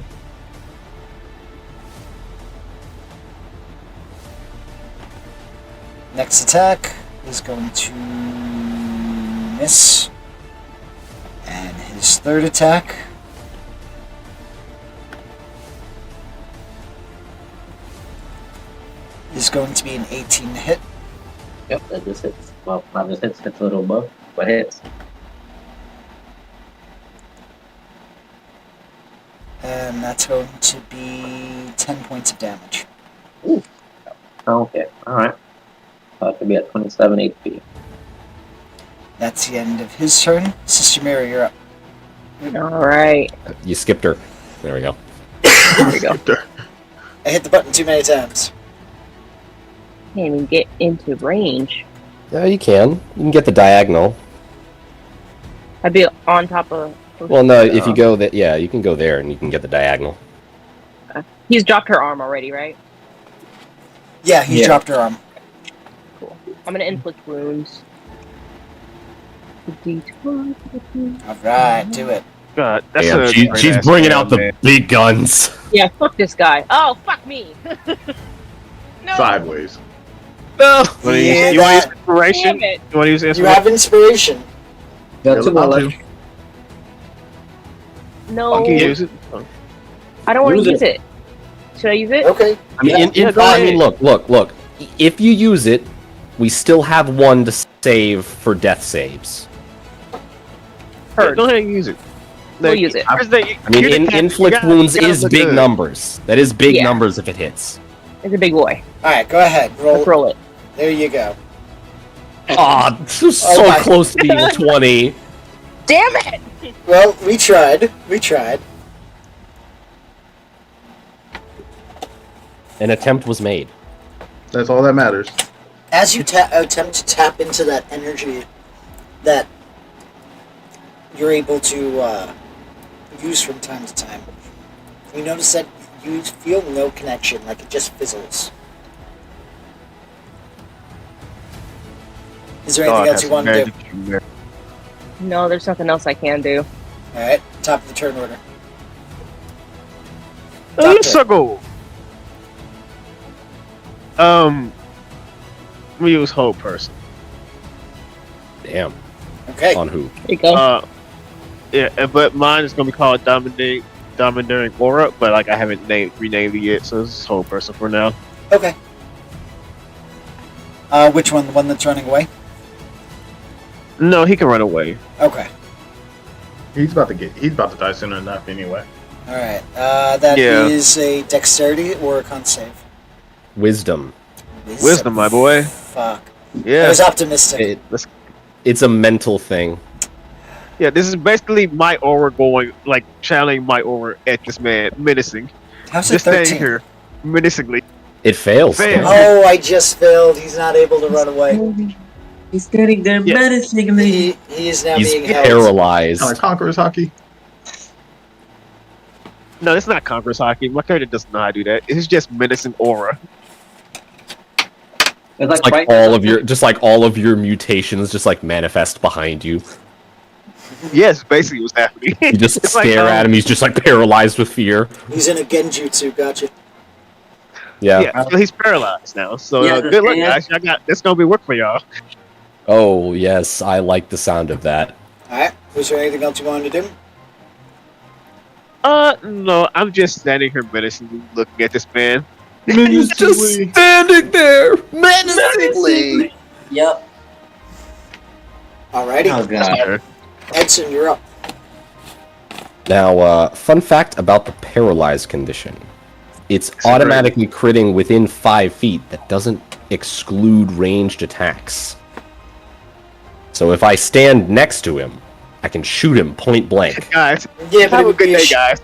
Next attack is going to miss. And his third attack is going to be an 18 hit. Yep, that just hits. Well, not just hits, hits a little above, but hits. And that's going to be 10 points of damage. Okay, alright. So I could be at 27 HP. That's the end of his turn. Sister Mira, you're up. All right. You skipped her. There we go. There we go. I hit the button too many times. Can't even get into range. Yeah, you can. You can get the diagonal. I'd be on top of. Well, no, if you go that, yeah, you can go there and you can get the diagonal. He's dropped her arm already, right? Yeah, he Yeah. dropped her arm. Cool. I'm gonna inflict wounds. Alright, do it. God, that's Damn, a she's great-ass bringing man, out the man. big guns. Yeah, fuck this guy. Oh, fuck me. No. Sideways. No. Wanna Yeah, use- you want to use that- inspiration? Damn it. You want to use You inspiration? have inspiration. Got You're 2 more allowed left. to. No. Fucking use it. I don't want Use to use it. it. Should I use it? Okay. I mean, go I ahead. mean, look. If you use it, we still have 1 to save for death saves. Yeah, Heard. go ahead and use it. We'll use it. I mean, inflict wounds is big numbers. That is big Yeah. numbers if it hits. It's a big boy. Alright, go ahead. Roll. Let's roll it. There you go. Ah, so my. close to being a 20. Damn it! Well, we tried. We tried. An attempt was made. That's all that matters. As you attempt to tap into that energy that you're able to use from time to time, you notice that you feel no connection, like it just fizzles. Is there anything else you want to do? No, there's nothing else I can do. Alright, top of the turn order. Let's go. We use whole person. Damn. Okay. On who? There you go. Yeah, but mine is gonna be called Dominating Aura, but like I haven't renamed it yet, so it's whole person for now. Okay. Which one? The one that's running away? No, he can run away. Okay. He's about to die sooner than that anyway. Alright. That is Yeah. a dexterity or a con save? Wisdom. Wisdom, my boy. Fuck. I Yeah, was optimistic. It's a mental thing. yeah. This is basically my aura going, like channeling my aura at this man, menacing. How's it Just staying 13? here, menacingly. It fails. Fail. Oh, I just failed. He's not able to run away. He's standing there Yeah. menacingly. He is now He's being held. paralyzed. Kind of Conqueror's hockey. No, it's not Conqueror's hockey. My character does not do that. It's just menacing aura. It's Like right- all of your mutations just like manifest behind you. Yes, basically what's happening. You just It's like, stare at him. He's just like paralyzed with fear. He's in a genjutsu. Gotcha. Yeah. Yeah, so he's paralyzed now. So Yeah, good luck, and- guys. Y'all got that's gonna be work for y'all. Oh yes, I like the sound of that. Alright. Was there anything else you wanted to do? No, I'm just standing here menacingly looking at this man. He's just standing there menacingly. Yep. Alrighty. Oh god. Edson, you're up. Now, fun fact about the paralyzed condition. It's That's automatically critting within 5 feet. That doesn't exclude ranged attacks. So if I stand next to him, I can shoot him point blank. Guys, Yeah, but have it a would good be a day, guys.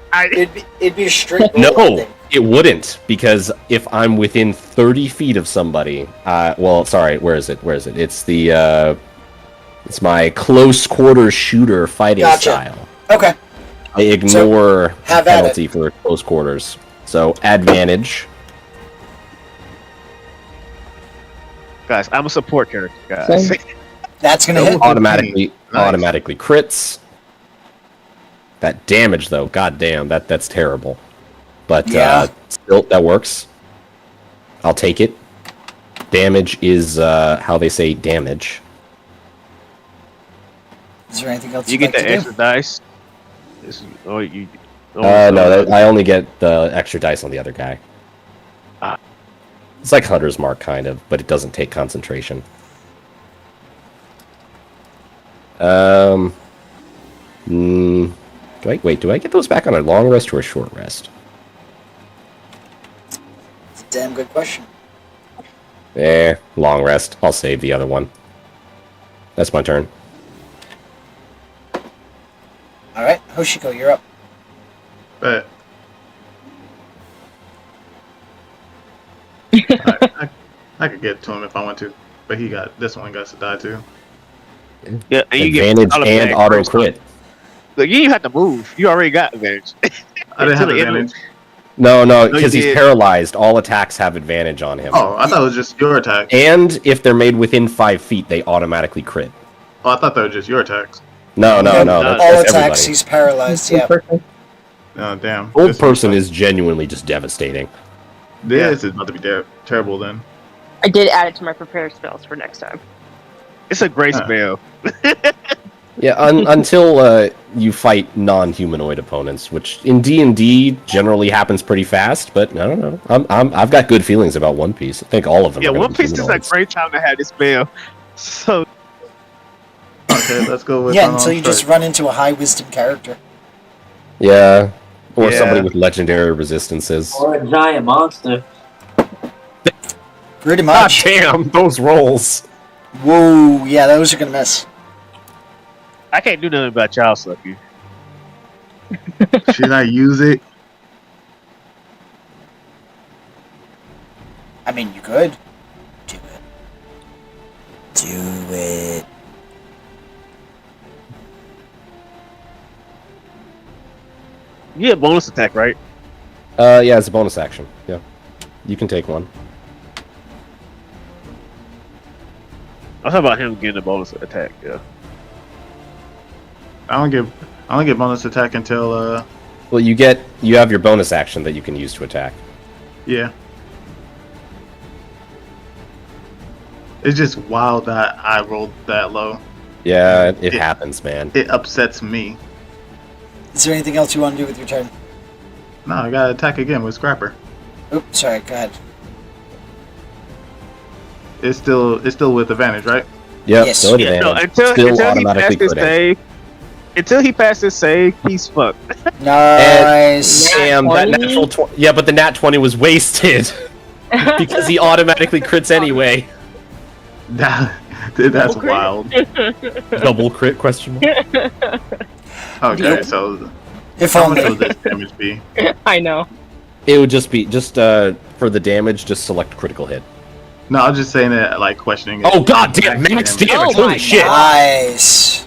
it'd be a straight roll, I No, think. it wouldn't, because if I'm within 30 feet of somebody, well, sorry, where is it? It's the, it's my close quarter shooter fighting Gotcha. style. Okay. I ignore have at penalty for close quarters. So, advantage. Guys, I'm a support character, guys. Same. That's gonna hit. Automatically Nice. crits. That damage, though, goddamn, that's terrible. But, Yeah. still, that works. I'll take it. Damage is, how they say damage. Is there anything else You you'd get like the to extra dice. No, I only get the extra dice on the other guy. Ah. It's like Hunter's Mark, kind of, but it doesn't take concentration. Do I get those back on a long rest or a short rest? It's a damn good question. Long rest. I'll save the other one. That's my turn. Alright, Hoshiko, you're up. But I could get to him if I want to, but this one got to die too. Yeah, and you get Advantage automatic and auto first crit. time. Look, you didn't have to move. You already got advantage. I didn't have Until the end of- advantage. No, you because he's did. paralyzed. All attacks have advantage on him. Oh, I thought it was just your attack. And if they're made within 5 feet, they automatically crit. Oh, I thought that was just your attacks. No. All That's attacks, everybody. he's paralyzed, yeah. Oh, damn. Old This person is genuinely just devastating. This is about to be terrible then. I did add it to my prepared spells for next time. It's a great Huh. spell. Yeah, until you fight non-humanoid opponents, which in D&D generally happens pretty fast. But I don't know. I've got good feelings about One Piece. I think all of them. Yeah, are gonna One be Piece is a humanoids. great time to have this spell. So Okay, let's go with Yeah, until you just strike. run into a high wisdom character. Yeah, or Yeah. somebody with legendary resistances. Or a giant monster. Pretty God much. damn, those rolls. Whoa, yeah, those are gonna miss. I can't do nothing about y'all, Sucky. Should I use it? I mean, you could. Do it. Do it. You get bonus attack, right? Yeah, it's a bonus action. Yeah, you can take one. I was talking about him getting a bonus attack. Yeah. I don't get bonus attack until Well, you have your bonus action that you can use to attack. yeah. It's just wild that I rolled that low. Yeah, it Yeah. happens, man. It upsets me. Is there anything else you want to do with your turn? No, I gotta attack again with Scrapper. Oops, sorry, go ahead. It's still with advantage, right? Yep, Yes. still Yeah, no, advantage. until Still he automatically passes his critting. save. Until he passes save, he's fucked. Nice. Damn, that 20? natural 20. Yeah, but the nat 20 was wasted because he automatically crits anyway. That's crit? wild. Double crit question mark? Okay, so If how much only. will this damage be? I know. It would just be for the damage, just select critical hit. No, I'm just saying that, like, questioning it. Oh god damn, max damage! Oh Holy my shit! Nice.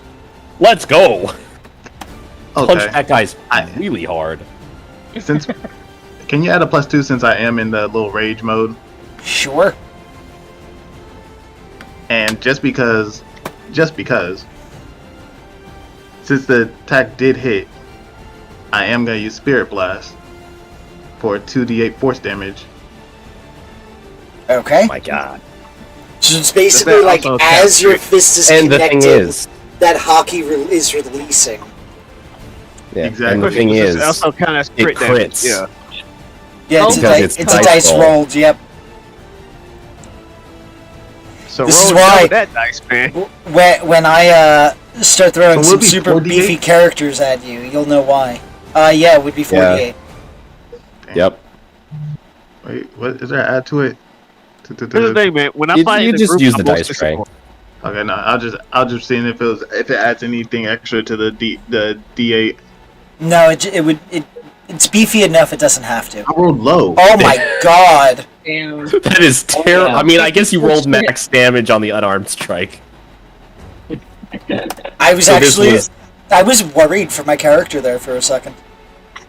Let's go! Punch Okay. that guy's I- really hard. Since can you add a +2 since I am in the little rage mode? Sure. And just because, since the attack did hit, I am gonna use Spirit Blast for 2d8 force damage. Okay. Oh my god. So it's basically Does that like also as count? your fist is And the connected, thing is, that hockey is releasing. yeah, Exactly. and the thing It's is, also kind of it crit damage. crits. Yeah. Yeah, it's, Oh. a, Because di- it's it's a dice dice roll. rolled. Yep. So This roll is why- double that dice, man. When I start throwing So some would it be super 48? beefy characters at you. You'll know why. Yeah, it would be 48. Yep. Wait, what is there? Add to it. Here's the thing, man. When I You fight in the just group, use I'm the dice mostly tray. support. Okay, no, I'll just seeing if it adds anything extra to the D8. No, it's beefy enough. It doesn't have to. I rolled low. Oh my god! Damn. That is terrible. yeah. I mean, I guess you rolled max damage on the unarmed strike. I was So this actually was- I was worried for my character there for a second.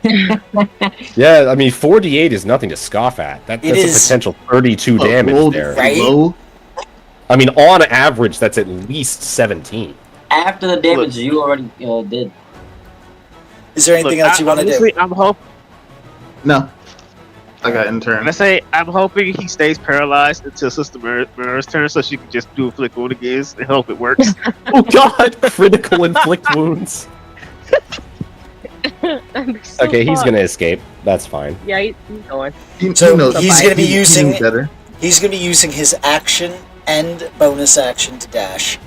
Yeah, I mean, 4d8 is nothing to scoff at. That's It a is. potential 32 Oh, damage rolled there. Right? low. I mean, on average, that's at least 17. After the damage you already did. Is there anything else you want to do? honestly, I'm hoping. No, I got in turn. I say I'm hoping he stays paralyzed until Sister Mira's turn, so she can just do inflict wound again and hope it works. Oh god! Critical inflict wounds. I'm so Okay, he's fucked. gonna escape. That's fine. Yeah, he's going. So knows- he's gonna be he knows using- better. He's going to be using his action and bonus action to dash.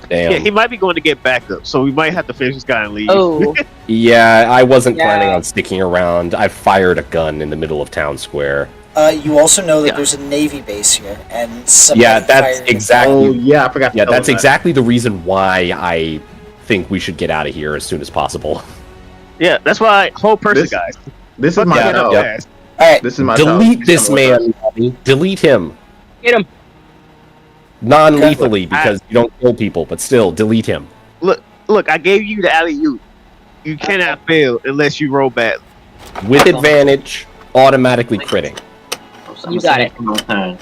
Damn. Yeah, he might be going to get backup, so we might have to finish this guy and leave. Oh, Yeah, I wasn't Yeah. planning on sticking around. I fired a gun in the middle of town square. You also know that Yeah. there's a Navy base here, and somebody Yeah, that's fired- exactly. Oh yeah, I forgot. to Yeah, tell that's him that. exactly the reason why I think we should get out of here as soon as possible. Yeah, that's why whole person, This- guys. This is Fuck my yeah, it up job. yeah. fast. All right, This is my job. Delete He's this coming with us. man. Bobby. Delete him. get him. Non-lethally, because you don't kill people, but still, delete him. Look, I gave you the alley oop. You cannot fail unless you roll bad. With advantage, automatically critting. You got it. My turn.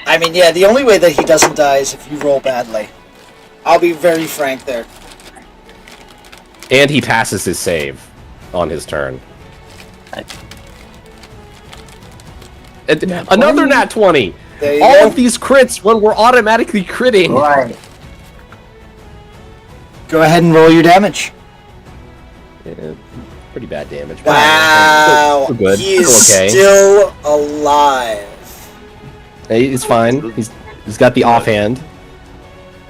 I mean, yeah, the only way that he doesn't die is if you roll badly. I'll be very frank there. And he passes his save on his turn. Another nat 20! There you All go. of these crits when we're automatically critting! Right. Go ahead and roll your damage. Yeah, pretty bad damage. but Wow, Still good. he is Still okay. still alive. Hey, It's fine. He's got the offhand.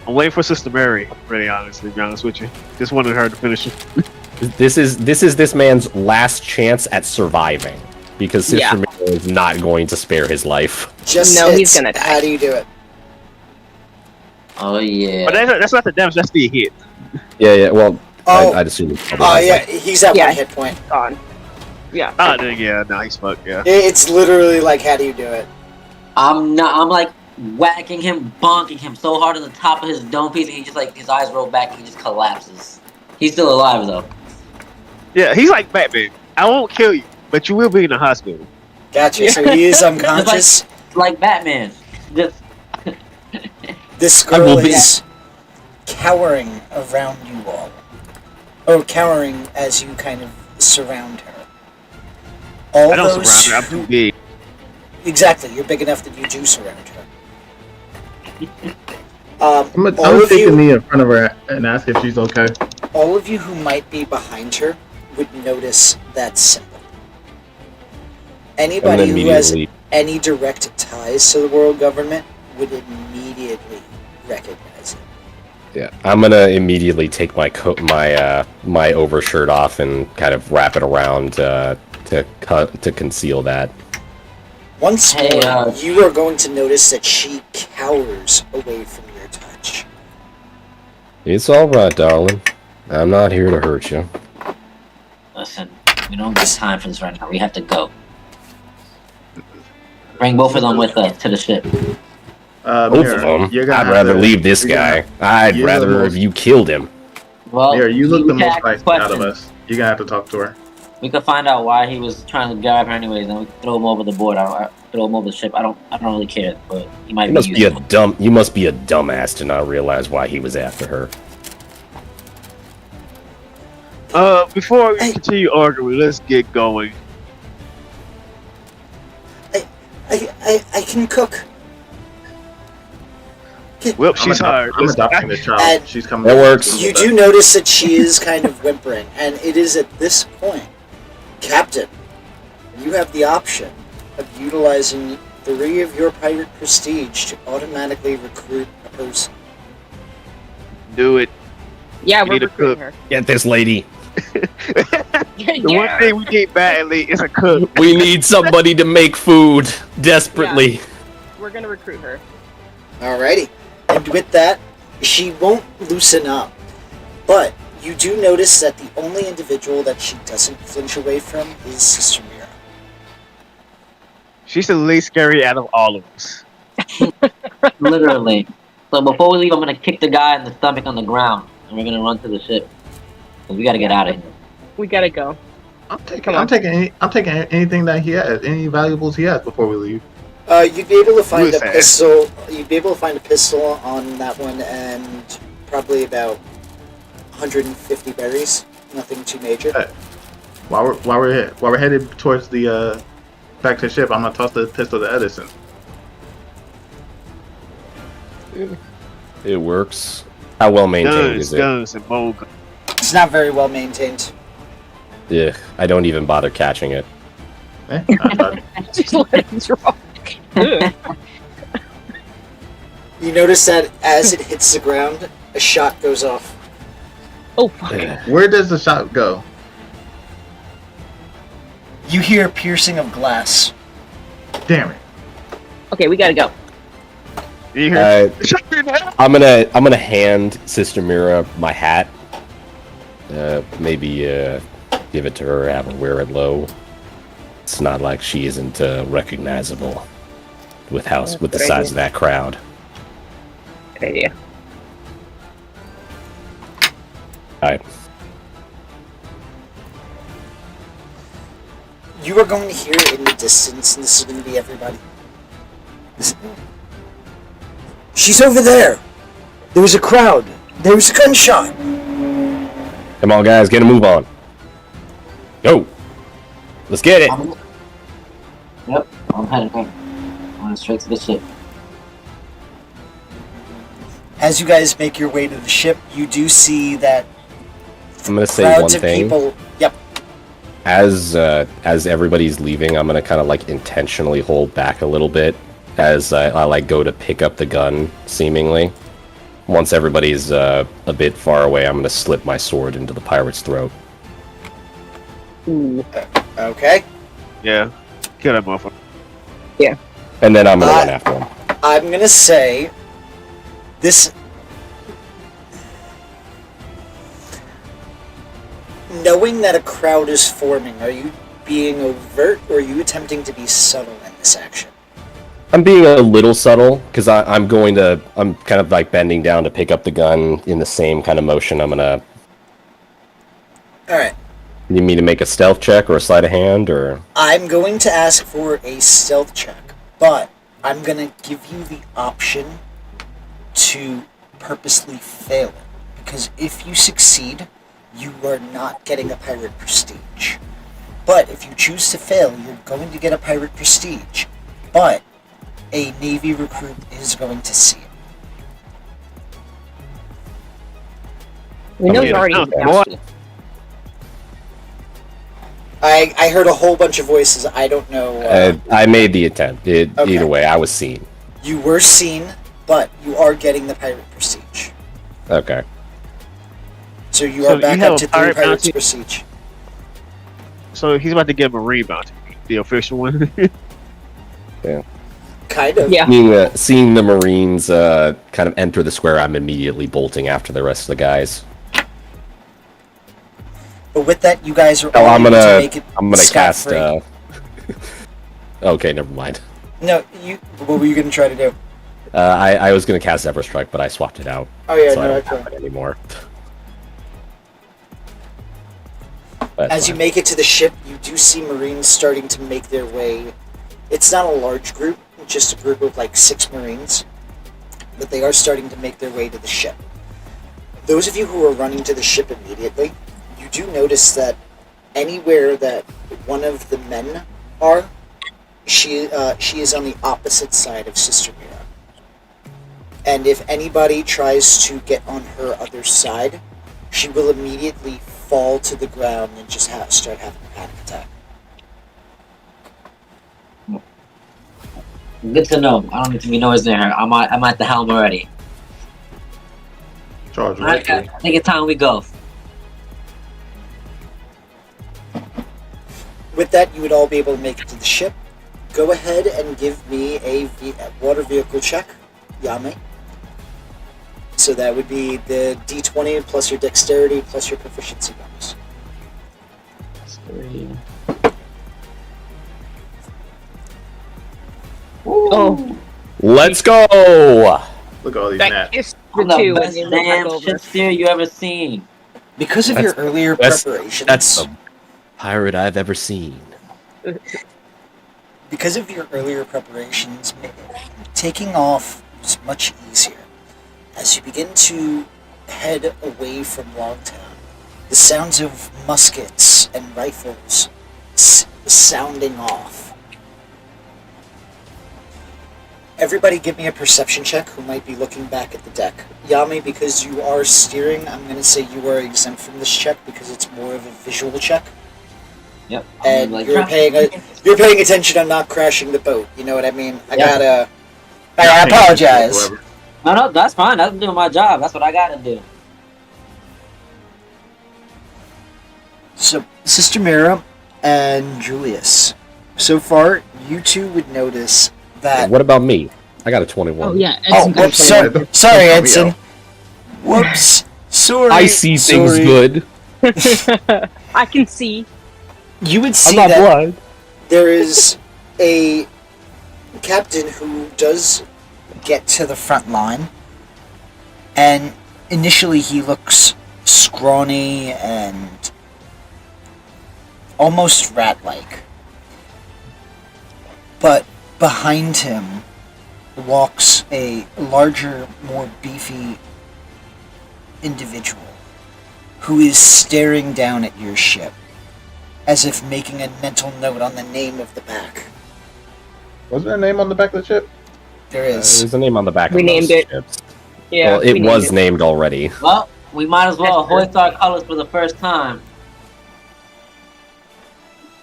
I'm waiting for Sister Mary, really honestly, to be honest with you. Just wanted her to finish it. This is this man's last chance at surviving. Because Sister Yeah. Mary is not going to spare his life. Just No, hits. he's gonna die. How do you do it? Oh yeah. But that's not the damage, that's the hit. Yeah, well, Oh, I'd assume it's probably oh has, yeah, like- he's at Yeah. 1 hit point. Gone. Yeah. Oh, then, yeah, no, he's fucked, yeah. It's literally like, how do you do it? I'm like whacking him, bonking him so hard on the top of his dome piece, and he just like his eyes roll back and he just collapses. He's still alive though. Yeah, he's like Batman. I won't kill you, but you will be in the hospital. Gotcha. So he is unconscious. Like Batman. Just This I girl will be- is cowering around you all. Or cowering as you kind of surround her. All I don't those surround her, I'm too big. Exactly, you're big enough that you do surround her. I'm all gonna of take you- the knee in front of her and ask if she's okay. All of you who might be behind her would notice that symbol. and Anybody then who has immediately any direct ties to the world government would immediately recognize it. Yeah, I'm gonna immediately take my coat, my overshirt off and kind of wrap it around to conceal that. Once Hey, more, you are going to notice that she cowers away from your touch. It's all right, darling. I'm not here to hurt you. listen, we don't got time for this right now. We have to go. Bring both of them with us to the ship. Both Mira, of them. you're gonna I'd have rather to- leave this you're guy. gonna- I'd you're the rather most- have you killed him. Well, Mira, you look the can most ask feisty out of questions. us. You're gonna have to talk to her. We could find out why he was trying to grab her anyways, and we could throw him over the board. I throw him over the ship. I don't really care, but he might You must be a useful. You must be a dumbass to not realize why he was after her. Before we Hey. continue arguing, let's get going. I can cook. Well, she's hard. I'm adopting this child. And- She's coming. That to works. school You with do us. notice that she is kind of whimpering, and it is at this point, Captain, you have the option of utilizing 3 of your pirate prestige to automatically recruit a person. Do it. Yeah, You we're need a recruiting cook. her. Get this lady. The one thing we need badly is a cook. We need somebody to make food desperately. We're gonna recruit her. Alrighty. And with that, she won't loosen up. But you do notice that the only individual that she doesn't flinch away from is Sister Mira. She's the least scary out of all of us. Literally. So before we leave, I'm gonna kick the guy in the stomach on the ground, and we're gonna run to the ship. 'Cause we gotta get out of here. We gotta go. I'm taking anything that he has, any valuables he has before we leave. You'd be able to find a Loose ass. pistol. You'd be able to find a pistol on that one, and probably about 150 berries. Nothing too major. While we're headed towards the back to the ship, I'm gonna toss the pistol to Edison. It works. How well maintained is it? Guns, and bow guns. It's not very well maintained. Yeah, I don't even bother catching it. I thought, Just let it drop. Ugh. You notice that as it hits the ground, a shot goes off. Oh fuck. where does the shot go? You hear piercing of glass. Damn it! Okay, we gotta go. You hear? I'm gonna hand Sister Mira my hat. Maybe give it to her, have her wear it low. It's not like she isn't recognizable with the size of that crowd. Good idea. Alright. You are going to hear it in the distance, and this is going to be everybody. She's over there. There was a crowd. There was a gunshot. Come on, guys, get a move on. Go. Let's get it. Yep, I'm heading back. I'm going straight to the ship. As you guys make your way to the ship, you do see that I'm gonna say one crowds of thing. people. Yep. As everybody's leaving, I'm gonna kind of like intentionally hold back a little bit as I like go to pick up the gun. Seemingly, once everybody's a bit far away, I'm gonna slip my sword into the pirate's throat. Ooh. Okay. Yeah. Kill that motherfucker. And then I'm gonna run after him. I'm gonna say this. Knowing that a crowd is forming, are you being overt or are you attempting to be subtle in this action? I'm being a little subtle because I'm kind of like bending down to pick up the gun in the same kind of motion. I'm gonna. Alright. You mean to make a stealth check or a sleight of hand or? I'm going to ask for a stealth check, but I'm going to give you the option to purposely fail it. Because if you succeed, you are not getting a pirate prestige. But if you choose to fail, you're going to get a pirate prestige. But a Navy recruit is going to see it. We know you're already no, in the castle. I heard a whole bunch of voices. I don't know. I made the attempt. Okay. Either way, I was seen. You were seen, but you are getting the pirate prestige. Okay. So you So are back you have up a to 3 pirate pirates bounty? prestige. So he's about to get a marine bounty, the official one. Kind of. Yeah. Seeing the Marines kind of enter the square, I'm immediately bolting after the rest of the guys. But with that, you guys are Oh, all I'm able to gonna make it cast. scot-free. Okay, never mind. No, you. What were you gonna try to do? I was gonna cast Zephyr Strike, but I swapped it out. Oh yeah, so I no, don't that's have fine. it anymore. That's As you fine. make it to the ship, you do see Marines starting to make their way. It's not a large group, just a group of like 6 Marines, but they are starting to make their way to the ship. Those of you who are running to the ship immediately, you do notice that anywhere that one of the men are, she is on the opposite side of Sister Mira. And if anybody tries to get on her other side, she will immediately fall to the ground and just start having a panic attack. Good to know. I don't need to be nowhere near her. I'm at the helm already. Charge All right, right. guys. I think it's time we go. With that, you would all be able to make it to the ship. Go ahead and give me a water vehicle check, Yame. So that would be the D20 plus your dexterity plus your proficiency bonus. Oh, Let's go. Look at all these that naps. kissed I'm the the two best and then damn over. shit steer you ever seen. Because of your earlier preparations, That's the pirate I've ever seen. because of your earlier preparations, taking off was much easier. As you begin to head away from Longtown, the sounds of muskets and rifles sounding off. Everybody give me a perception check who might be looking back at the deck. Yami, because you are steering, I'm going to say you are exempt from this check because it's more of a visual check. Yep. And Like, you're paying attention on not crashing the boat. You know what I mean? Yeah. I apologize. No, that's fine. That's doing my job. That's what I gotta do. So, Sister Mira and Julius, so far, you two would notice that... What about me? I got a 21. Oh yeah. Oh, Edson got whoops, a 21. sorry, Edson. Whoops. Sorry. I see things sorry. good. I can see. You would I'm see not that blind. there is a captain who does get to the front line, and initially he looks scrawny and almost rat-like. But behind him walks a larger, more beefy individual who is staring down at your ship, as if making a mental note on the name of the back. Was there a name on the back of the ship? There is. There's a name on the back We of named those it. ships. Yeah. Well, it we was named named already. Well, we might as well hoist our colors for the first time.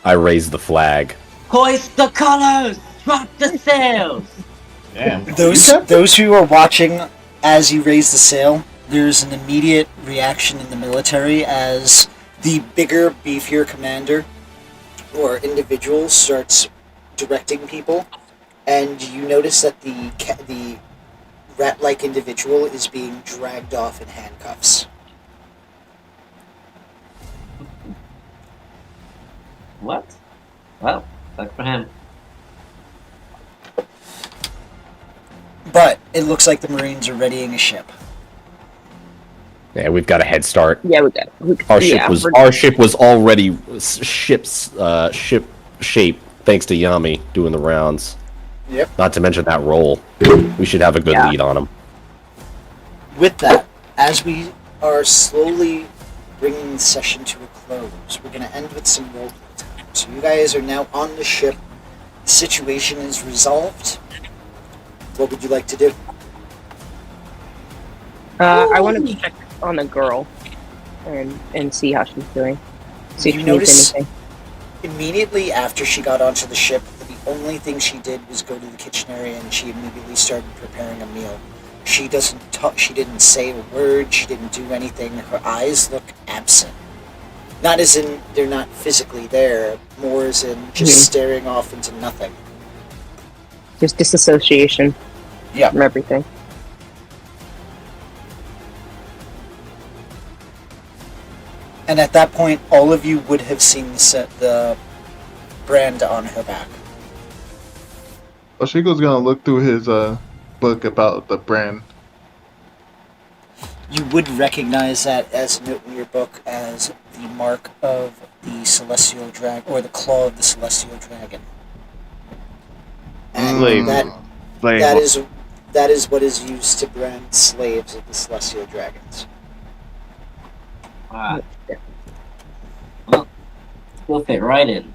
I raised the flag. Hoist the colors! Drop the sails! Damn. Those who are watching as you raise the sail, there's an immediate reaction in the military as the bigger, beefier commander or individual starts directing people, and you notice that the rat-like individual is being dragged off in handcuffs. What? Well, sucks for him. But it looks like the Marines are readying a ship. Yeah, we've got a head start. Yeah, we got it. Our ship was already ship shape thanks to Yami doing the rounds. Yep. Not to mention that roll. We should have a good lead on him. With that, as we are slowly bringing the session to a close, we're going to end with some roleplay time. So you guys are now on the ship. The situation is resolved. What would you like to do? I want to check on the girl and see how she's doing. See if You she notice- needs anything. Immediately after she got onto the ship, the only thing she did was go to the kitchen area and she immediately started preparing a meal. She doesn't talk, she didn't say a word, she didn't do anything. Her eyes look absent. Not as in they're not physically there, more as in just staring off into nothing. Just disassociation Yeah. from everything. And at that point, all of you would have seen the brand on her back. Oshiko's gonna look through his book about the brand. You would recognize that as a note in your book as the mark of the celestial dragon, or the claw of the celestial dragon. And Slave. that is what is used to brand slaves of the celestial dragons. Alright. Well, we'll fit right in.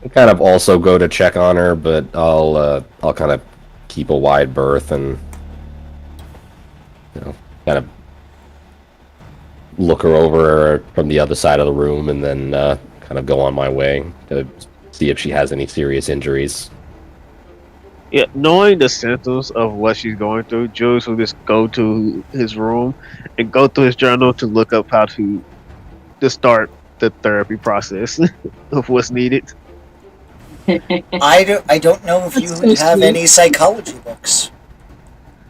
I kind of also go to check on her, but I'll kind of keep a wide berth and kind of look her over from the other side of the room, and then kind of go on my way to see if she has any serious injuries. Yeah, knowing the symptoms of what she's going through, Jules will just go to his room and go through his journal to look up how to start the therapy process of what's needed. I don't know if you That's so would have sweet. any psychology books.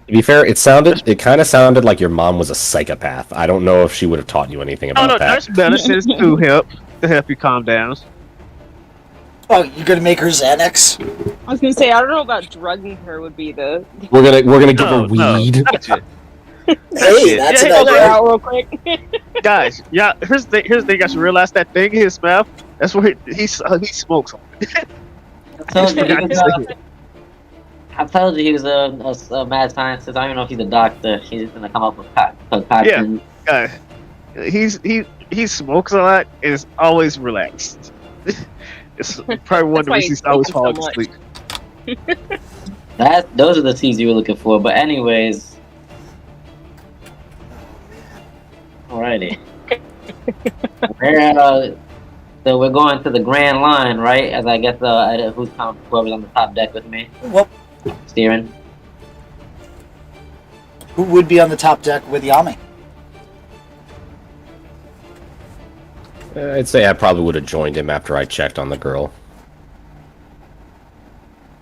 To be fair, it kind of sounded like your mom was a psychopath. I don't know if she would have taught you anything Oh about no, that. there's medicines to help you calm down. Oh, you're gonna make her Xanax? I was gonna say I don't know about drugging her would be the We're gonna give her No, weed. not yet. Hey, it. that's Yeah, an hold her idea. out real quick. Guys, yeah. Here's the thing. You guys realize that thing in his mouth. That's where he smokes on. I told you he was a mad scientist. I don't even know if he's a doctor. He's gonna come up with concoctions. Guy, he smokes a lot and is always relaxed. It's probably one of the why reasons he's he's always smoking falling so asleep. Those are the T's you were looking for. But anyways, alrighty. So we're going to the Grand Line, right? As I guess whoever's on the top deck with me, Well, steering. who would be on the top deck with Yami? I'd say I probably would have joined him after I checked on the girl.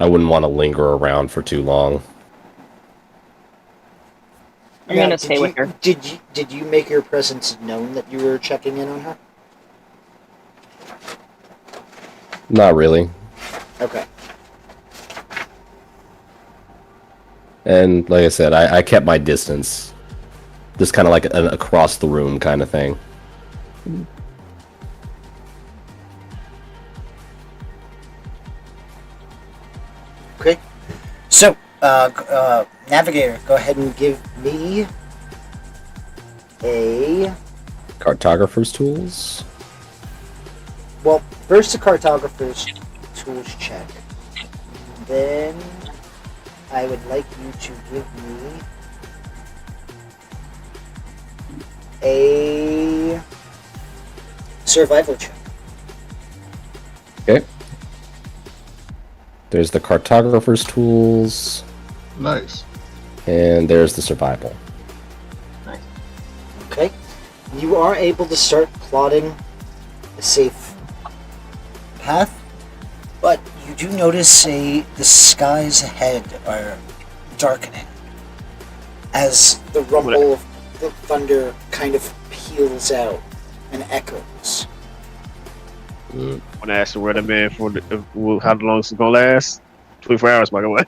I wouldn't want to linger around for too long. I'm Now, gonna did stay you- with her. Did you make your presence known that you were checking in on her? Not really. Okay. And like I said, I kept my distance. Just kind of like an across the room kind of thing. Okay. So, Navigator, go ahead and give me a... Cartographer's tools. Well, first the cartographer's tools check. Then I would like you to give me a survival check. Okay. There's the cartographer's tools, Nice. and there's the survival. Okay. You are able to start plotting a safe path, but you do notice the skies ahead are darkening as the rumble of the thunder kind of peals out and echoes. Mm. When I asked the weatherman how long it's gonna last, 24 hours, by the way.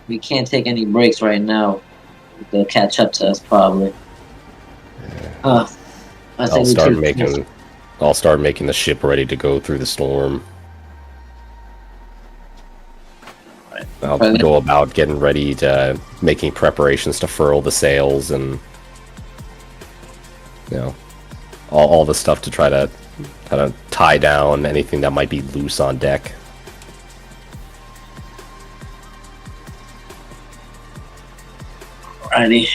We can't take any breaks right now. They'll catch up to us probably. I I'll think start making the ship ready to go through the storm. I'll Right. go about getting ready to making preparations to furl the sails and all the stuff to try to kind of tie down anything that might be loose on deck. Alrighty.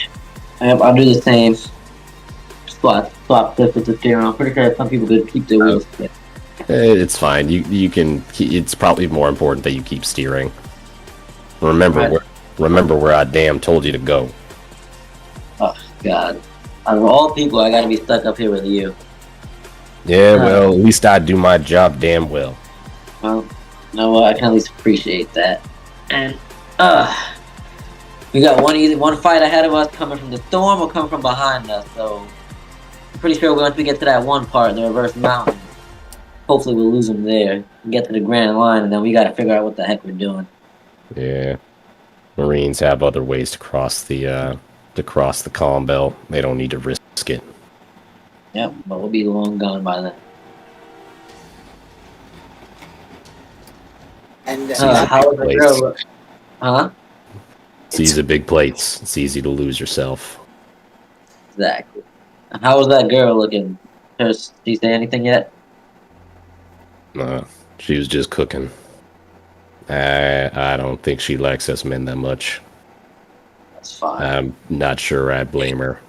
I'll do the same. Swap this with the steering. I'm pretty sure some people could keep their wheels split. It's fine. You can. It's probably more important that you keep steering. Remember where I damn told you to go. Oh God! Out of all people, I gotta be stuck up here with you. Yeah, well, at least I do my job damn well. Well, you know what? I can at least appreciate that. And we got one fight ahead of us coming from the storm or coming from behind us. So I'm pretty sure once we get to that one part, the reverse mountain, hopefully we'll lose them there. We get to the Grand Line, and then we gotta figure out what the heck we're doing. Yeah, Marines have other ways to cross the calm belt. They don't need to risk it. Yep, but we'll be long gone by then. And How was the girl? Huh? These are big plates. It's easy to lose yourself. Exactly. And how was that girl looking? Did she say anything yet? She was just cooking. I don't think she likes us men that much. That's fine. I'm not sure I blame her.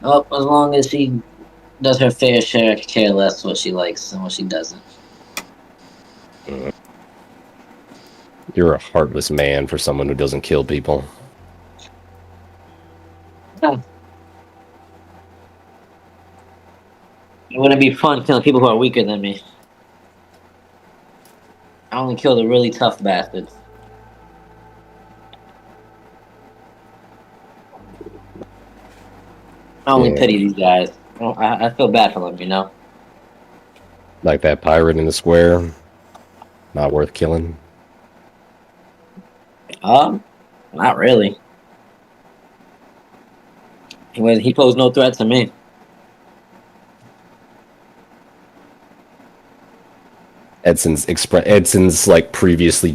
Oh, as long as she does her fair share, I could care less what she likes and what she doesn't. You're a heartless man for someone who doesn't kill people. It wouldn't be fun killing people who are weaker than me. I only kill the really tough bastards. I only Yeah. pity these guys. I feel bad for them, you know? Like that pirate in the square. Not worth killing. Not really. He posed no threat to me. Edson's like previously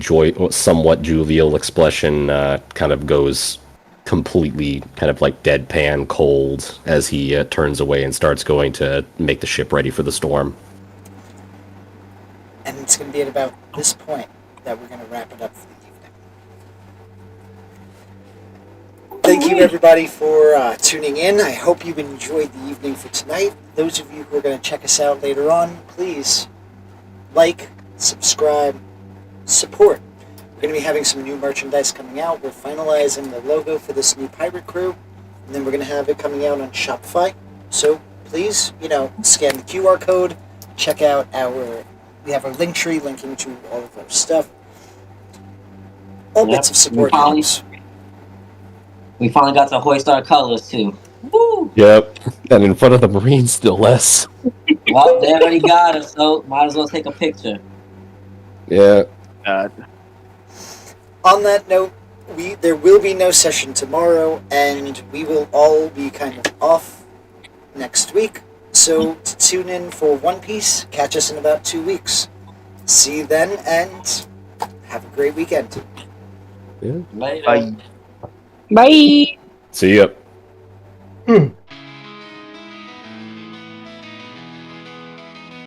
somewhat jovial expression kind of goes completely kind of like deadpan cold as he turns away and starts going to make the ship ready for the storm. And it's going to be at about this point that we're going to wrap it up for the evening. Thank you, everybody, for tuning in. I hope you enjoyed the evening for tonight. Those of you who are going to check us out later on, please like, subscribe, support. We're going to be having some new merchandise coming out. We're finalizing the logo for this new pirate crew, and then we're going to have it coming out on Shopify. So please, scan the QR code, check out we have our link tree linking to all of our stuff. All bits of support helps. We finally got to hoist our colors too. Woo! Yep, and in front of the Marines, still less. Well, they already got us, so might as well take a picture. Yeah. On that note, there will be no session tomorrow, and we will all be kind of off next week. So to tune in for One Piece, catch us in about 2 weeks. See you then, and have a great weekend. Yeah. Later. Bye. Bye. See ya.